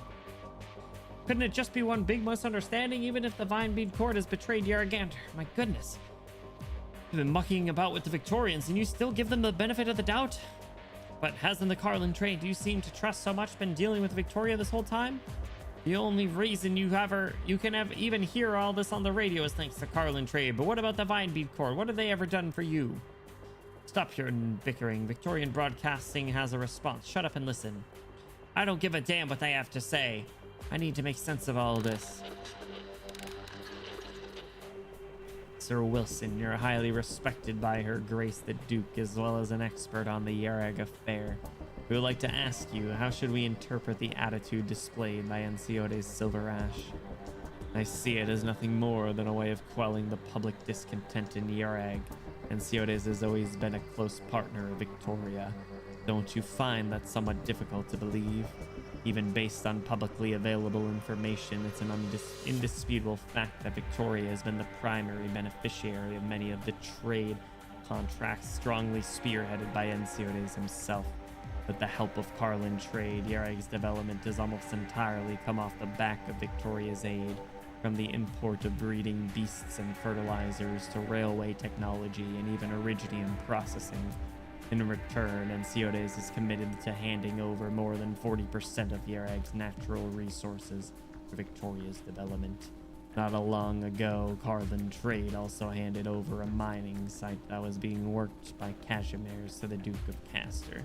Couldn't it just be one big misunderstanding, even if the Vinebead Court has betrayed Yaragander? My goodness. You've been mucking about with the Victorians, and you still give them the benefit of the doubt? But hasn't the Carlin Trade you seem to trust so much been dealing with Victoria this whole time? The only reason you can even hear all this on the radio is thanks to Carlin Trade. But what about the Vinebead Court? What have they ever done for you? Stop your bickering. Victorian Broadcasting has a response. Shut up and listen. I don't give a damn what they have to say. I need to make sense of all this. Sir Wilson, you're highly respected by Her Grace the Duke, as well as an expert on the Yarag affair. We would like to ask you, how should we interpret the attitude displayed by Enciote's Silver Ash? I see it as nothing more than a way of quelling the public discontent in Yarag. Enciotes has always been a close partner of Victoria. Don't you find that somewhat difficult to believe? Even based on publicly available information, it's an indisputable fact that Victoria has been the primary beneficiary of many of the trade contracts strongly spearheaded by Enciotes himself. With the help of Carlin Trade, Yarag's development has almost entirely come off the back of Victoria's aid, from the import of breeding beasts and fertilizers to railway technology and even iridium processing. In return, Enciotes is committed to handing over more than 40% of Yarag's natural resources for Victoria's development. Not long ago, Carlin Trade also handed over a mining site that was being worked by Cashmere's to the Duke of Castor.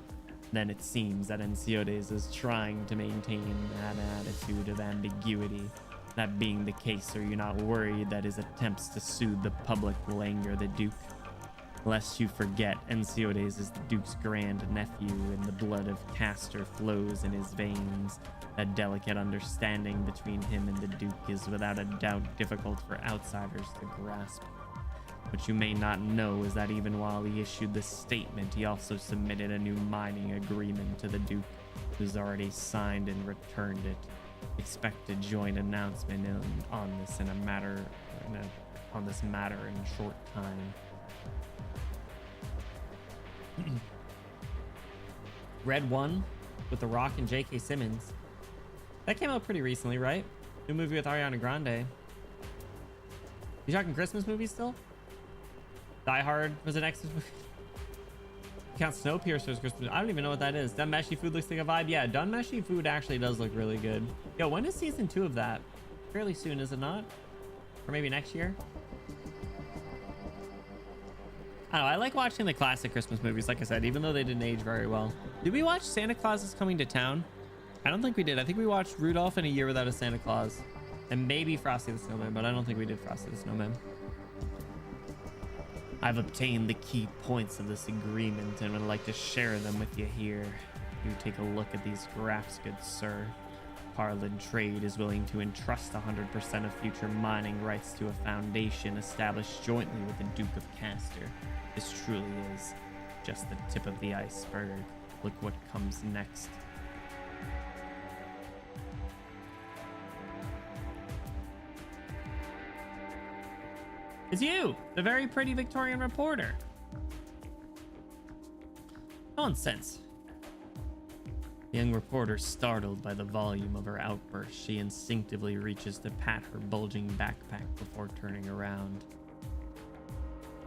Then it seems that Enciotes is trying to maintain an attitude of ambiguity. That being the case, are you not worried that his attempts to soothe the public will anger the Duke? Lest you forget, Enciotes is the Duke's grand nephew, and the blood of Castor flows in his veins. That delicate understanding between him and the Duke is without a doubt difficult for outsiders to grasp. What you may not know is that even while he issued this statement, he also submitted a new mining agreement to the Duke, who's already signed and returned it. Expect a joint announcement on this matter in a short time. Red 1 with The Rock and J.K. Simmons. That came out pretty recently, right? New movie with Ariana Grande. You talking Christmas movies still? Die Hard was an Xmas movie. Count Snowpiercer's Christmas. I don't even know what that is. Dun Meshy Food looks like a vibe. Yeah, Dun Meshy Food actually does look really good. Yo, when is season 2 of that? Fairly soon, is it not? Or maybe next year? I don't know. I like watching the classic Christmas movies, like I said, even though they didn't age very well. Did we watch Santa Claus is Coming to Town? I don't think we did. I think we watched Rudolph and A Year Without a Santa Claus. And maybe Frosty the Snowman, but I don't think we did Frosty the Snowman. I've obtained the key points of this agreement and would like to share them with you here. You take a look at these graphs, good sir. Harlan Trade is willing to entrust 100% of future mining rights to a foundation established jointly with the Duke of Castor. This truly is just the tip of the iceberg. Look what comes next. It's you, the very pretty Victorian reporter. Nonsense. The young reporter, startled by the volume of her outburst, she instinctively reaches to pat her bulging backpack before turning around.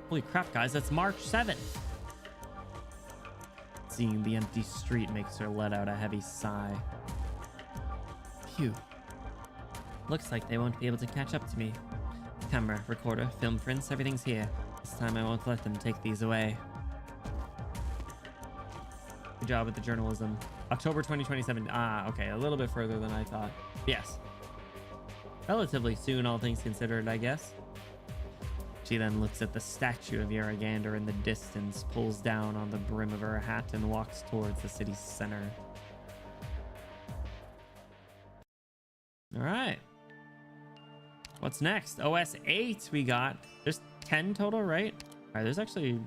Holy crap, guys, that's March 7th. Seeing the empty street makes her let out a heavy sigh. Phew. Looks like they won't be able to catch up to me. Camera, recorder, film prints, everything's here. This time I won't let them take these away. Good job with the journalism. October 2027. Ah, okay, a little bit further than I thought. Yes. Relatively soon, all things considered, I guess. She then looks at the statue of Yaragander in the distance, pulls down on the brim of her hat, and walks towards the city's center. All right. What's next? OS 8 we got. There's 10 total, right? All right, there's actually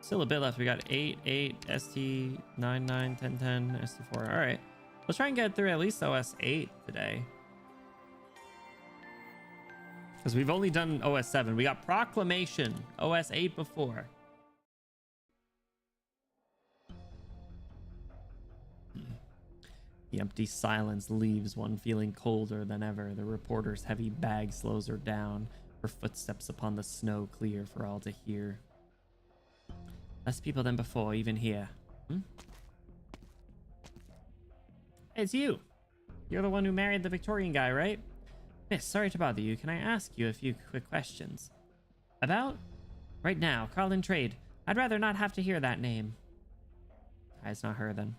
still a bit left. We got 8, 8, ST, 9, 9, 10, 10, ST4. All right. Let's try and get through at least OS 8 today. Because we've only done OS 7. We got Proclamation, OS 8 before. The empty silence leaves one feeling colder than ever. The reporter's heavy bag slows her down, her footsteps upon the snow clear for all to hear. Less people than before, even here. Hey, it's you. You're the one who married the Victorian guy, right? Miss, sorry to bother you. Can I ask you a few quick questions? About? Right now, Carlin Trade. I'd rather not have to hear that name. It's not her, then.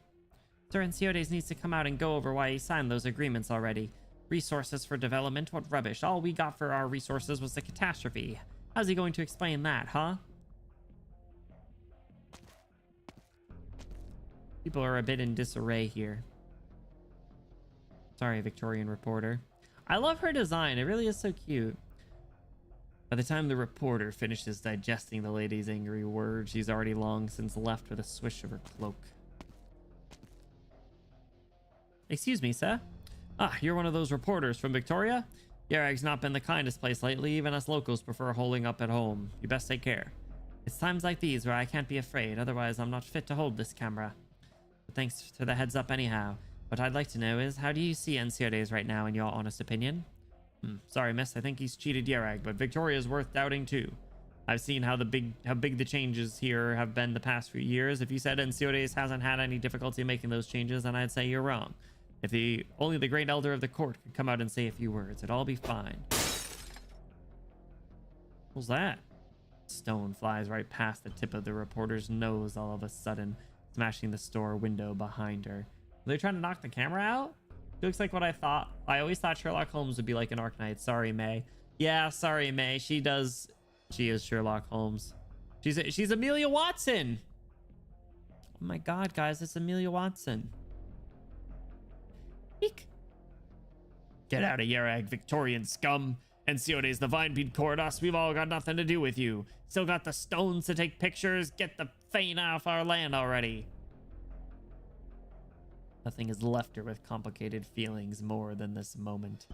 Sir Enciodes needs to come out and go over why he signed those agreements already. Resources for development? What rubbish. All we got for our resources was the catastrophe. How's he going to explain that, huh? People are a bit in disarray here. Sorry, Victorian reporter. I love her design. It really is so cute. By the time the reporter finishes digesting the lady's angry words, she's already long since left with a swish of her cloak. Excuse me, sir. Ah, you're one of those reporters from Victoria? Yarag's not been the kindest place lately. Even us locals prefer holding up at home. You best take care. It's times like these where I can't be afraid. Otherwise, I'm not fit to hold this camera. But thanks for the heads up anyhow. What I'd like to know is, how do you see Enciodes right now in your honest opinion? Sorry, miss. I think he's cheated Yarag, but Victoria's worth doubting too. I've seen how big the changes here have been the past few years. If you said Enciodes hasn't had any difficulty making those changes, then I'd say you're wrong. If only the great elder of the court could come out and say a few words, it'd all be fine. What's that? Stone flies right past the tip of the reporter's nose all of a sudden, smashing the store window behind her. Are they trying to knock the camera out? It looks like what I thought. I always thought Sherlock Holmes would be like an Arknight. Sorry, May. Yeah, sorry, May. She is Sherlock Holmes. She's Amelia Watson. Oh my god, guys, it's Amelia Watson. Eek. Get out of Yarag, Victorian scum. Enciodes, the Vinebead court us. We've all got nothing to do with you. Still got the stones to take pictures. Get the Fane off our land already. Nothing has left her with complicated feelings more than this moment.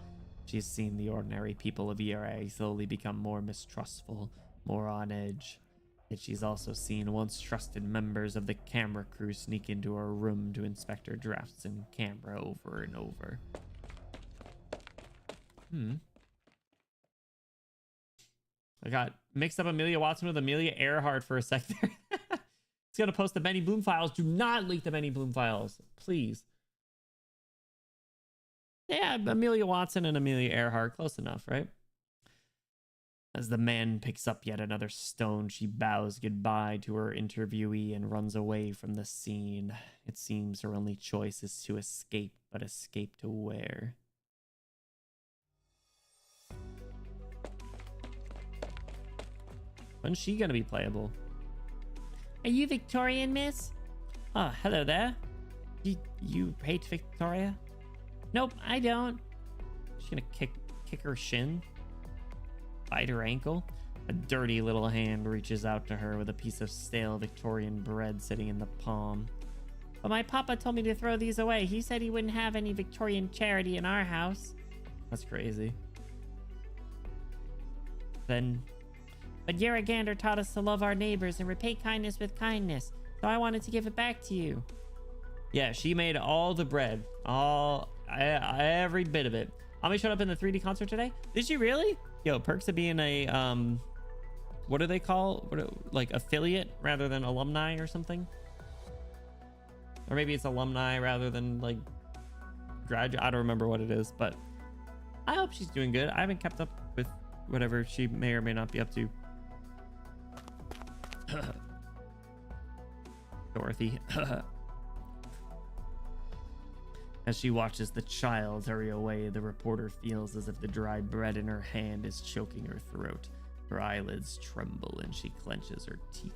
She's seen the ordinary people of Yarag slowly become more mistrustful, more on edge. Yet she's also seen once trusted members of the camera crew sneak into her room to inspect her drafts in camera over and over. I got mixed up Amelia Watson with Amelia Earhart for a sec there. gonna post the Benny Bloom files. Do not leak the Benny Bloom files, please. Yeah, Amelia Watson and Amelia Earhart, close enough, right? As the man picks up yet another stone, she bows goodbye to her interviewee and runs away from the scene. It seems her only choice is to escape, but escape to where? When's she gonna be playable? Are you Victorian, miss? Oh, hello there. You hate Victoria? Nope, I don't. She's gonna kick her shin, bite her ankle. A dirty little hand reaches out to her with a piece of stale Victorian bread sitting in the palm. But my papa told me to throw these away. He said he wouldn't have any Victorian charity in our house. That's crazy. Then, but Yaragander taught us to love our neighbors and repay kindness with kindness. So I wanted to give it back to you. Yeah, she made all the bread. Every bit of it. Ami showed up in the 3D concert today. Did she really? Yo, perks of being a what do they call like affiliate rather than alumni or something? Or maybe it's alumni rather than like graduate. I don't remember what it is, but I hope she's doing good. I haven't kept up with whatever she may or may not be up to. Dorothy. As she watches the child hurry away, the reporter feels as if the dry bread in her hand is choking her throat. Her eyelids tremble and she clenches her teeth.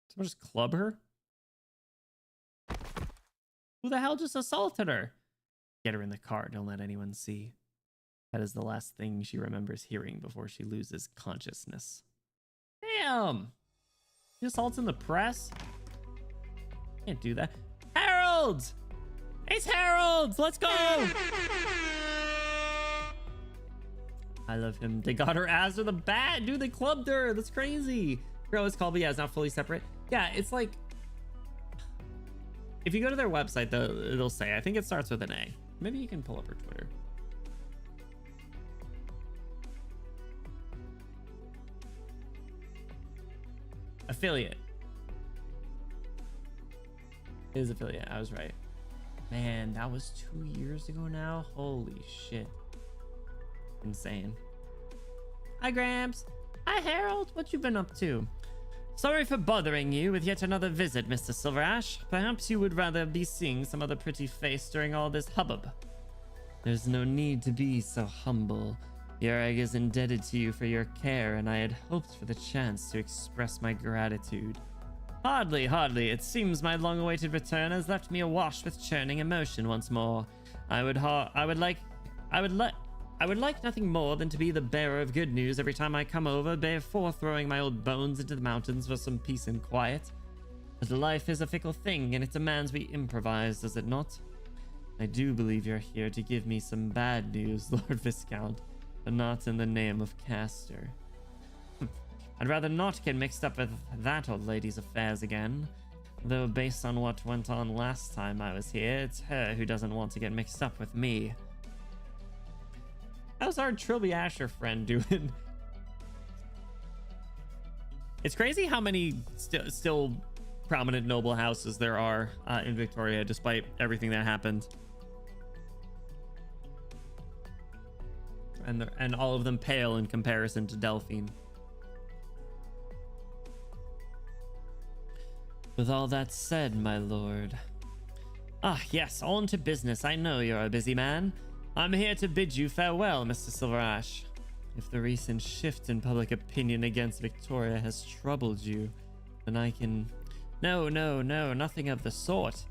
Someone just club her? Who the hell just assaulted her? Get her in the car, don't let anyone see. That is the last thing she remembers hearing before she loses consciousness. Damn! He assaults in the press? Can't do that. Harold! It's Harold! Let's go! I love him. They got her ass with a bat. Dude, they clubbed her. That's crazy. Girl, it's called, but yeah, it's not fully separate. Yeah, it's like... If you go to their website, though, it'll say, I think it starts with an A. Maybe you can pull up her Twitter. Affiliate. It is affiliate. I was right. Man, that was 2 years ago now. Holy shit. Insane. Hi, Gramps. Hi, Harold. What you been up to? Sorry for bothering you with yet another visit, Mr. Silverash. Perhaps you would rather be seeing some other pretty face during all this hubbub. There's no need to be so humble. Your egg is indebted to you for your care, and I had hoped for the chance to express my gratitude. Hardly. It seems my long-awaited return has left me awash with churning emotion once more. I would like nothing more than to be the bearer of good news every time I come over, before throwing my old bones into the mountains for some peace and quiet. But life is a fickle thing, and it demands we improvise, does it not? I do believe you're here to give me some bad news, Lord Viscount, but not in the name of Castor. I'd rather not get mixed up with that old lady's affairs again. Though based on what went on last time I was here, it's her who doesn't want to get mixed up with me. How's our Trilby Asher friend doing? It's crazy how many still prominent noble houses there are in Victoria, despite everything that happened. And all of them pale in comparison to Delphine. With all that said, my lord. Ah, yes, on to business. I know you're a busy man. I'm here to bid you farewell, Mr. Silverash. If the recent shift in public opinion against Victoria has troubled you, then I can... No, nothing of the sort.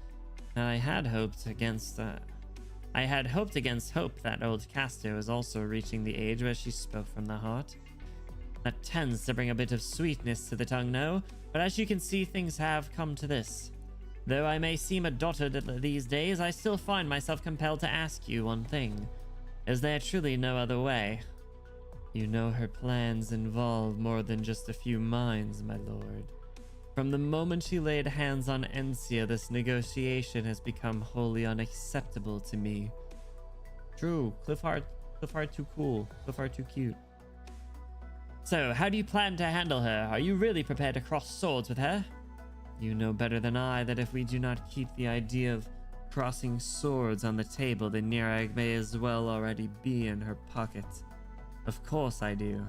I had hoped against hope that old Castor was also reaching the age where she spoke from the heart. That tends to bring a bit of sweetness to the tongue, no? But as you can see, things have come to this. Though I may seem a dotard these days, I still find myself compelled to ask you one thing. Is there truly no other way? You know her plans involve more than just a few minds, my lord. From the moment she laid hands on Encia, this negotiation has become wholly unacceptable to me. True, Cliffheart too cool. Cliffheart too cute. So, how do you plan to handle her? Are you really prepared to cross swords with her? You know better than I that if we do not keep the idea of crossing swords on the table, the Nirag may as well already be in her pocket. Of course I do.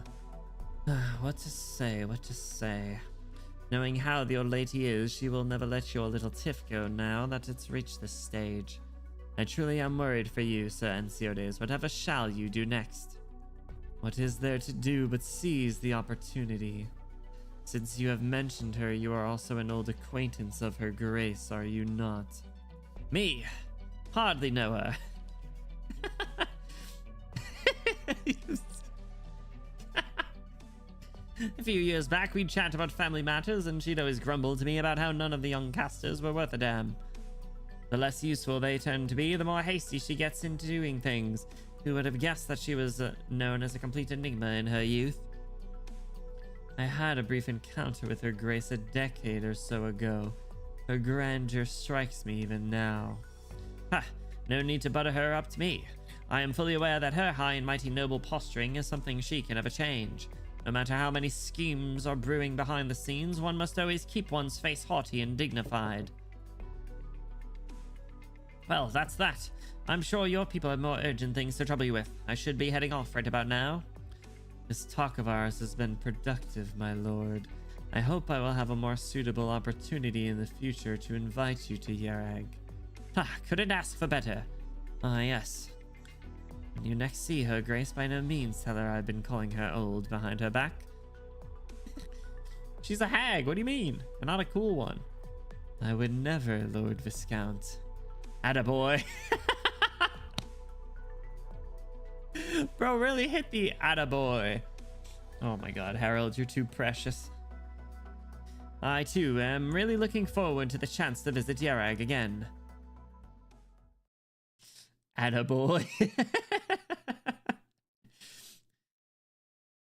What to say, what to say. Knowing how the old lady is, she will never let your little tiff go now that it's reached this stage. I truly am worried for you, Sir Enciodes. Whatever shall you do next? What is there to do but seize the opportunity? Since you have mentioned her, you are also an old acquaintance of her grace, are you not? Me? Hardly know her. A few years back, we'd chat about family matters, and she'd always grumble to me about how none of the young casters were worth a damn. The less useful they tend to be, the more hasty she gets into doing things. Who would have guessed that she was known as a complete enigma in her youth? I had a brief encounter with her grace a decade or so ago. Her grandeur strikes me even now. Ha! No need to butter her up to me. I am fully aware that her high and mighty noble posturing is something she can never change. No matter how many schemes are brewing behind the scenes, one must always keep one's face haughty and dignified. Well, that's that. I'm sure your people have more urgent things to trouble you with. I should be heading off right about now. This talk of ours has been productive, my lord. I hope I will have a more suitable opportunity in the future to invite you to Yarag. Ha! Couldn't ask for better. Ah, yes. When you next see her, Grace, by no means tell her I've been calling her old behind her back. She's a hag, what do you mean? And not a cool one. I would never, Lord Viscount. Attaboy. Bro, really hit the attaboy. Oh my god, Harold, you're too precious. I, too, am really looking forward to the chance to visit Yarag again. Attaboy.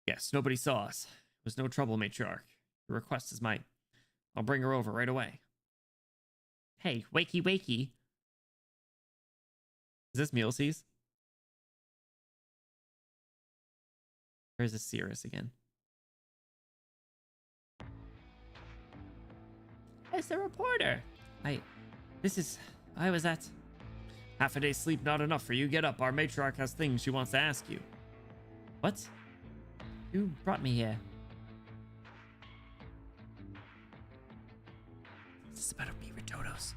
Yes, nobody saw us. It was no trouble, matriarch. Your request is mine. I'll bring her over right away. Hey, wakey wakey. Is this Mulesys? Or is this Cirrus again? It's the reporter. I was at... Half a day's sleep not enough for you. Get up. Our matriarch has things she wants to ask you. What? Who brought me here? Is this about to be Ritotos?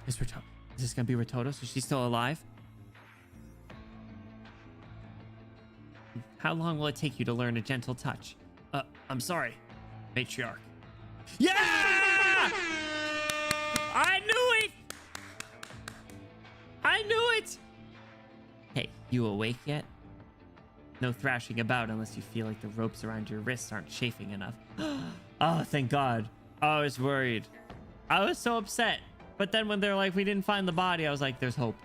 Is this gonna be Ritotos? Is she still alive? How long will it take you to learn a gentle touch? I'm sorry, matriarch. Yeah! I knew it! I knew it! Hey, you awake yet? No thrashing about unless you feel like the ropes around your wrists aren't chafing enough. Oh, thank God. I was worried. I was so upset. But then when they're like, we didn't find the body, I was like, there's hope.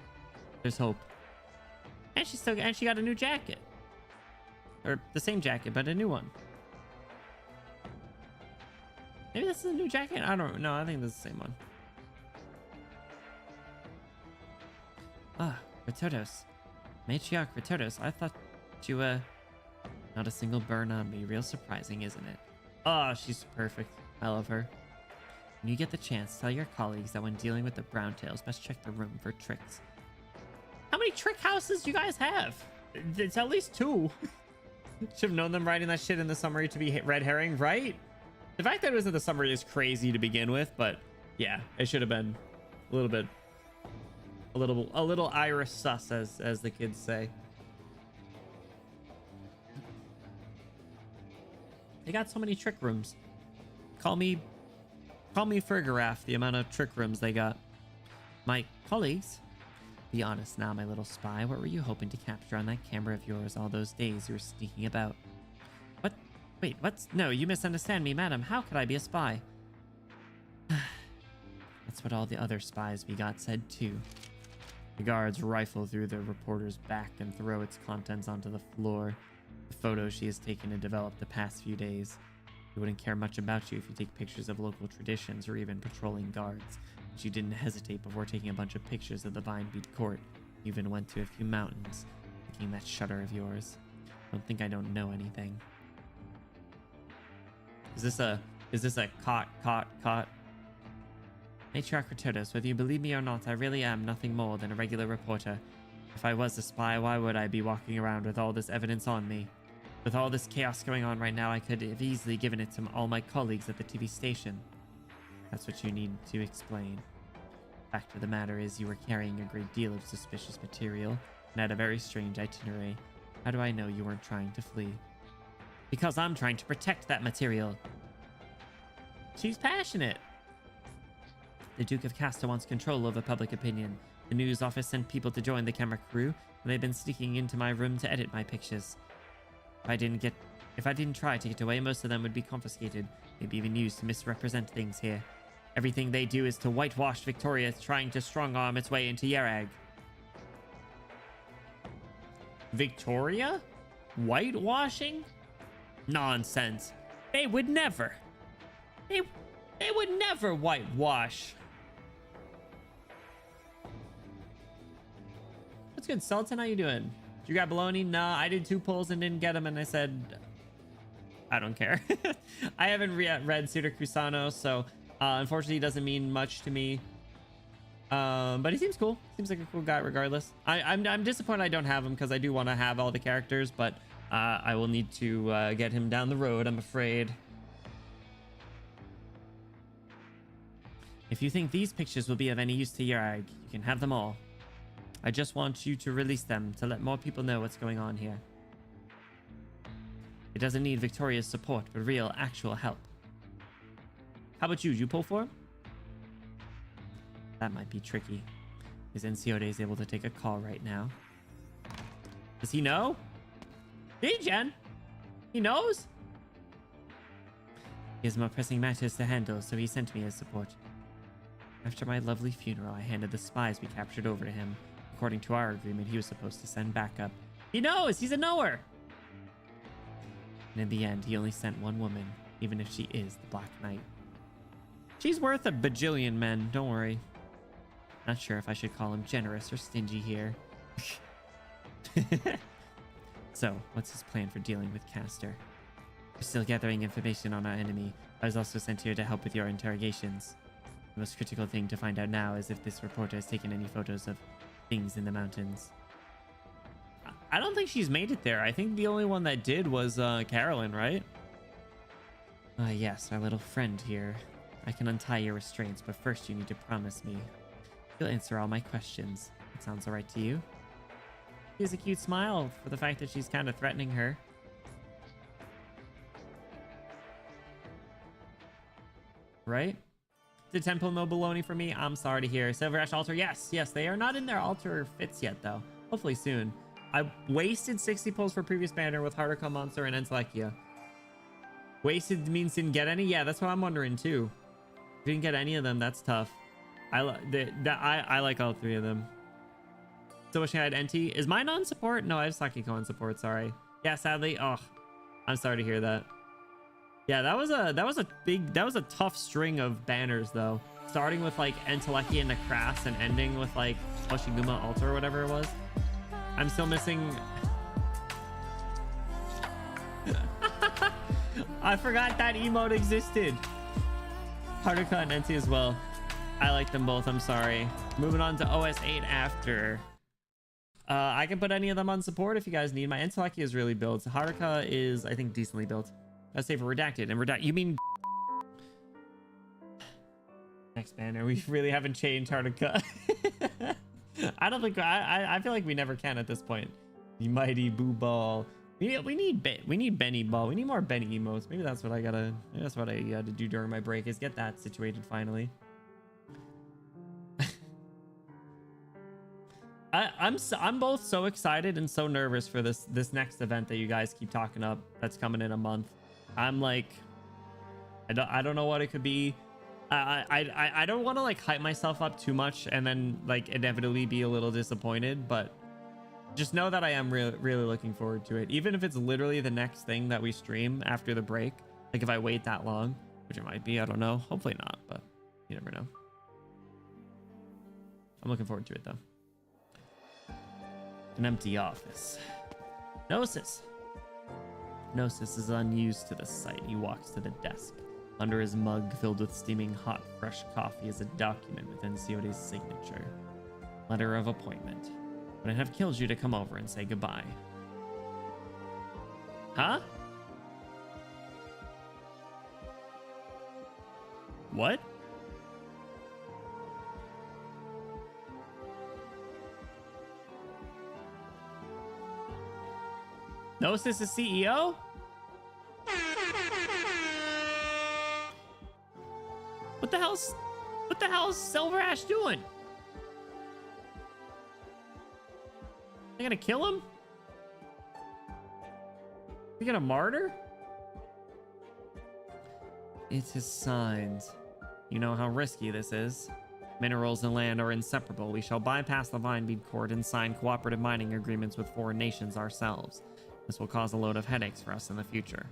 There's hope. And she got a new jacket. Or the same jacket, but a new one. Maybe this is a new jacket? I don't know. I think this is the same one. Ah, Ritotos. Matriarch Ritotos. I thought you were... Not a single burn on me. Real surprising, isn't it? Oh, she's perfect. I love her. When you get the chance, tell your colleagues that when dealing with the Browntails, best check the room for tricks. How many trick houses do you guys have? It's at least 2. Should have known them writing that shit in the summary to be red herring, right? The fact that it was in the summary is crazy to begin with, but yeah, it should have been a little bit, a little Irish sus, as the kids say. They got so many trick rooms. Call me Fergaraf, the amount of trick rooms they got. My colleagues, be honest now, my little spy. What were you hoping to capture on that camera of yours all those days you were sneaking about? What? Wait, what? No, you misunderstand me, madam. How could I be a spy? That's what all the other spies we got said too. The guards rifle through the reporter's back and throw its contents onto the floor. The photos she has taken and developed the past few days. They wouldn't care much about you if you take pictures of local traditions or even patrolling guards. But you didn't hesitate before taking a bunch of pictures of the Vinebeat Court. You even went to a few mountains, picking that shutter of yours. Don't think I don't know anything. Is this a caught? Matriarch Returdos, whether you believe me or not, I really am nothing more than a regular reporter. If I was a spy, why would I be walking around with all this evidence on me? With all this chaos going on right now, I could have easily given it to all my colleagues at the TV station. That's what you need to explain. Fact of the matter is you were carrying a great deal of suspicious material and had a very strange itinerary. How do I know you weren't trying to flee? Because I'm trying to protect that material. She's passionate. The Duke of Casta wants control over public opinion. The news office sent people to join the camera crew, and they've been sneaking into my room to edit my pictures. If I didn't try to get away, most of them would be confiscated, maybe even used to misrepresent things here. Everything they do is to whitewash Victoria, trying to strong-arm its way into Yerag. Victoria? Whitewashing? Nonsense. They would never. They would never whitewash. What's good, Sultan? How you doing? Did you got baloney? No, I did 2 pulls and didn't get them, and I said, I don't care. I haven't read Suitor Cusano, so unfortunately, it doesn't mean much to me. But he seems cool. Seems like a cool guy, regardless. I'm disappointed I don't have him because I do want to have all the characters, but I will need to get him down the road, I'm afraid. If you think these pictures will be of any use to Yerag, you can have them all. I just want you to release them to let more people know what's going on here. It doesn't need Victoria's support, but real, actual help. How about you? Did you pull for him? That might be tricky. His Enciode is able to take a call right now. Does he know? Hey, Jen. He knows? He has more pressing matters to handle, so he sent me as support. After my lovely funeral, I handed the spies we captured over to him. According to our agreement, he was supposed to send backup. He knows! He's a knower! And in the end, he only sent one woman, even if she is the Black Knight. She's worth a bajillion men, don't worry. Not sure if I should call him generous or stingy here. So, what's his plan for dealing with Castor? We're still gathering information on our enemy. I was also sent here to help with your interrogations. The most critical thing to find out now is if this reporter has taken any photos of things in the mountains. I don't think she's made it there. I think the only one that did was Carolyn, right? Yes, our little friend here. I can untie your restraints, but first you need to promise me you'll answer all my questions. That sounds alright to you? She has a cute smile for the fact that she's kind of threatening her. Right? Did Temple no baloney for me? I'm sorry to hear. Silver Ash altar? Yes, they are not in their altar fits yet, though. Hopefully soon. I wasted 60 pulls for previous banner with Hardica Monster and Entelekia. Wasted means didn't get any? Yeah, that's what I'm wondering, too. If you didn't get any of them, that's tough. I like all 3 of them. So wishing I had NT. Is mine on support? No, I have Sakiko on support, sorry. Yeah, sadly. Oh, I'm sorry to hear that. Yeah, that was a tough string of banners though. Starting with like Entelekia and Necras and ending with like Oshiguma Altar or whatever it was. I'm still missing. I forgot that emote existed. Hardica and NT as well. I like them both. I'm sorry. Moving on to OS 8 after. I can put any of them on support if you guys need. My Entelekia is really built. Hardica is, I think, decently built. Let's say for redacted and redact. You mean next banner? We really haven't changed Hardica. I don't think I feel like we never can at this point. The mighty Boo Ball. We need Benny Ball. We need more Benny emotes. Maybe that's what I gotta. Maybe that's what I gotta do during my break is get that situated finally. I'm both so excited and so nervous for this next event that you guys keep talking up. That's coming in a month. I'm like, I don't know what it could be. I don't want to like hype myself up too much and then like inevitably be a little disappointed, but just know that I am really looking forward to it. Even if it's literally the next thing that we stream after the break, like if I wait that long, which it might be, I don't know. Hopefully not, but you never know. I'm looking forward to it though. An empty office. Gnosis. Gnosis is unused to the sight. He walks to the desk. Under his mug filled with steaming hot, fresh coffee is a document with Enciode's signature. Letter of appointment. Would I have killed you to come over and say goodbye? Huh? What? Gnosis is CEO? What the hell is Silver Ash doing? They gonna kill him? They gonna martyr? It's his signs. You know how risky this is. Minerals and land are inseparable. We shall bypass the Vinebead Court and sign cooperative mining agreements with foreign nations ourselves. This will cause a load of headaches for us in the future.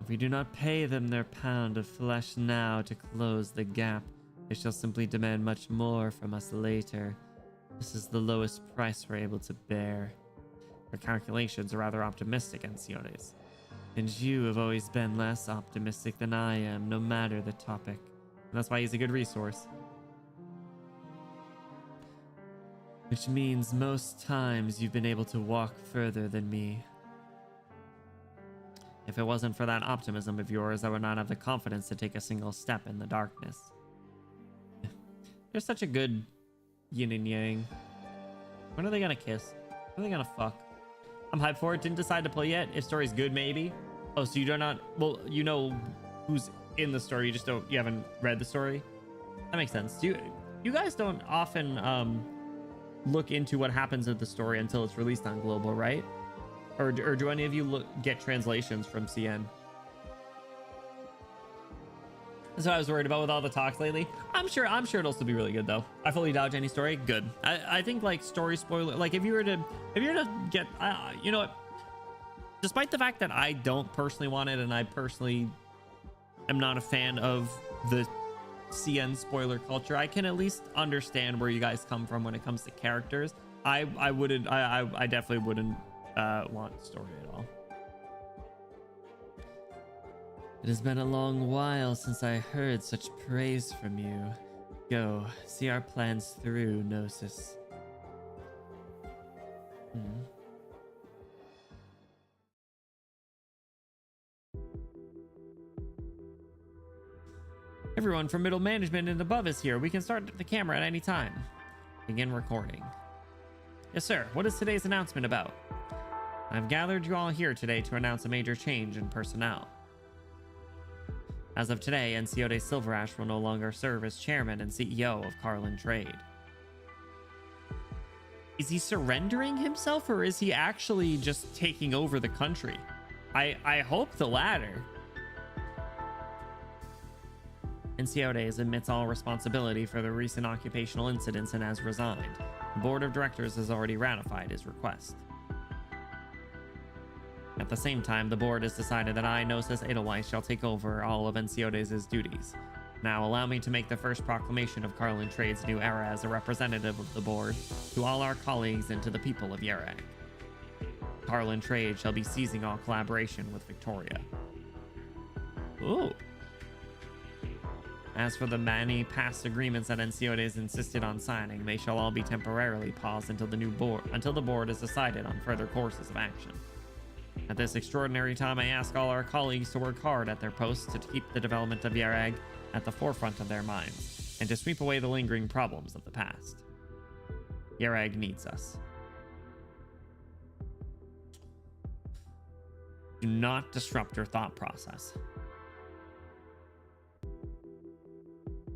If we do not pay them their pound of flesh now to close the gap, they shall simply demand much more from us later. This is the lowest price we're able to bear. Our calculations are rather optimistic, Enciodes. And you have always been less optimistic than I am, no matter the topic. And that's why he's a good resource. Which means most times you've been able to walk further than me. If it wasn't for that optimism of yours, I would not have the confidence to take a single step in the darkness. They're such a good yin and yang. When are they gonna kiss? When are they gonna fuck? I'm hyped for it. Didn't decide to play yet. If story's good, maybe. Oh, so you do not... Well, you know who's in the story. You just don't... You haven't read the story? That makes sense. You guys don't often look into what happens in the story until it's released on Global, right? Or do any of you get translations from CN? That's what I was worried about with all the talks lately. I'm sure it'll still be really good though. I fully dodge any story. Good. I think like story spoiler, like if you were to get, you know what? Despite the fact that I don't personally want it, and I personally am not a fan of the CN spoiler culture, I can at least understand where you guys come from when it comes to characters. I definitely wouldn't want story at all. It has been a long while since I heard such praise from you. Go, see our plans through, Gnosis. Everyone from middle management and above is here. We can start the camera at any time. Begin recording. Yes, sir. What is today's announcement about? I've gathered you all here today to announce a major change in personnel. As of today, Enciode Silverash will no longer serve as chairman and CEO of Carlin Trade. Is he surrendering himself, or is he actually just taking over the country? I hope the latter. Enciode admits all responsibility for the recent occupational incidents and has resigned. The board of directors has already ratified his request. At the same time, the board has decided that I, Gnosis Edelweiss, shall take over all of Enciode's duties. Now allow me to make the first proclamation of Carlin Trade's new era as a representative of the board to all our colleagues and to the people of Yerag. Carlin Trade shall be ceasing all collaboration with Victoria. Ooh. As for the many past agreements that Enciode has insisted on signing, they shall all be temporarily paused until the board has decided on further courses of action. At this extraordinary time, I ask all our colleagues to work hard at their posts to keep the development of Yerag at the forefront of their minds, and to sweep away the lingering problems of the past. Yerag needs us. Do not disrupt your thought process.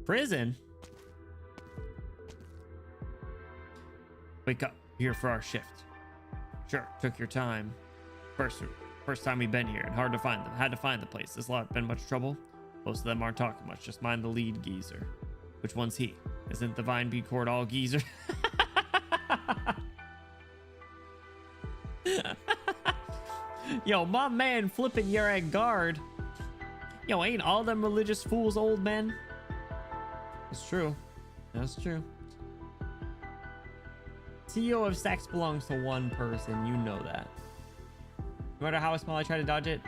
Prison? Wake up, here for our shift. Sure, took your time. First time we've been here, and hard to find them. Had to find the place. This lot been much trouble? Most of them aren't talking much, just mind the lead geezer. Which one's he? Isn't the Vinebead Court all geezer? Yo, my man flipping Yerag guard. Yo, ain't all them religious fools old men? It's true. That's true. CEO of sex belongs to one person. You know that. No matter how small I try to dodge it,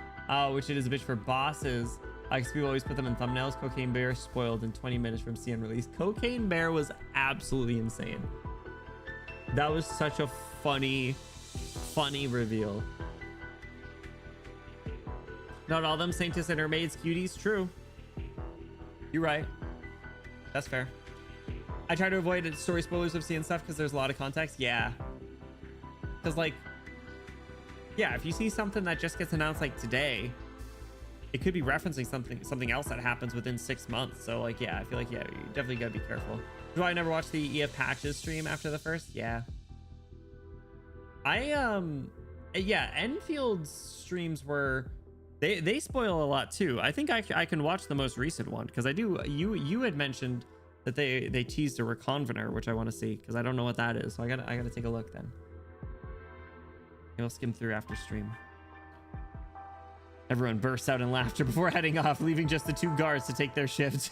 which it is a bitch for bosses. Because people always put them in thumbnails. Cocaine Bear spoiled in 20 minutes from CN release. Cocaine Bear was absolutely insane. That was such a funny reveal. Not all them Saintess and her maids cuties. True. You're right. That's fair. I try to avoid story spoilers of CN stuff because there's a lot of context. Yeah. Because like, yeah, if you see something that just gets announced like today, it could be referencing something else that happens within 6 months. So like, yeah, I feel like, yeah, you definitely gotta be careful. Do I never watch the EF Patches stream after the first? Yeah. Yeah, Enfield's streams were, they spoil a lot too. I think I can watch the most recent one because I do. You had mentioned that they teased a Reconvener, which I want to see because I don't know what that is. So I gotta take a look then. Maybe I'll skim through after stream. Everyone bursts out in laughter before heading off, leaving just the 2 guards to take their shift.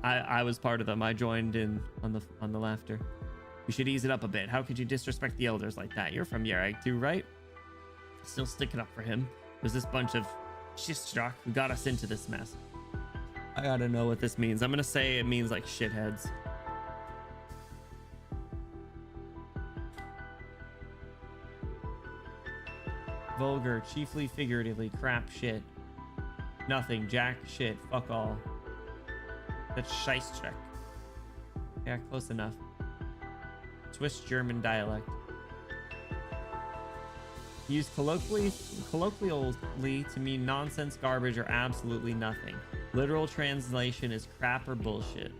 I was part of them. I joined in on the laughter. We should ease it up a bit. How could you disrespect the elders like that? You're from Yarag too, right? Still sticking up for him. There's this bunch of shitstock who got us into this mess. I gotta know what this means. I'm gonna say it means like shitheads. Vulgar, chiefly figuratively, crap shit. Nothing, jack shit, fuck all. That's Scheissdreck. Yeah, close enough. Swiss German dialect. Used colloquially to mean nonsense, garbage, or absolutely nothing. Literal translation is crap or bullshit.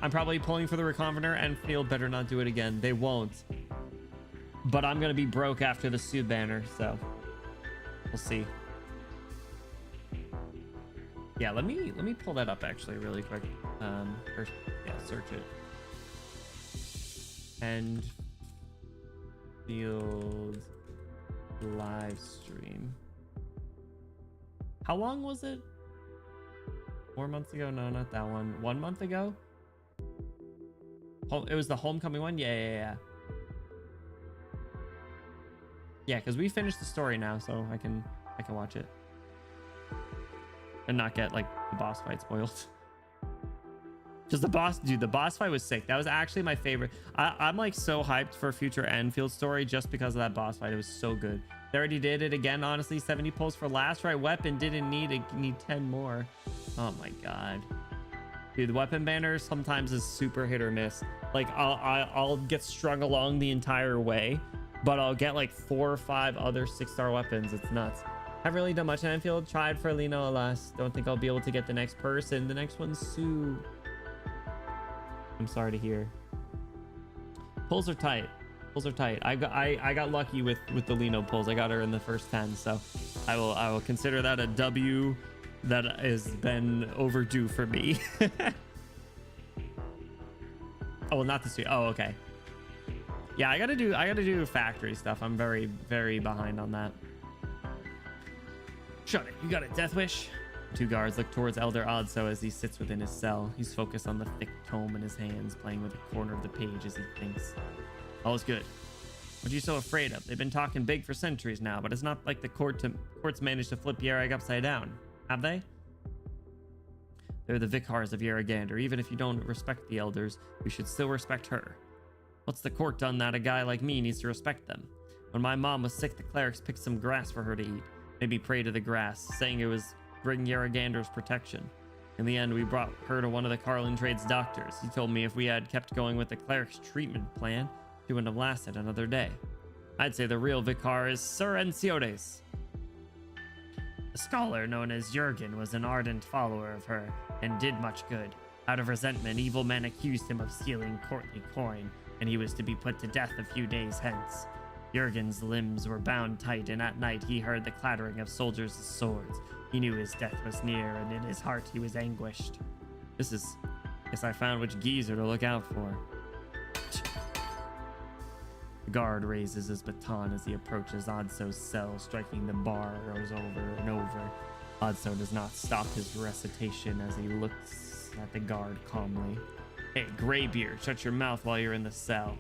I'm probably pulling for the Reconvener. Enfield better not do it again. They won't. But I'm gonna be broke after the Sue banner, so we'll see. Yeah, let me pull that up actually really quick. First, yeah, search it. And Field live stream. How long was it? 4 months ago? No, not that one. 1 month ago? It was the homecoming one? Yeah. Yeah, because we finished the story now, so I can watch it. And not get like the boss fight spoiled. Because the boss fight was sick. That was actually my favorite. I'm like so hyped for a future Enfield story just because of that boss fight. It was so good. They already did it again, honestly. 70 pulls for last right weapon. Didn't need 10 more. Oh my god. Dude, the weapon banner sometimes is super hit or miss. Like I'll get strung along the entire way, but I'll get like 4 or 5 other 6-star weapons. It's nuts. Haven't really done much in Enfield. Tried for Lino, alas. Don't think I'll be able to get the next person. The next one's Sue. I'm sorry to hear. Pulls are tight. I got lucky with the Lino pulls. I got her in the first 10, so I will consider that a W that has been overdue for me. Oh, well, not this year. Oh, okay. Yeah, I gotta do factory stuff. I'm very, very behind on that. Shut it. You got a death wish? 2 guards look towards Elder Oddso as he sits within his cell. He's focused on the thick tome in his hands, playing with the corner of the page as he thinks. All is good. What are you so afraid of? They've been talking big for centuries now, but it's not like the courts managed to flip Yarag upside down. Have they? They're the vicars of Yaragander. Even if you don't respect the elders, we should still respect her. What's the court done that a guy like me needs to respect them? When my mom was sick, the clerics picked some grass for her to eat. Made me pray to the grass, saying it was bring Yarragander's protection. In the end, we brought her to one of the Carlin Trade's doctors. He told me if we had kept going with the cleric's treatment plan, she wouldn't have lasted another day. I'd say the real vicar is Sir Enciotes. A scholar known as Jurgen was an ardent follower of her and did much good. Out of resentment, evil men accused him of stealing courtly coin, and he was to be put to death a few days hence. Jurgen's limbs were bound tight, and at night he heard the clattering of soldiers' swords. He knew his death was near, and in his heart he was anguished. Guess I found which geezer to look out for. The guard raises his baton as he approaches Oddso's cell, striking the bars over and over. Oddso does not stop his recitation as he looks at the guard calmly. Hey, Greybeard, shut your mouth while you're in the cell.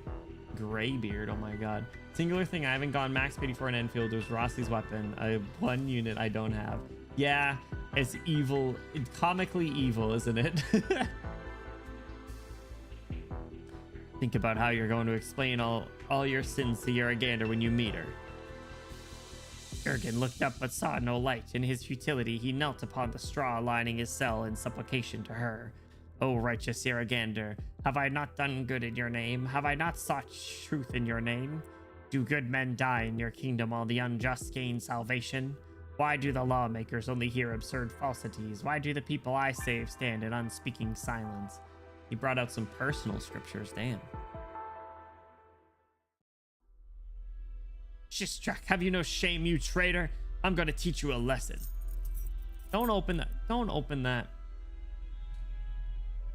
Graybeard, oh my god. Singular thing I haven't gone max pity for an Enfield was Rossi's weapon. I have one unit I don't have. Yeah, it's evil. It's comically evil, isn't it? Think about how you're going to explain all your sins to Uragander when you meet her. Jurgen looked up but saw no light. In his futility, he knelt upon the straw lining his cell in supplication to her. O righteous Uragander, have I not done good in your name? Have I not sought truth in your name? Do good men die in your kingdom while the unjust gain salvation? Why do the lawmakers only hear absurd falsities? Why do the people I save stand in unspeaking silence? He brought out some personal scriptures, damn. Shistrak, have you no shame, you traitor? I'm gonna teach you a lesson. Don't open that. Don't open that.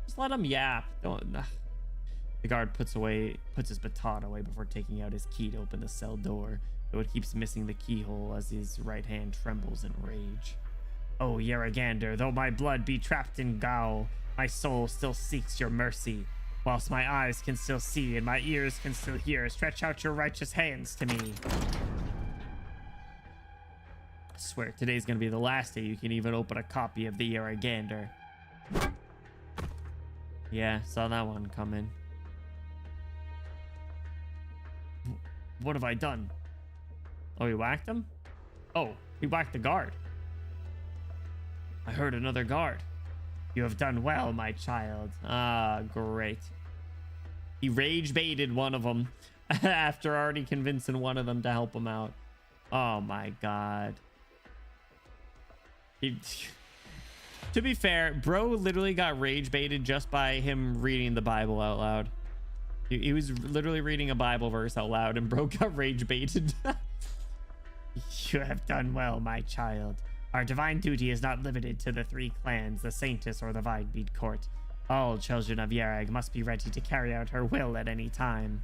Just let him yap. Don't. The guard puts his baton away before taking out his key to open the cell door, though it keeps missing the keyhole as his right hand trembles in rage. Oh, Uragander, though my blood be trapped in gall, my soul still seeks your mercy. Whilst my eyes can still see and my ears can still hear, stretch out your righteous hands to me. I swear, today's gonna be the last day you can even open a copy of the Uragander. Yeah, saw that one coming. What have I done? Oh, he whacked him? Oh, he whacked the guard. I heard another guard. You have done well, my child. Ah, great. He rage baited one of them after already convincing one of them to help him out. Oh my god. To be fair, bro literally got rage baited just by him reading the Bible out loud. He was literally reading a Bible verse out loud and bro got rage baited. You have done well, my child. Our divine duty is not limited to the 3 clans, the Saintess or the Vinebead Court. All children of Yarag must be ready to carry out her will at any time,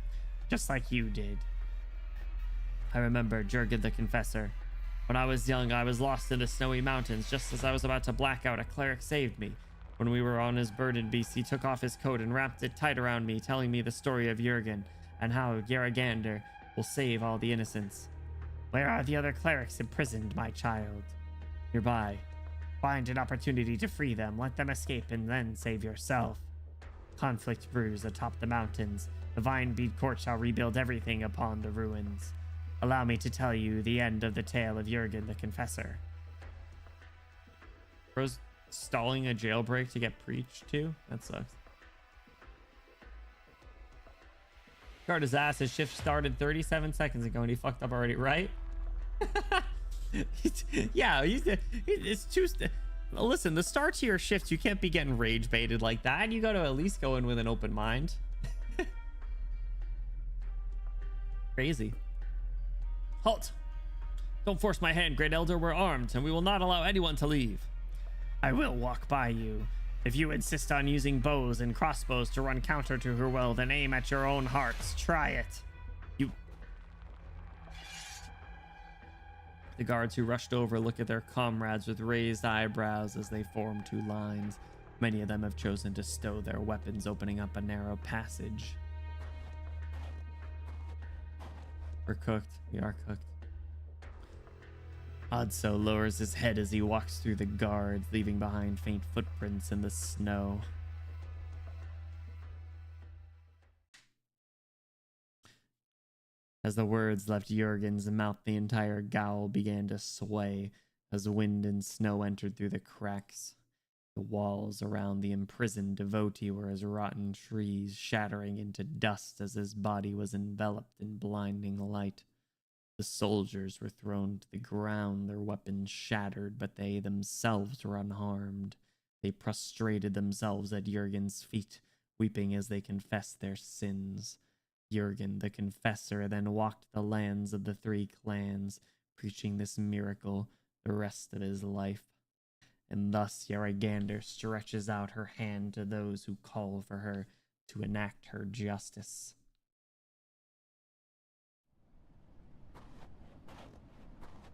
just like you did. I remember Jurgen the Confessor. When I was young, I was lost in the snowy mountains. Just as I was about to black out, a cleric saved me. When we were on his burdened beast, he took off his coat and wrapped it tight around me, telling me the story of Jurgen and how Uragander will save all the innocents. Where are the other clerics imprisoned, my child? Nearby. Find an opportunity to free them, let them escape, and then save yourself. Conflict brews atop the mountains. The Vinebead Court shall rebuild everything upon the ruins. Allow me to tell you the end of the tale of Jurgen the Confessor. Bro's stalling a jailbreak to get preached to? That sucks. Guard his ass. His shift started 37 seconds ago and he fucked up already, right? Yeah, it's too... Listen, the start to your shift, you can't be getting rage baited like that. You got to at least go in with an open mind. Crazy. Halt! Don't force my hand, Great Elder. We're armed, and we will not allow anyone to leave. I will walk by you. If you insist on using bows and crossbows to run counter to her will, then aim at your own hearts. Try it. The guards who rushed over look at their comrades with raised eyebrows as they form 2 lines. Many of them have chosen to stow their weapons, opening up a narrow passage. We're cooked. We are cooked. Odso lowers his head as he walks through the guards, leaving behind faint footprints in the snow. As the words left Jurgen's mouth, the entire gaol began to sway as wind and snow entered through the cracks. The walls around the imprisoned devotee were as rotten trees, shattering into dust as his body was enveloped in blinding light. The soldiers were thrown to the ground, their weapons shattered, but they themselves were unharmed. They prostrated themselves at Jurgen's feet, weeping as they confessed their sins. Jurgen the Confessor then walked the lands of the 3 clans, preaching this miracle the rest of his life. And thus Uragander stretches out her hand to those who call for her to enact her justice.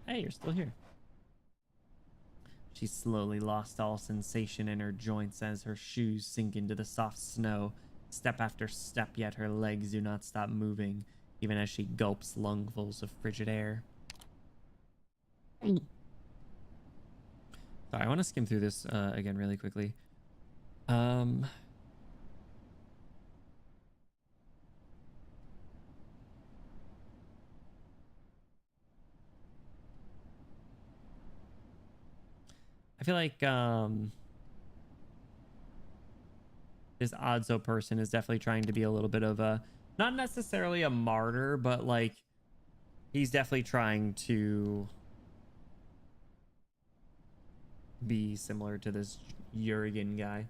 Hey, you're still here. She slowly lost all sensation in her joints as her shoes sink into the soft snow. Step after step, yet her legs do not stop moving, even as she gulps lungfuls of frigid air. Sorry, I want to skim through this again really quickly. I feel like this Odzo person is definitely trying to be a little bit of a, not necessarily a martyr, but like he's definitely trying to be similar to this Jurgen guy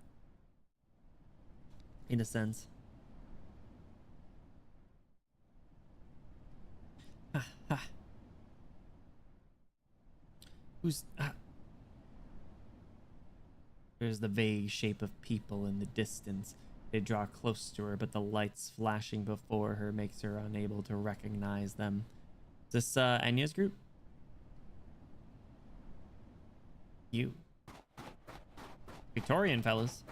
in a sense. Who's There's the vague shape of people in the distance. They draw close to her, but the lights flashing before her makes her unable to recognize them. Is this Enya's group? You. Victorian fellas.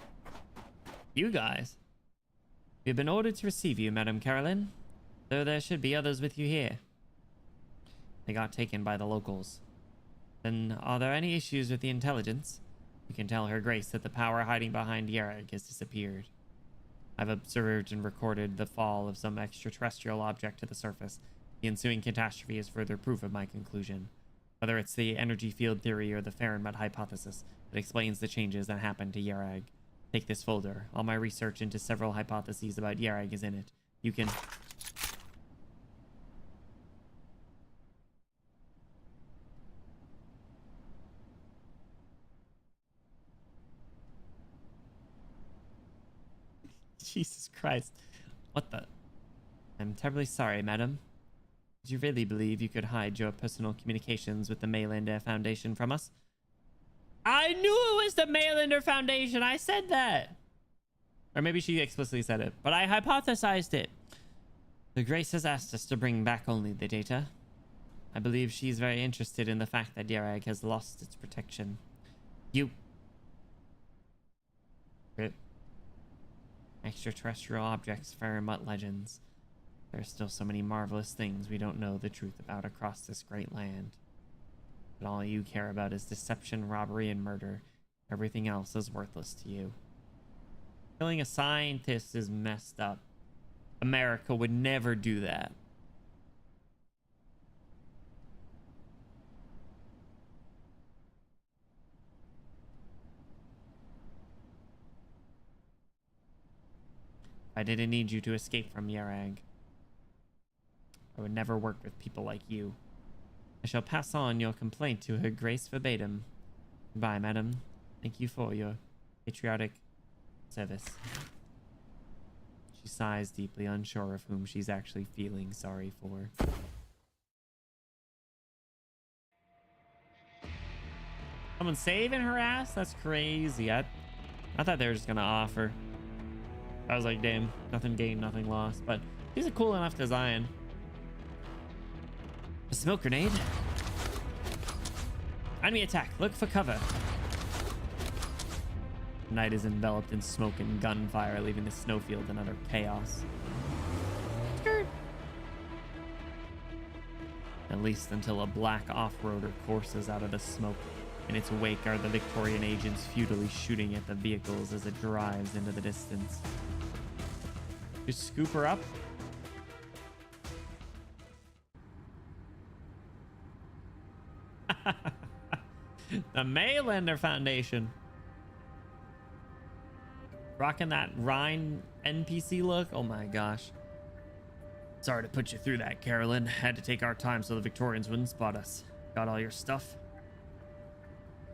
You guys. We've been ordered to receive you, Madame Carolyn. Though there should be others with you here. They got taken by the locals. Then are there any issues with the intelligence? You can tell Her Grace that the power hiding behind Yereg has disappeared. I've observed and recorded the fall of some extraterrestrial object to the surface. The ensuing catastrophe is further proof of my conclusion. Whether it's the energy field theory or the Fahrenheit hypothesis, it explains the changes that happened to Yereg. Take this folder. All my research into several hypotheses about Yereg is in it. You can... Jesus Christ. What the... I'm terribly sorry, madam. Did you really believe you could hide your personal communications with the Maylander Foundation from us? I knew it was the Maylander Foundation. I said that. Or maybe she explicitly said it, but I hypothesized it. The Grace has asked us to bring back only the data. I believe she's very interested in the fact that Yerag has lost its protection. You... Rip. Extraterrestrial objects, Fahrenheit legends. There are still so many marvelous things we don't know the truth about across this great land. But all you care about is deception, robbery, and murder. Everything else is worthless to you. Killing a scientist is messed up. America would never do that. I didn't need you to escape from Yerag. I would never work with people like you. I shall pass on your complaint to Her Grace verbatim. Goodbye, madam. Thank you for your patriotic service. She sighs deeply, unsure of whom she's actually feeling sorry for. Someone saving her ass? That's crazy. I thought they were just gonna offer. I was like, damn, nothing gained, nothing lost. But these are cool enough design. A smoke grenade. Enemy attack. Look for cover. Night is enveloped in smoke and gunfire, leaving the snowfield in utter chaos. Skirt. At least until a black off-roader courses out of the smoke. In its wake are the Victorian agents futilely shooting at the vehicles as it drives into the distance. Just scoop her up. The Maylander Foundation. Rocking that Rhine NPC look. Oh my gosh. Sorry to put you through that, Carolyn. Had to take our time so the Victorians wouldn't spot us. Got all your stuff?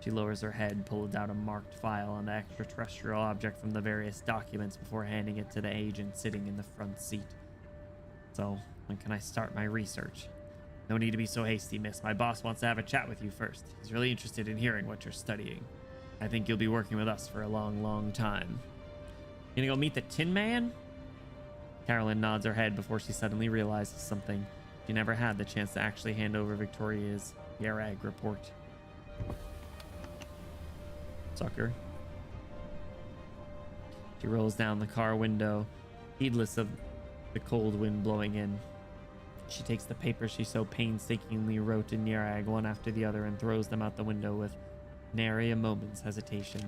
She lowers her head, pulls out a marked file on the extraterrestrial object from the various documents before handing it to the agent sitting in the front seat. So, when can I start my research? No need to be so hasty, miss. My boss wants to have a chat with you first. He's really interested in hearing what you're studying. I think you'll be working with us for a long, long time. You gonna go meet the Tin Man? Carolyn nods her head before she suddenly realizes something. She never had the chance to actually hand over Victoria's Yerag report. Sucker. She rolls down the car window, Heedless of the cold wind blowing in, she takes the papers she so painstakingly wrote in Nirag one after the other and throws them out the window with nary a moment's hesitation.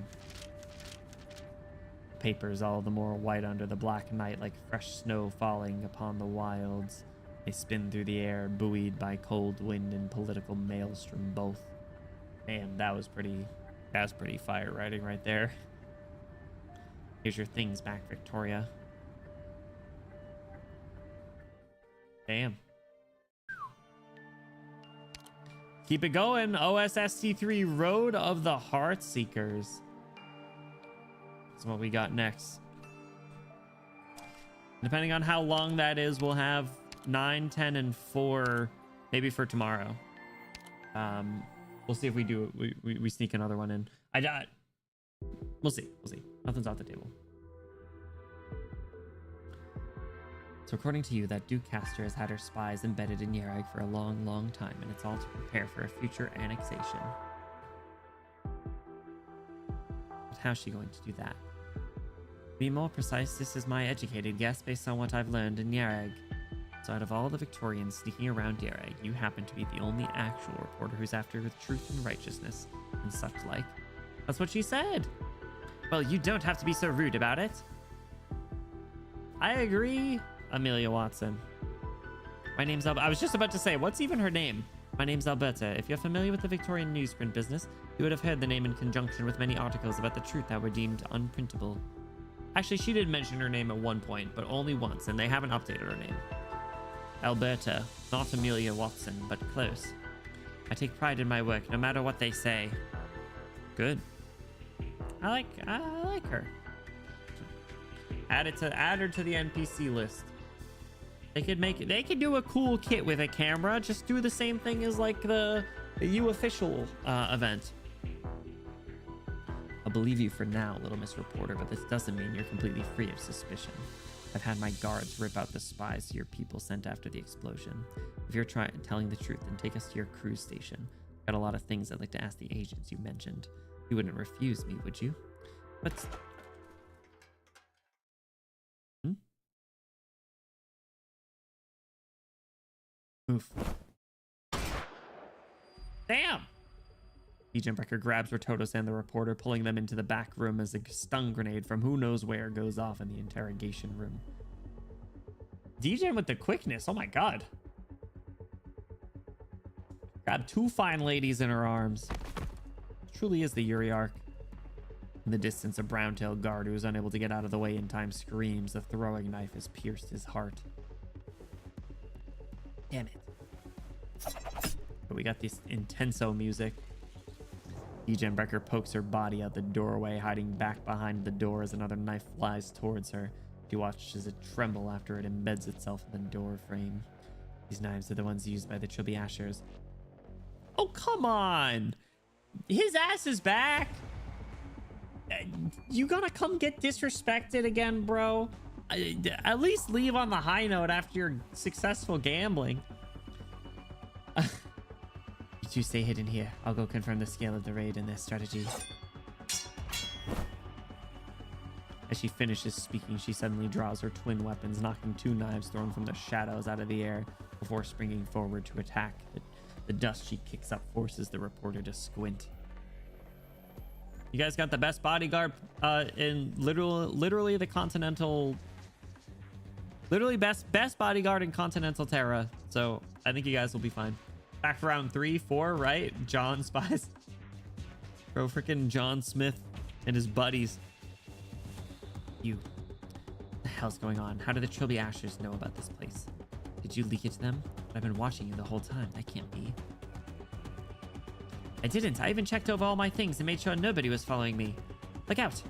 The papers all the more white under the black night, like fresh snow falling upon the wilds. They spin through the air, buoyed by cold wind and political maelstrom both. Man, that was pretty fire writing right there. Here's your things back, Victoria. Damn. Keep it going. OSST3 Road of the Heartseekers. That's what we got next. Depending on how long that is, we'll have 9, 10, and 4 maybe for tomorrow. We'll see if we do we sneak another one in. We'll see. Nothing's off the table. So according to you, that Dukecaster has had her spies embedded in Yarag for a long, long time, and it's all to prepare for a future annexation. But how's she going to do that? To be more precise, this is my educated guess based on what I've learned in Yarag. So out of all the Victorians sneaking around Yarag, you happen to be the only actual reporter who's after the truth and righteousness and such like. That's what she said. Well, you don't have to be so rude about it. I agree, Amelia Watson. My name's I was just about to say, what's even her name? My name's Alberta. If you're familiar with the Victorian newsprint business, you would have heard the name in conjunction with many articles about the truth that were deemed unprintable. Actually, she did mention her name at one point, but only once, and they haven't updated her name. Alberta, not Amelia Watson, but close. I take pride in my work, no matter what they say. Good. I like her. Add her to the NPC list. They could do a cool kit with a camera. Just do the same thing as like the U official event. I'll believe you for now, Little Miss Reporter, but this doesn't mean you're completely free of suspicion. I've had my guards rip out the spies your people sent after the explosion. If you're telling the truth, then take us to your cruise station. Got a lot of things I'd like to ask the agents you mentioned. You wouldn't refuse me, would you? But... Oof. Damn! Brecker grabs Rototos and the reporter, pulling them into the back room as a stun grenade from who knows where goes off in the interrogation room. DJing with the quickness, oh my god. Grab 2 fine ladies in her arms. Truly is the Yuri arc. In the distance, a brown-tailed guard who is unable to get out of the way in time screams. The throwing knife has pierced his heart. Damn it. But we got this intenso music. Brecker pokes her body out the doorway, hiding back behind the door as another knife flies towards her. She watches it tremble after it embeds itself in the door frame. These knives are the ones used by the Chubby Ashers. Oh, come on! His ass is back! You gonna come get disrespected again, bro? At least leave on the high note after your successful gambling. You two stay hidden here. I'll go confirm the scale of the raid and their strategy. As she finishes speaking, she suddenly draws her twin weapons, knocking 2 knives thrown from the shadows out of the air before springing forward to attack. The dust she kicks up forces the reporter to squint. You guys got the best bodyguard in literally the continental... Literally best bodyguard in continental Terra. So I think you guys will be fine. Back for round 3, 4, right? John spies. Bro, freaking John Smith and his buddies. You. What the hell's going on? How do the Trilby Ashers know about this place? Did you leak it to them? But I've been watching you the whole time. That can't be. I didn't. I even checked over all my things and made sure nobody was following me. Look out.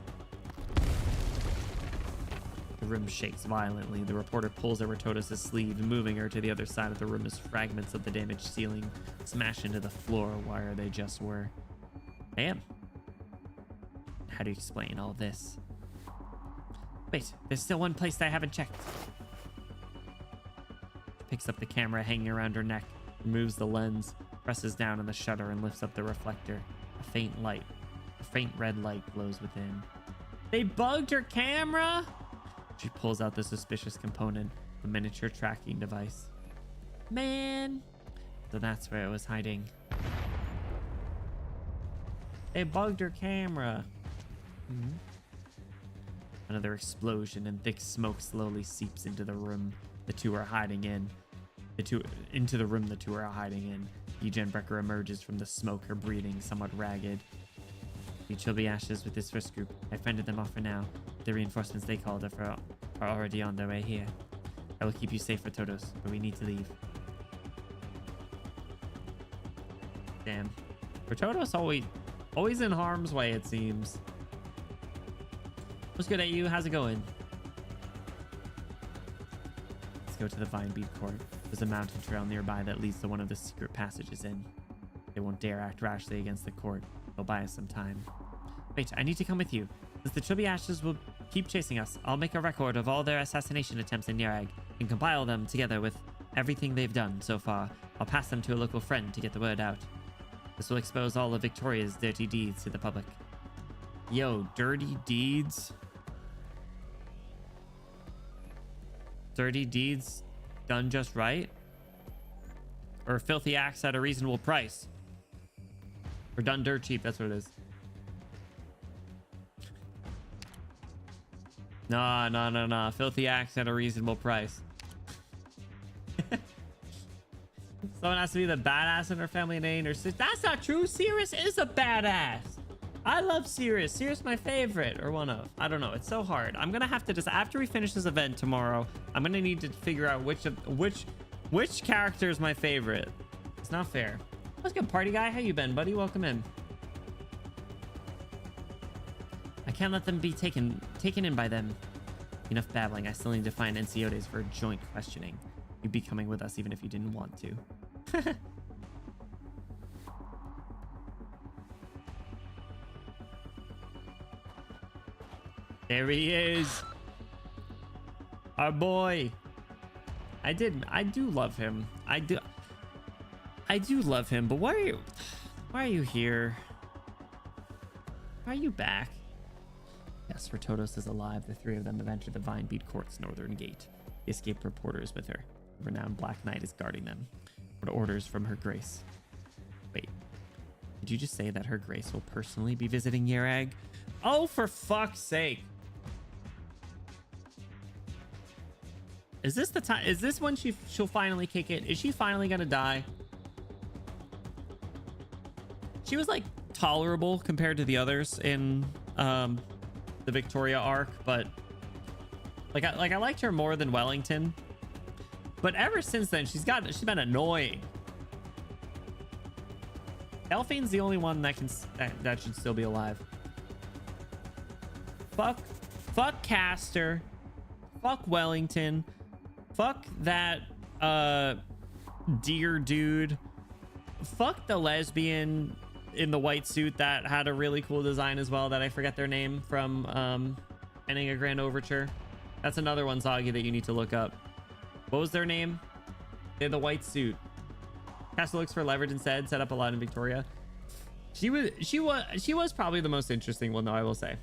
The room shakes violently. The reporter pulls at Rototos' sleeve, moving her to the other side of the room as fragments of the damaged ceiling smash into the floor where they just were. Damn. How do you explain all this? Wait, there's still one place that I haven't checked. She picks up the camera hanging around her neck, removes the lens, presses down on the shutter, and lifts up the reflector. A faint red light glows within. They bugged her camera? She pulls out the suspicious component, a miniature tracking device. Man. So that's where it was hiding. They bugged her camera. Another explosion and thick smoke slowly seeps into the room the two are hiding in. Into the room the two are hiding in. Egenbrecher emerges from the smoke, her breathing somewhat ragged. The chubby ashes with this first group. I fended them off for now. The reinforcements they called are already on their way here. I will keep you safe for Todos, but we need to leave. Damn. For Todos, always in harm's way, it seems. What's good at you? How's it going? Let's go to the Vinebead Court. There's a mountain trail nearby that leads to one of the secret passages in. They won't dare act rashly against the court. They'll buy us some time. Wait, I need to come with you. Since the Chubby Ashes will keep chasing us, I'll make a record of all their assassination attempts in Nirag and compile them together with everything they've done so far. I'll pass them to a local friend to get the word out. This will expose all of Victoria's dirty deeds to the public. Yo, dirty deeds? Dirty deeds done just right? Or filthy acts at a reasonable price? Or done dirt cheap, that's what it is. Nah. Filthy acts at a reasonable price. Someone has to be the badass in her family name or sister. That's not true. Sirius is a badass. I love Sirius. Sirius my favorite, or one of. I don't know. It's so hard. I'm gonna have to just, after we finish this event tomorrow, I'm gonna need to figure out which character is my favorite. It's not fair. What's good, party guy? How you been, buddy? Welcome in. I can't let them be taken in by them. Enough babbling. I still need to find NCODs for joint questioning. You'd be coming with us even if you didn't want to. There he is. Our boy. I do love him. I do love him, but why are you here? Why are you back? Yes, Ratodos is alive. The three of them have entered the Vinebead Court's northern gate. The escaped reporter is with her. The renowned Black Knight is guarding them. What orders from Her Grace? Wait, did you just say that Her Grace will personally be visiting Yerag? Oh, for fuck's sake. Is this the time? Is this when she'll finally kick it? Is she finally gonna die? She was like tolerable compared to the others in the Victoria arc, but I liked her more than Wellington. But ever since then, she's been annoying. Delphine's the only one that should still be alive. Fuck Castor. Fuck Wellington. Fuck that deer dude. Fuck the lesbian in the white suit that had a really cool design as well that I forget their name from Ending a Grand Overture. That's another one, Zoggy, that you need to look up. What was their name? They had the white suit. Castle looks for leverage instead. Set up a lot in Victoria. She was probably the most interesting one, though, I will say.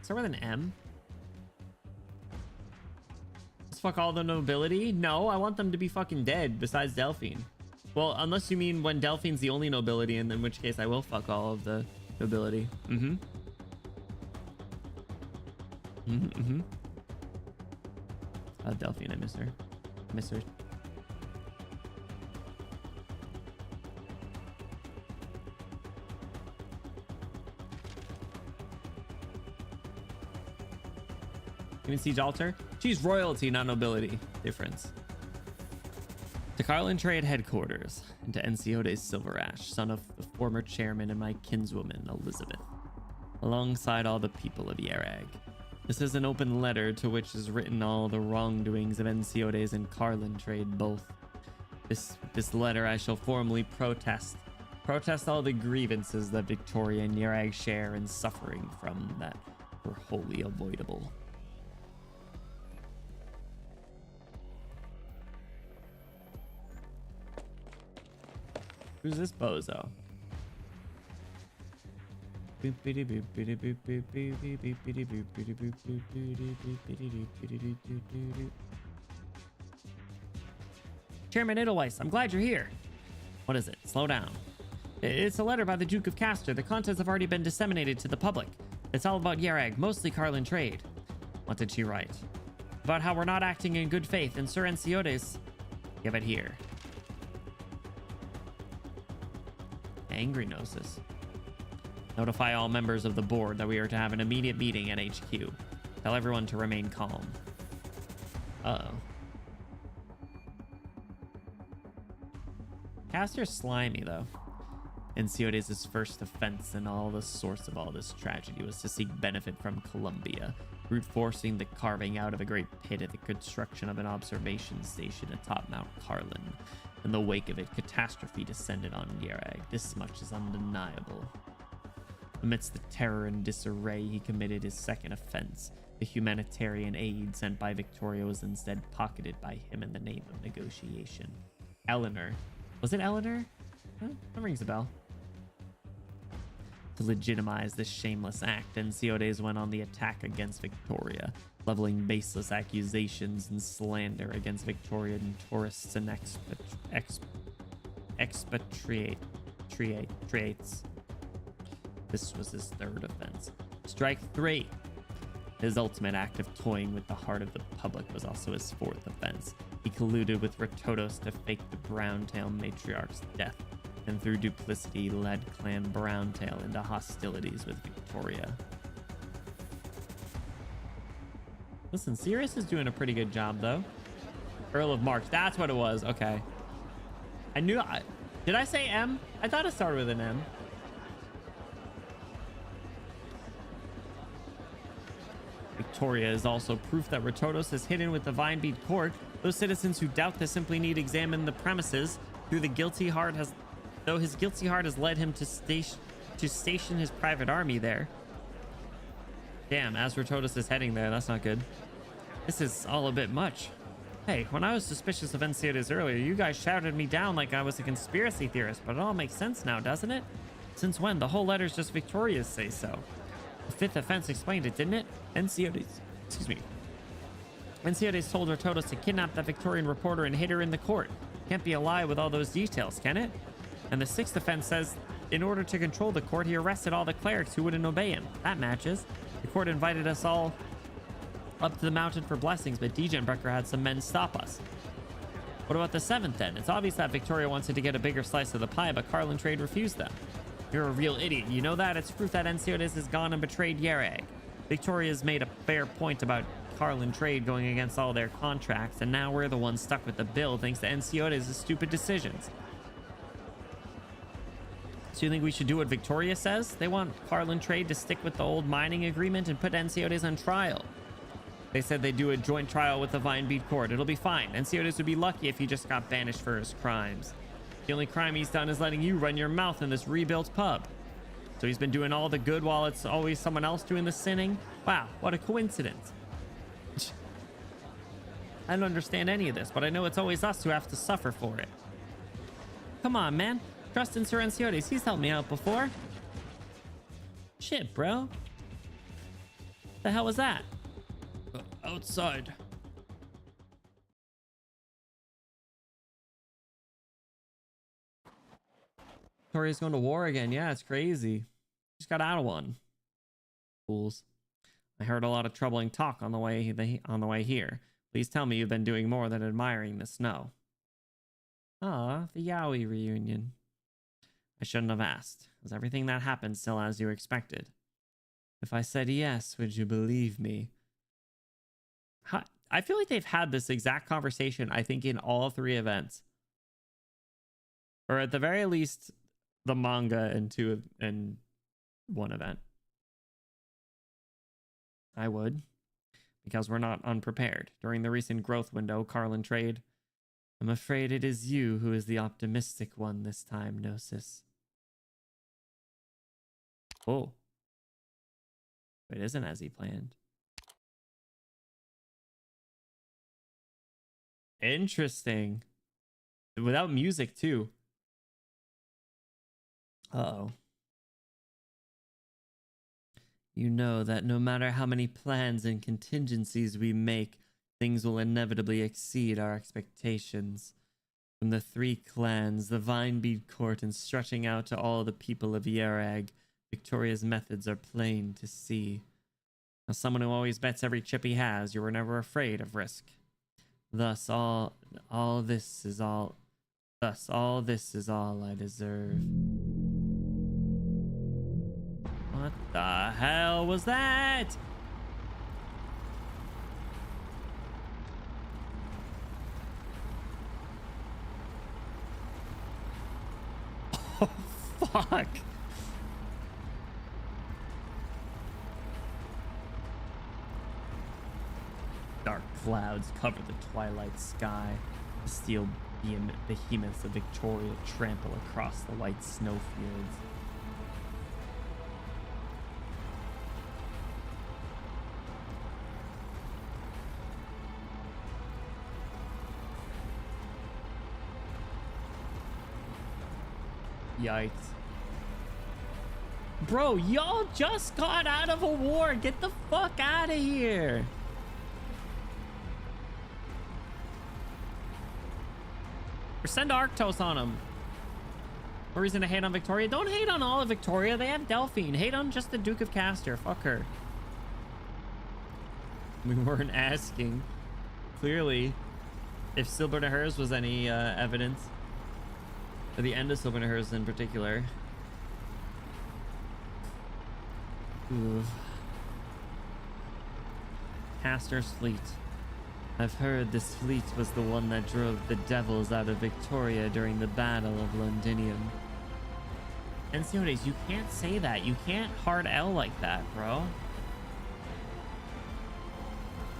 Start with an M. Let's fuck all the nobility. No, I want them to be fucking dead. Besides Delphine. Well, unless you mean when Delphine's the only nobility, and in which case I will fuck all of the nobility. Delphine, I miss her. I miss her. Even Siege Altar? She's royalty, not nobility. Difference. To Carlin Trade Headquarters, and to Enciodes Silverash, son of the former chairman and my kinswoman, Elizabeth, alongside all the people of Yerag. This is an open letter to which is written all the wrongdoings of Enciodes and Carlin Trade both. This letter I shall formally protest all the grievances that Victoria and Yerag share in suffering from that were wholly avoidable. Who's this bozo? Chairman Edelweiss, I'm glad you're here. What is it? Slow down. It's a letter by the Duke of Castor. The contents have already been disseminated to the public. It's all about Yarag, mostly Carlin trade. What did she write? About how we're not acting in good faith, and Sir Enciotes... Give it here. Angry Gnosis. Notify all members of the board that we are to have an immediate meeting at HQ. Tell everyone to remain calm. Uh-oh. Castor's slimy, though. Enciotes' first offense and all the source of all this tragedy was to seek benefit from Columbia, brute forcing the carving out of a great pit at the construction of an observation station atop Mount Carlin. In the wake of it, catastrophe descended on Yarag. This much is undeniable. Amidst the terror and disarray, he committed his second offense. The humanitarian aid sent by Victoria was instead pocketed by him in the name of negotiation. Eleanor. Was it Eleanor? Huh? That rings a bell. To legitimize this shameless act, Enciotes went on the attack against Victoria, leveling baseless accusations and slander against Victorian tourists and expatriates. This was his third offense. Strike 3. His ultimate act of toying with the heart of the public was also his fourth offense. He colluded with Retotos to fake the Browntail matriarch's death, and through duplicity led Clan Browntail into hostilities with Victoria. Listen, Sirius is doing a pretty good job, though. Earl of March, that's what it was. Okay. Did I say M? I thought it started with an M. Victoria is also proof that Retotos is hidden with the Vinebead court. Those citizens who doubt this simply need examine the premises. Though his guilty heart has led him to station his private army there. Damn, as Retotos is heading there, that's not good. This is all a bit much. Hey, when I was suspicious of Enciotes earlier, you guys shouted me down like I was a conspiracy theorist, but it all makes sense now, doesn't it? Since when? The whole letter's just Victoria's say-so. The fifth offense explained it, didn't it? Enciotes told Retotos to kidnap that Victorian reporter and hid her in the court. Can't be a lie with all those details, can it? And the sixth offense says, in order to control the court, he arrested all the clerics who wouldn't obey him. That matches. The court invited us all up to the mountain for blessings, but Degenbrecher had some men stop us. What about the seventh then? It's obvious that Victoria wanted to get a bigger slice of the pie, but Carlin Trade refused them. You're a real idiot. You know that? It's proof that Enciotes has gone and betrayed Yarag. Victoria's made a fair point about Carlin Trade going against all their contracts, and now we're the ones stuck with the bill thanks to Enciotes' stupid decisions. So you think we should do what Victoria says? They want Carlin Trade to stick with the old mining agreement and put Enciotes on trial. They said they'd do a joint trial with the Vinebead court. It'll be fine. Enciotes would be lucky if he just got banished for his crimes. The only crime he's done is letting you run your mouth in this rebuilt pub. So he's been doing all the good while it's always someone else doing the sinning? Wow, what a coincidence. I don't understand any of this, but I know it's always us who have to suffer for it. Come on, man. Trust in Sir Enciotes. He's helped me out before. Shit, bro. The hell was that? Outside. Victoria's going to war again. Yeah, it's crazy. Just got out of one. Fools. I heard a lot of troubling talk on the way here. Please tell me you've been doing more than admiring the snow. Ah, the Yowie reunion. I shouldn't have asked. Was everything that happened still as you expected? If I said yes, would you believe me? I feel like they've had this exact conversation, I think, in all three events. Or at the very least, the manga and one event. I would. Because we're not unprepared. During the recent growth window, Carlin Trade, I'm afraid it is you who is the optimistic one this time, Gnosis. Oh. It isn't as he planned. Interesting. Without music, too. Uh-oh. You know that no matter how many plans and contingencies we make, things will inevitably exceed our expectations. From the 3 clans, the Vinebead Court, and stretching out to all the people of Yerag, Victoria's methods are plain to see. As someone who always bets every chip he has, you were never afraid of risk. Thus all this is all I deserve. What the hell was that? Oh, fuck. Dark clouds cover the twilight sky. The steel behemoths of Victoria trample across the white snowfields. Yikes. Bro, y'all just got out of a war. Get the fuck out of here. Or send Arctos on him. No reason to hate on Victoria. Don't hate on all of Victoria. They have Delphine. Hate on just the Duke of Castor. Fuck her. We weren't asking. Clearly, if Silver to Hers was any evidence. Or the end of Silver to Hers in particular. Ooh. Castor's fleet. I've heard this fleet was the one that drove the devils out of Victoria during the Battle of Londinium. Ensiones, you can't say that. You can't hard L like that, bro.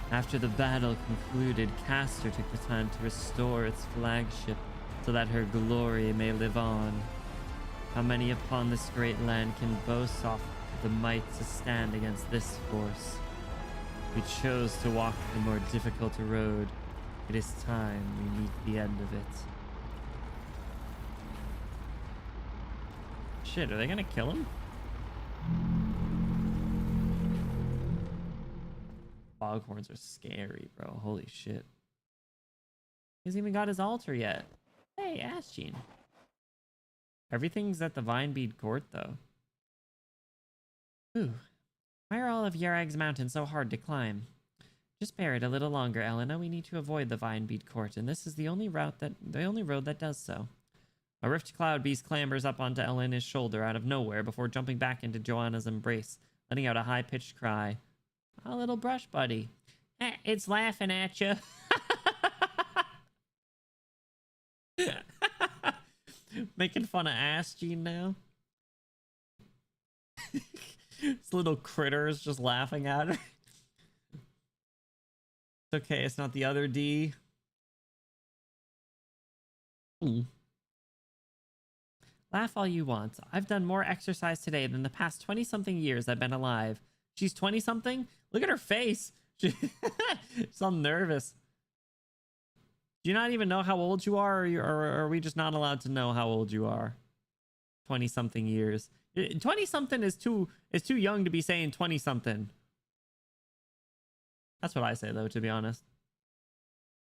After the battle concluded, Castor took the time to restore its flagship so that her glory may live on. How many upon this great land can boast off the might to stand against this force? We chose to walk the more difficult road. It is time we meet the end of it. Shit, are they gonna kill him? Foghorns are scary, bro. Holy shit. He hasn't even got his altar yet. Hey, Asgene. Everything's at the Vinebead Court, though. Ooh. Why are all of Yerag's mountains so hard to climb? Just bear it a little longer, Elena. We need to avoid the Vinebead Court, and this is the only road that does so. A rift cloud beast clambers up onto Elena's shoulder out of nowhere before jumping back into Joanna's embrace, letting out a high-pitched cry. A little brush, buddy. It's laughing at you. Making fun of Asgene now. This little critter is just laughing at her. It's okay, it's not the other D. Laugh all you want. I've done more exercise today than the past 20-something years I've been alive. She's 20-something? Look at her face. She's all nervous. Do you not even know how old you are, or are we just not allowed to know how old you are? 20-something years. 20-something is too young to be saying 20-something. That's what I say, though, to be honest.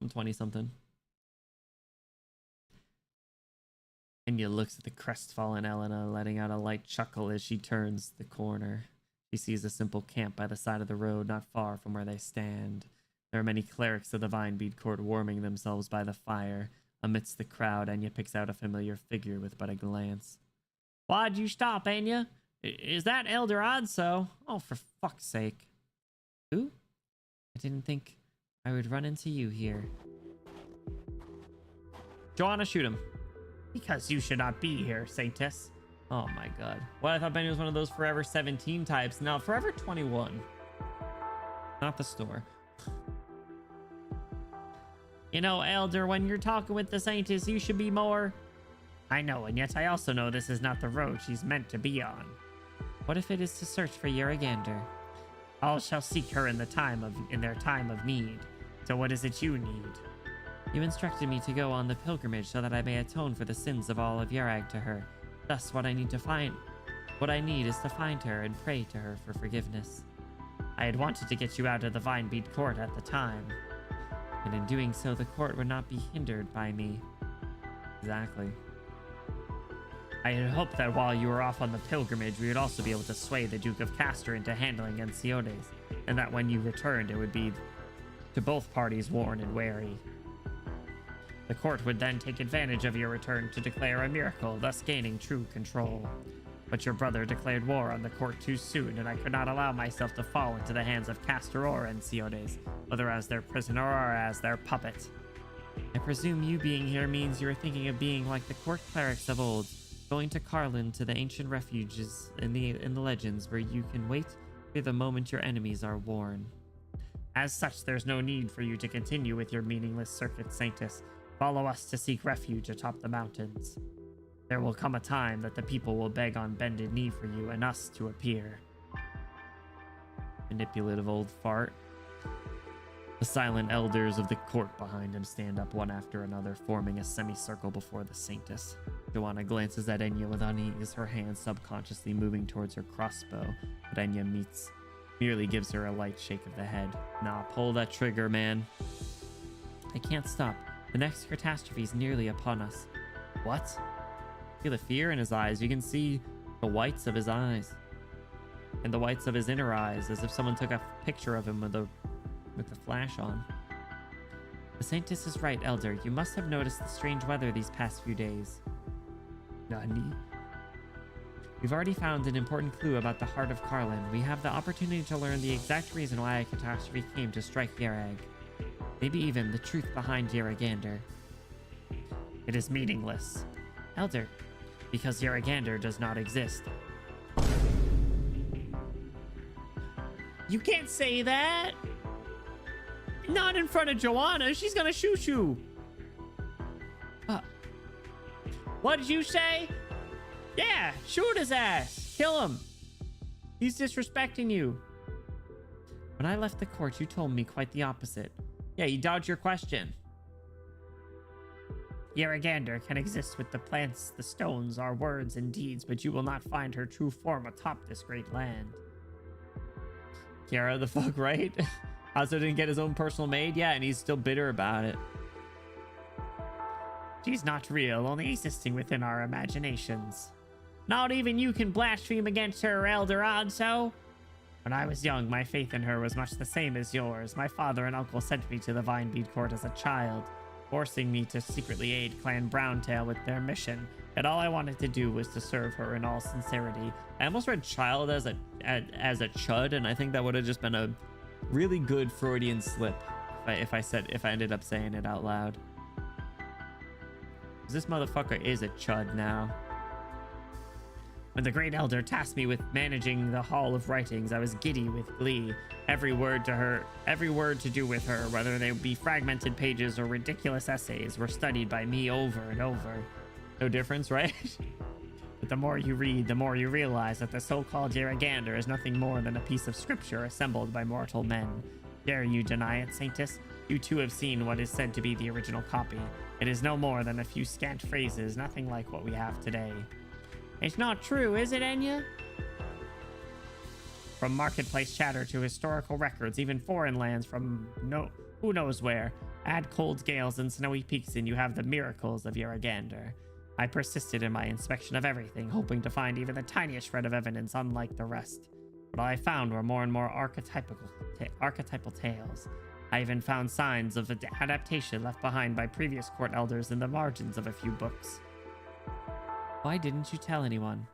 I'm 20-something. Enya looks at the crestfallen Elena, letting out a light chuckle as she turns the corner. She sees a simple camp by the side of the road, not far from where they stand. There are many clerics of the Vinebead Court warming themselves by the fire. Amidst the crowd, Enya picks out a familiar figure with but a glance. Why'd you stop, Enya? Is that Elder Odso? Oh, for fuck's sake. Who? I didn't think I would run into you here. Joanna, shoot him. Because you should not be here, Saintess. Oh my god. Well, I thought Benny was one of those Forever 17 types. No, Forever 21. Not the store. You know, Elder, when you're talking with the Saintess, you should be more... I know, and yet I also know this is not the road she's meant to be on. What if it is to search for Yeragander? All shall seek her in their time of need. So what is it you need? You instructed me to go on the pilgrimage so that I may atone for the sins of all of Yerag to her. Thus, what I need to find... What I need is to find her and pray to her for forgiveness. I had wanted to get you out of the Vinebead court at the time, and in doing so, the court would not be hindered by me. Exactly. I had hoped that while you were off on the pilgrimage, we would also be able to sway the Duke of Castor into handling Ensiodes, and that when you returned, it would be to both parties worn and wary. The court would then take advantage of your return to declare a miracle, thus gaining true control. But your brother declared war on the court too soon, and I could not allow myself to fall into the hands of Castor or Ensiodes, whether as their prisoner or as their puppet. I presume you being here means you are thinking of being like the court clerics of old, going to Carlin to the ancient refuges in the legends where you can wait for the moment your enemies are worn. As such, there's no need for you to continue with your meaningless circuit, Sanctus. Follow us to seek refuge atop the mountains. There will come a time that the people will beg on bended knee for you and us to appear. Manipulative old fart. The silent elders of the court behind him stand up one after another, forming a semicircle before the Sanctus. Joanna glances at Enya with unease, her hand subconsciously moving towards her crossbow, but Enya merely gives her a light shake of the head. Nah, pull that trigger, man. I can't stop. The next catastrophe is nearly upon us. What? Feel the fear in his eyes. You can see the whites of his eyes and the whites of his inner eyes, as if someone took a picture of him with the flash on. The Sanctus is right, Elder. You must have noticed the strange weather these past few days. Nani? We've already found an important clue about the heart of Carlin. We have the opportunity to learn the exact reason why a catastrophe came to strike Yerag. Maybe even the truth behind Yeragander. It is meaningless. Elder, because Yeragander does not exist. You can't say that! Not in front of Joanna. She's gonna shoot you. What did you say? Yeah, shoot his ass. Kill him. He's disrespecting you. When I left the court, you told me quite the opposite. Yeah, you dodged your question. Yeragander can exist with the plants, the stones, our words and deeds, but you will not find her true form atop this great land. Kiara, the fuck, right? Also didn't get his own personal maid? Yeah, and he's still bitter about it. She's not real, only existing within our imaginations. Not even you can blaspheme against her, Elder Odso. When I was young, my faith in her was much the same as yours. My father and uncle sent me to the Vinebead court as a child, forcing me to secretly aid Clan Browntail with their mission. And all I wanted to do was to serve her in all sincerity. I almost read child as a chud, and I think that would have just been a really good Freudian slip if I ended up saying it out loud. This motherfucker is a chud now. When the great elder tasked me with managing the Hall of Writings, I was giddy with glee. Every word to do with her, whether they be fragmented pages or ridiculous essays, were studied by me over and over. No difference, right? But the more you read, the more you realize that the so-called Yeragander is nothing more than a piece of scripture assembled by mortal men. Dare you deny it, Sanctus? You too have seen what is said to be the original copy. It is no more than a few scant phrases, nothing like what we have today. It's not true, is it, Enya? From marketplace chatter to historical records, even foreign lands from who knows where. Add cold gales and snowy peaks and you have the miracles of Yeragander. I persisted in my inspection of everything, hoping to find even the tiniest shred of evidence unlike the rest. But all I found were more and more archetypal tales. I even found signs of adaptation left behind by previous court elders in the margins of a few books. Why didn't you tell anyone?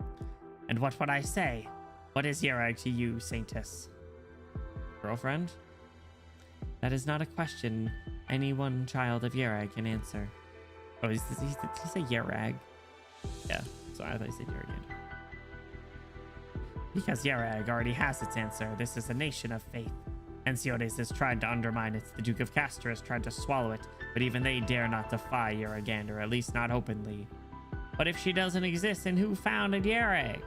And what would I say? What is Yerag to you, Sanctus? Girlfriend? That is not a question any one child of Yerag can answer. Oh, did he say Yerag? Yeah, sorry, I thought he said Yeragander. Because Yerag already has its answer. This is a nation of faith. Ensiodes has tried to undermine it. The Duke of Castor has tried to swallow it, but even they dare not defy Yeragander, at least not openly. But if she doesn't exist, then who founded Yerag?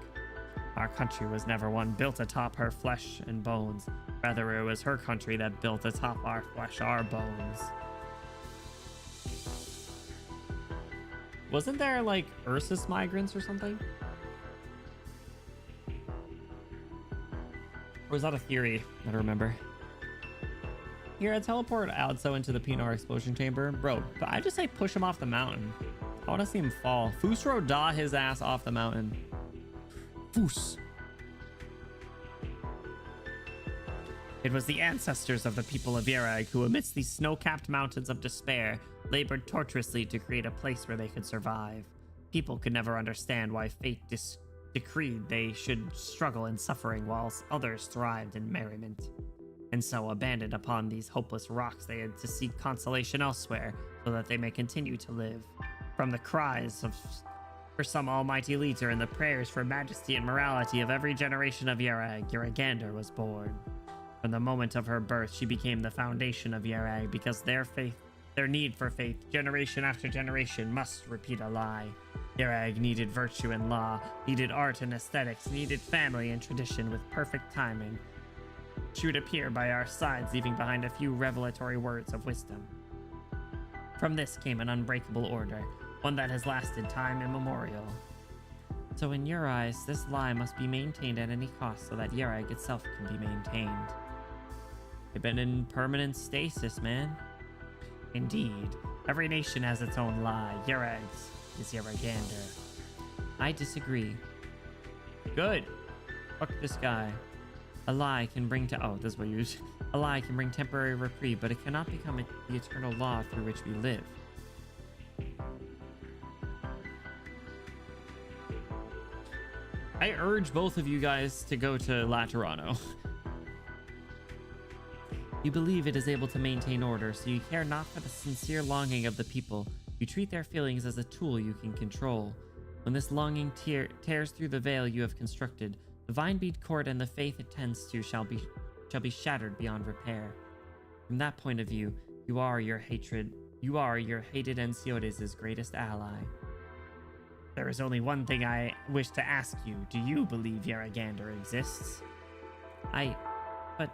Our country was never one built atop her flesh and bones. Rather, it was her country that built atop our flesh, our bones. Wasn't there, like, Ursus migrants or something? Or was that a theory? I don't remember. Here, I teleport Alzo into the Pinar explosion chamber. Bro, but I just say push him off the mountain. I want to see him fall. Fusro da his ass off the mountain. Fus. It was the ancestors of the people of Yerag who, amidst these snow-capped mountains of despair, labored tortuously to create a place where they could survive. People could never understand why fate decreed they should struggle in suffering whilst others thrived in merriment. And so, abandoned upon these hopeless rocks, they had to seek consolation elsewhere so that they may continue to live. From the cries for some almighty leader and the prayers for majesty and morality of every generation of Yerag, Yeragander was born. From the moment of her birth, she became the foundation of Yerag because their need for faith, generation after generation, must repeat a lie. Yerag needed virtue and law, needed art and aesthetics, needed family and tradition with perfect timing. She would appear by our sides, leaving behind a few revelatory words of wisdom. From this came an unbreakable order, one that has lasted time immemorial. So in your eyes, this lie must be maintained at any cost so that Yerag itself can be maintained. They've been in permanent stasis, man. Indeed, every nation has its own lie. Yerag's is Yeragander. I disagree. Good. Fuck this guy. A lie can bring this is what you a lie can bring temporary reprieve, but it cannot become the eternal law through which we live. I urge both of you guys to go to Laterano. You believe it is able to maintain order, so you care not for the sincere longing of the people. You treat their feelings as a tool you can control. When this longing tears through the veil you have constructed, the Vinebead Court and the faith it tends to shall be shattered beyond repair. From that point of view, you are your hated Enciodes' greatest ally. There is only one thing I wish to ask you. Do you believe Yeragander exists? But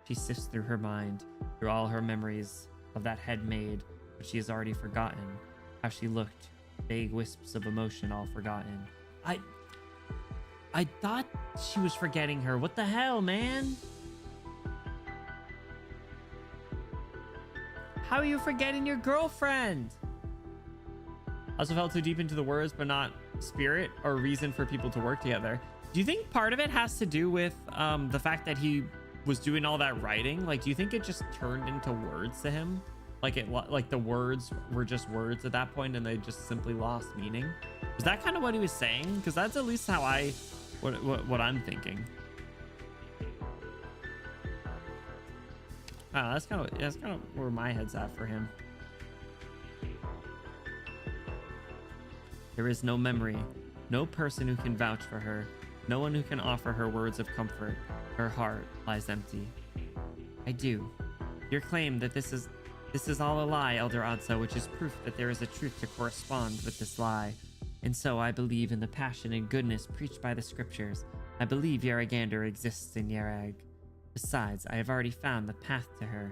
she sifts through her mind, through all her memories of that head maid, but she has already forgotten how she looked, vague wisps of emotion all forgotten. I thought she was forgetting her. What the hell, man? How are you forgetting your girlfriend? Also fell too deep into the words, but not spirit or reason for people to work together. Do you think part of it has to do with the fact that he was doing all that writing? Like, do you think it just turned into words to him? Like the words were just words at that point and they just simply lost meaning? Was that kind of what he was saying? Because that's at least how what I'm thinking. That's kind of where my head's at for him. There is no memory, no person who can vouch for her, no one who can offer her words of comfort. Her heart lies empty. I do. Your claim that this is all a lie, Elder Adsa, which is proof that there is a truth to correspond with this lie. And so I believe in the passion and goodness preached by the scriptures. I believe Yeragander exists in Yerag. Besides, I have already found the path to her.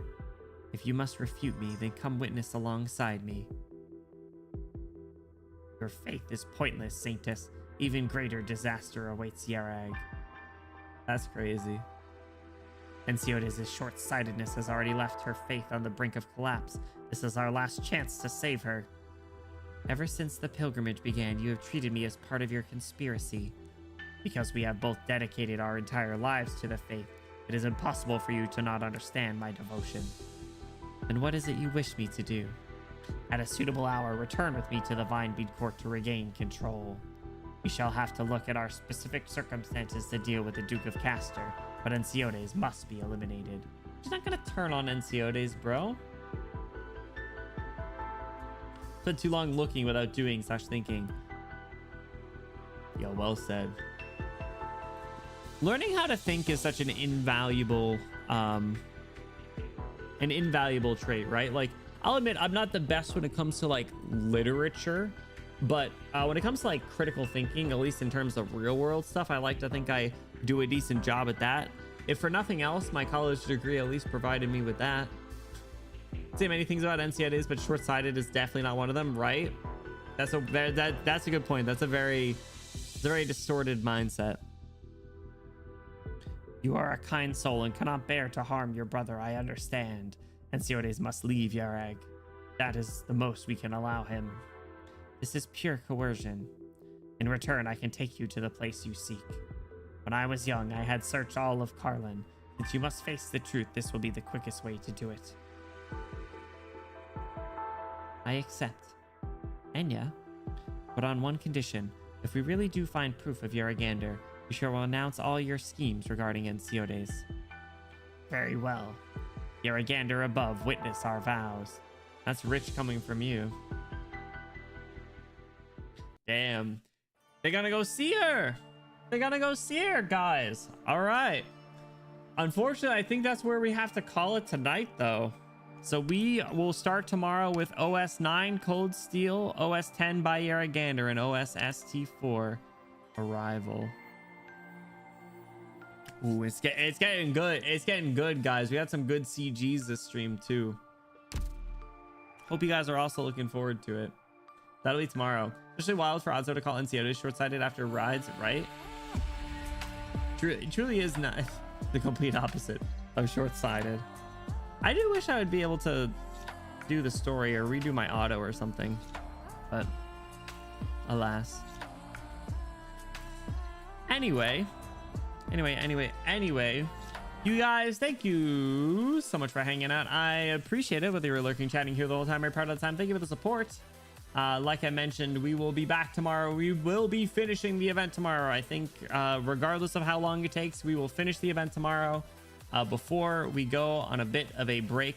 If you must refute me, then come witness alongside me. Your faith is pointless, Saintess. Even greater disaster awaits Yerag. That's crazy. Enciodes' short-sightedness has already left her faith on the brink of collapse. This is our last chance to save her. Ever since the pilgrimage began, you have treated me as part of your conspiracy. Because we have both dedicated our entire lives to the faith, it is impossible for you to not understand my devotion. And what is it you wish me to do? At a suitable hour, return with me to the Vinebead Court to regain control. We shall have to look at our specific circumstances to deal with the Duke of Castor, but Enciodes must be eliminated. She's not gonna turn on Enciodes, bro. Spent too long looking without doing / thinking. Yo, well said. Learning how to think is such an invaluable trait, right? Like, I'll admit I'm not the best when it comes to like literature, but when it comes to like critical thinking, at least in terms of real world stuff, I like to think I do a decent job at that. If for nothing else, my college degree at least provided me with that. Say many things about Enciodes, but short-sighted is definitely not one of them, right? That's a good point. That's a very distorted mindset. You are a kind soul and cannot bear to harm your brother, I understand. And Siodes must leave Yarag. That is the most we can allow him. This is pure coercion. In return, I can take you to the place you seek. When I was young, I had searched all of Carlin. Since you must face the truth, this will be the quickest way to do it. I accept. Enya, but on one condition. If we really do find proof of Yaragander, we sure will announce all your schemes regarding Ensiodes. Very well. Yaragander above, witness our vows. That's rich coming from you. Damn. They're gonna go see her. They're gonna go see her, guys. All right. Unfortunately, I think that's where we have to call it tonight, though. So we will start tomorrow with OS 9 Cold Steel, OS 10 by Yaragander, and OS ST4 Arrival. Ooh, it's getting good. It's getting good, guys. We had some good CGs this stream too. Hope you guys are also looking forward to it. That'll be tomorrow. Especially wild for Odzo to call Ensiodes short-sighted after rides, right? It truly is not the complete opposite of short-sighted. I do wish I would be able to do the story or redo my auto or something, but alas. Anyway, you guys, thank you so much for hanging out. I appreciate it, whether you're lurking, chatting here the whole time, very proud of the time. Thank you for the support. Like I mentioned, we will be back tomorrow. We will be finishing the event tomorrow. I think regardless of how long it takes, we will finish the event tomorrow before we go on a bit of a break,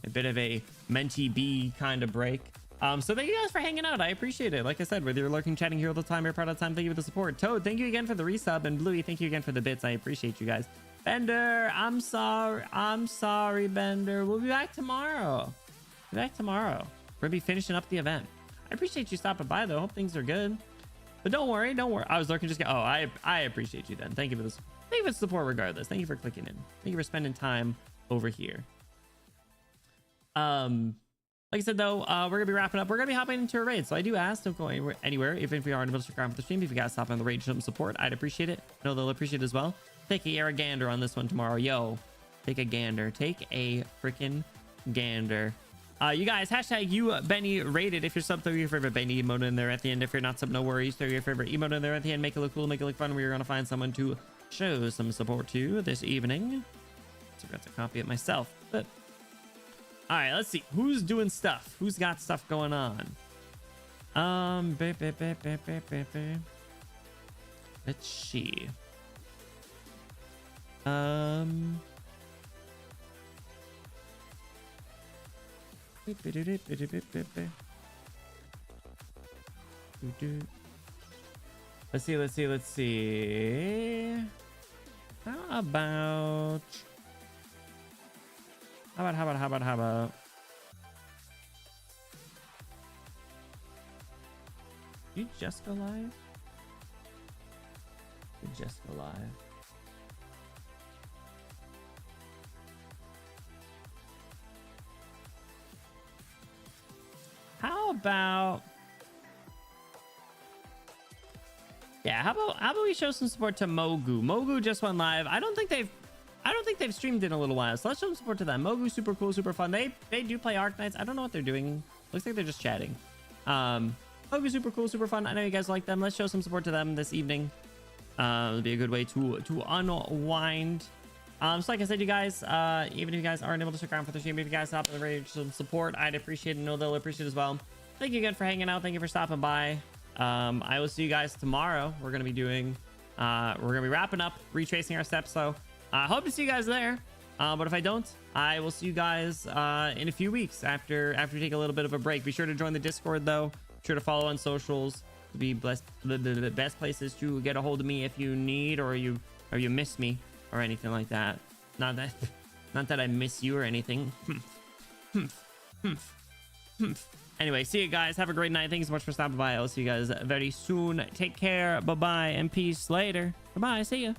a bit of a mentee B kind of break. So thank you guys for hanging out. I appreciate it. Like I said, whether you're lurking, chatting here all the time, very proud of the time. Thank you for the support. Toad, thank you again for the resub, and Bluey, thank you again for the bits. I appreciate you guys. Bender, I'm sorry, Bender. We'll be back tomorrow. We're gonna be finishing up the event. I appreciate you stopping by, though. Hope things are good. But don't worry. I was lurking. I appreciate you then. Thank you for this. Thank you for the support regardless. Thank you for clicking in. Thank you for spending time over here. Like I said, though, we're gonna be wrapping up. We're gonna be hopping into a raid. So I do ask, don't go anywhere. Even if we are in the middle of the ground for the stream, if you guys stop on the raid, show them support, I'd appreciate it. I know they'll appreciate it as well. Take a Yaragander on this one tomorrow. Yo, take a gander. Take a freaking gander. You guys, hashtag you Benny rated. If you're sub, throw your favorite Benny emote in there at the end. If you're not sub, no worries, throw your favorite emote in there at the end. Make it look cool, make it look fun. We're gonna find someone to show some support to this evening. So I forgot to copy it myself, but all right, let's see who's doing stuff. Who's got stuff going on? Let's see. Let's see. How about you just go live? You just go live. How about how about we show some support to Mogu? Mogu just went live. I don't think they've streamed in a little while, so let's show some support to them. Mogu, super cool, super fun. They do play Arknights. I don't know what they're doing. Looks like they're just chatting. Mogu, super cool, super fun. I know you guys like them. Let's show some support to them this evening. It'll be a good way to unwind. So like I said, you guys, even if you guys aren't able to stick around for the stream, if you guys stop on the radio, some support, I'd appreciate it. Know they'll appreciate it as well. Thank you again for hanging out. Thank you for stopping by. I will see you guys tomorrow. We're gonna be wrapping up Retracing Our Steps. So I hope to see you guys there. But if I don't, I will see you guys in a few weeks after we take a little bit of a break. Be sure to join the Discord, though. Be sure to follow on socials to be blessed. The best places to get a hold of me if you need or you miss me or anything like that. Not that I miss you or anything. Anyway, see you guys. Have a great night. Thank you so much for stopping by. I'll see you guys very soon. Take care. Bye-bye and peace later. Bye-bye. See ya.